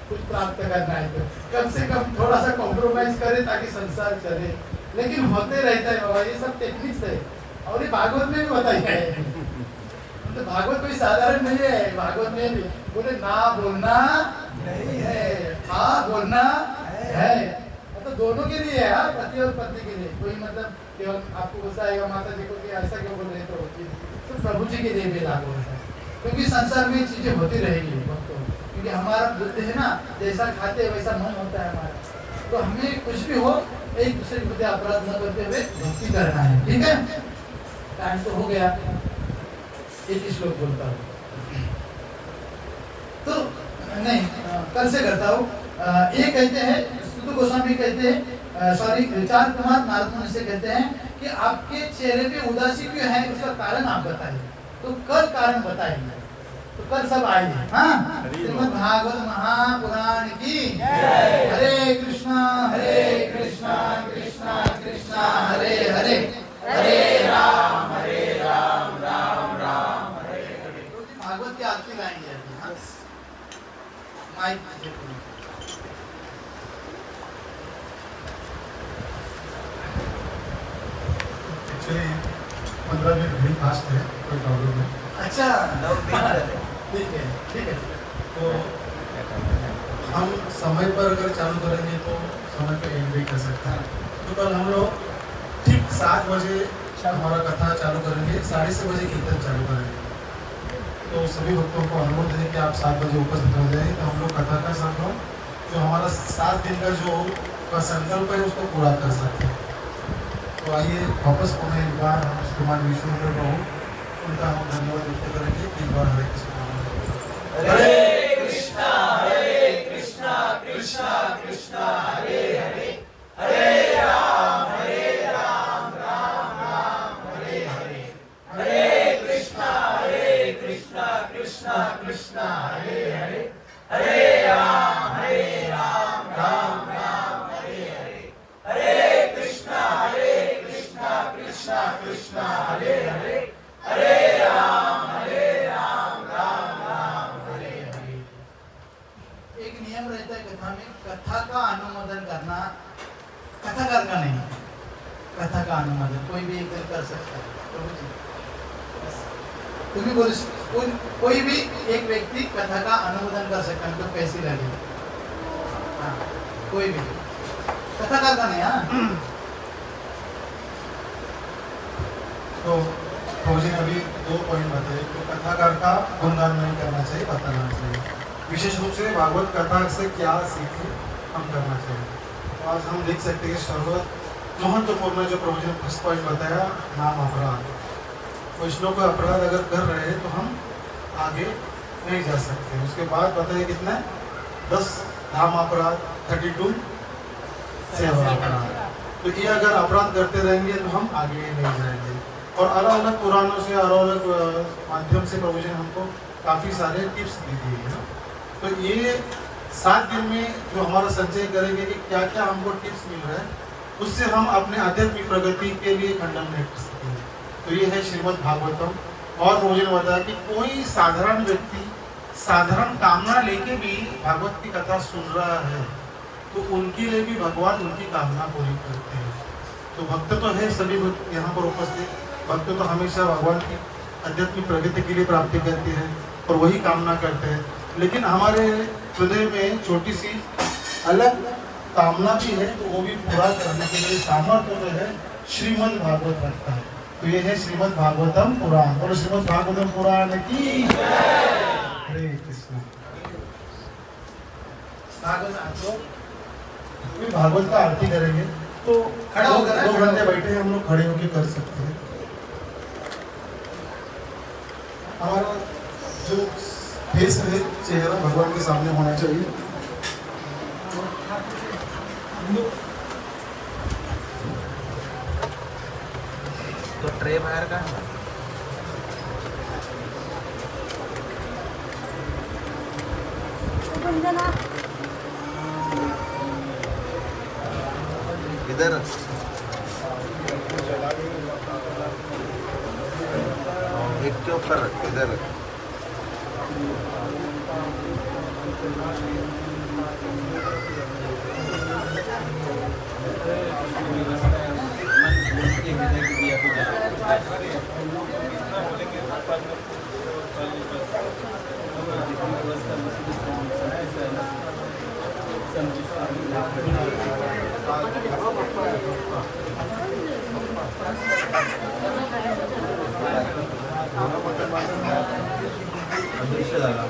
कुछ प्राप्त करना है तो कम से कम थोड़ा सा कॉम्प्रोमाइज करे ताकि संसार चले। लेकिन होते रहता है बाबा, ये सब टेक्निक्स है, और ये भागवत में भी बताया है। तो भागवत कोई साधारण नहीं है, भागवत में भी बोले ना बोलना नहीं है, हाँ बोलना है। मतलब दोनों के लिए है, पति और पत्नी के लिए। कोई मतलब केवल आपको गुस्सा आएगा माता जी को कि ऐसा क्यों बोल रहे, तो प्रभु जी के लिए भी लागू है, क्योंकि संसार में चीजें होती रहेगी भक्तों। क्योंकि हमारा बुद्ध है ना, जैसा खाते हैं वैसा मन होता है हमारा, तो हमें कुछ भी हो एक दूसरे के प्रति अपराध न करते हुए भक्ति करना है। ठीक है, टाइम तो हो गया, एक ही श्लोक बोलता हूँ तो नहीं, कल से करता हूँ। ये कहते हैं, सुध गोस्वामी कहते हैं, सॉरी चार कुमार नारद मुनि से कहते हैं कि आपके चेहरे पे उदासी क्यों है, उसका कारण आप बताइए। तो कल कारण बताएंगे, तो कल सब आएंगे। हाँ, श्रीमद् भागवत महापुराण की हरे कृष्णा कृष्णा कृष्णा हरे हरे, हरे राम राम राम हरे हरे। तो भागवत की आरती गाएंगे अभी। हाँ, माइक एक्चुअली 15 मिनट भी फास्ट है, कोई प्रॉब्लम नहीं। अच्छा, ठीक है। तो हम समय पर अगर चालू करेंगे तो समय पर एंड भी कर सकते हैं। तो कल हम लोग ठीक 7 बजे हमारा कथा चालू करेंगे, 6:30 बजे कीर्तन चालू करेंगे। तो सभी भक्तों को अनुरोध है कि आप 7 बजे उपस्थित हो जाए, तो हम लोग कथा का संकल्प जो हमारा 7 दिन का जो संकल्प है उसको पूरा कर सकते हैं। तो आइए वापस पुनः एक बार हम श्रीमान विष्णु को उनका हम धन्यवाद व्यक्त करेंगे। एक बार हरे कृष्ण हरे कृष्णा कृष्णा कृष्णा हरे हरे, हरे राम राम राम हरे हरे, हरे कृष्णा कृष्णा कृष्णा हरे हरे, हरे राम राम राम हरे हरे, हरे कृष्णा कृष्णा कृष्णा हरे हरे, हरे राम राम राम हरे हरे। एक नियम रहता है कथा में, कथा का अनुमोदन करना कथाकार का नहीं, कथा का अनुमोदन कोई भी एक दिन कर सकता है। प्रभु जी तुम्हें बोल, कोई भी एक व्यक्ति कथा का अनुमोदन कर सकता है, तो कैसी लगे। हाँ, कोई भी कथाकार का नहीं। हाँ, तो प्रभु जी ने अभी 2 पॉइंट बताए। तो कथाकार का गुणगान नहीं करना चाहिए, बताना चाहिए। विशेष रूप से भागवत कथा से क्या सीखे हम करना चाहिए। तो आज हम देख सकते हैं कि सर्वत महत्वपूर्ण जो प्रभु जी ने फर्स्ट पॉइंट बताया, नाम अपराध। वैष्णव को अपराध अगर कर रहे हैं तो हम आगे नहीं जा सकते। उसके बाद बताइए कितना है, 10 नाम अपराध, 32 सेवा अपराध। तो ये अगर अपराध करते रहेंगे तो हम आगे नहीं जाएंगे। और अलग अलग पुराणों से, अलग अलग माध्यम से प्रभु जी ने हमको काफ़ी सारे टिप्स दी है। तो ये 7 दिन में जो हमारा संचय करेंगे कि क्या क्या हमको टिप्स मिल रहा है, उससे हम अपने आध्यात्मिक प्रगति के लिए खंडन नहीं कर सकते हैं। तो ये है श्रीमद् भागवतम। और मुझे ने बताया कि कोई साधारण व्यक्ति साधारण कामना लेके भी भागवत की कथा सुन रहा है तो उनके लिए भी भगवान उनकी कामना पूरी करते हैं। तो भक्त तो है सभी भक्त यहाँ पर उपस्थित, भक्त तो हमेशा भगवान की आध्यात्मिक प्रगति के लिए प्राप्ति करते हैं और वही कामना करते हैं। लेकिन हमारे हृदय में छोटी सी अलग कामना भी है, तो वो भी पूरा करने के लिए सामर्थ्य जो है श्रीमद् भागवत रखता है। तो ये है श्रीमद् भागवतम पुराण। और श्रीमद् भागवतम पुराण की हरे कृष्ण। भागवत का आरती करेंगे तो खड़ा होकर 2 घंटे बैठे हम लोग खड़े होकर कर सकते हैं। हमारा जो फेस है, चेहरा भगवान के सामने होना चाहिए। तो ट्रे बाहर का इधर एक के ऊपर इधर अदृश्य झाला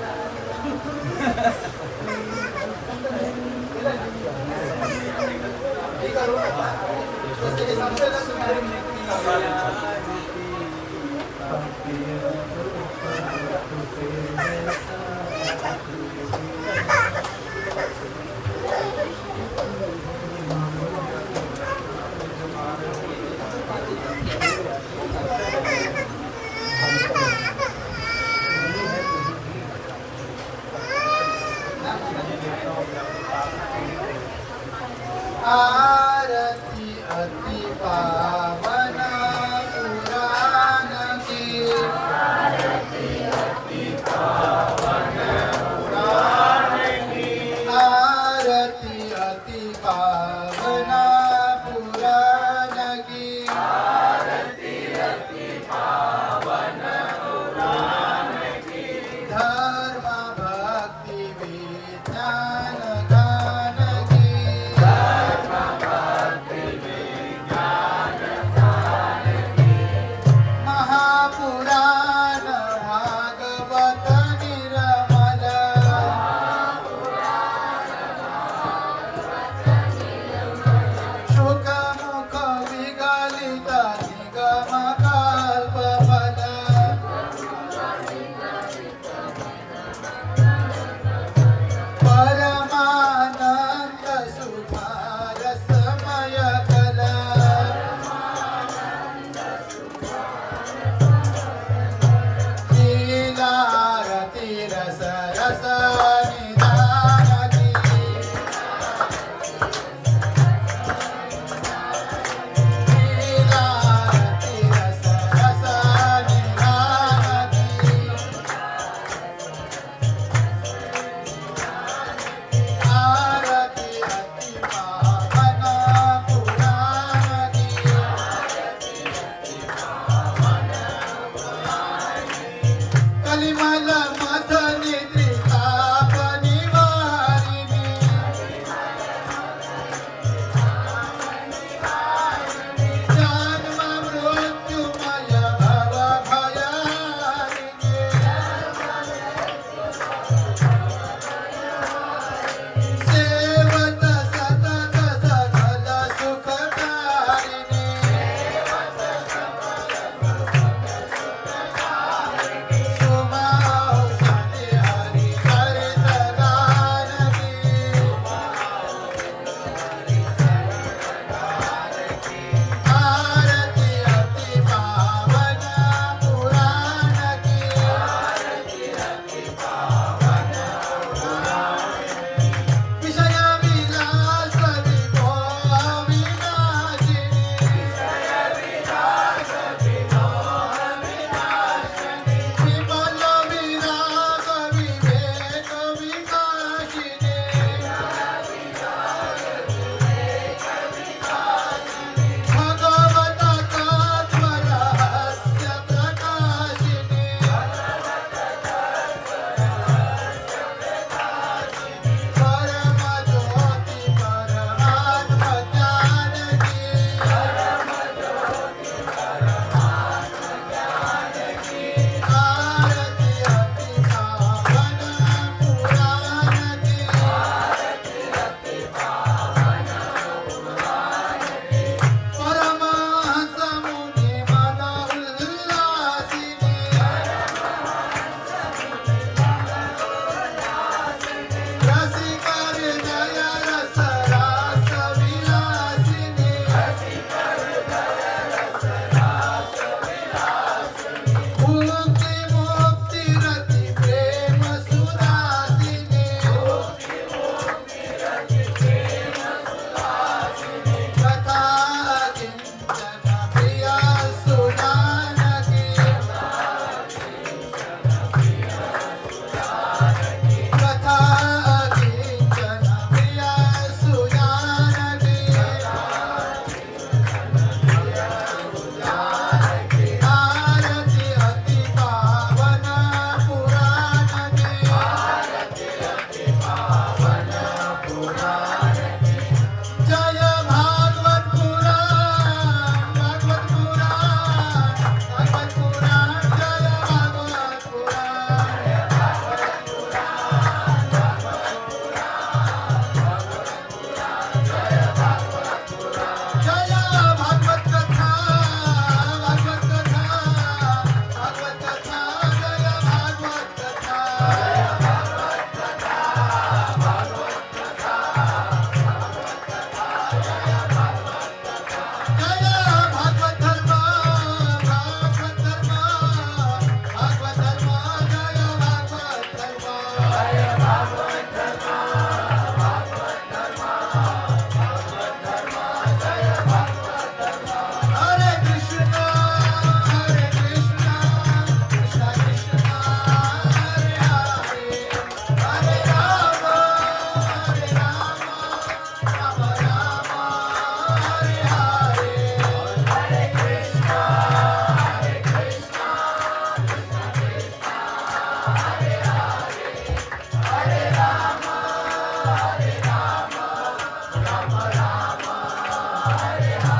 आरती अति पावन पुराण की, आरती अति पावन पुराण की, आरती अति पावन पुराण की, आरती अति पावन पुराण की, धर्म भक्ति विज्ञान गान की, महापुराण भागवत निर्मल, महापुराण भागवत निर्मल, राम राम हरे हरे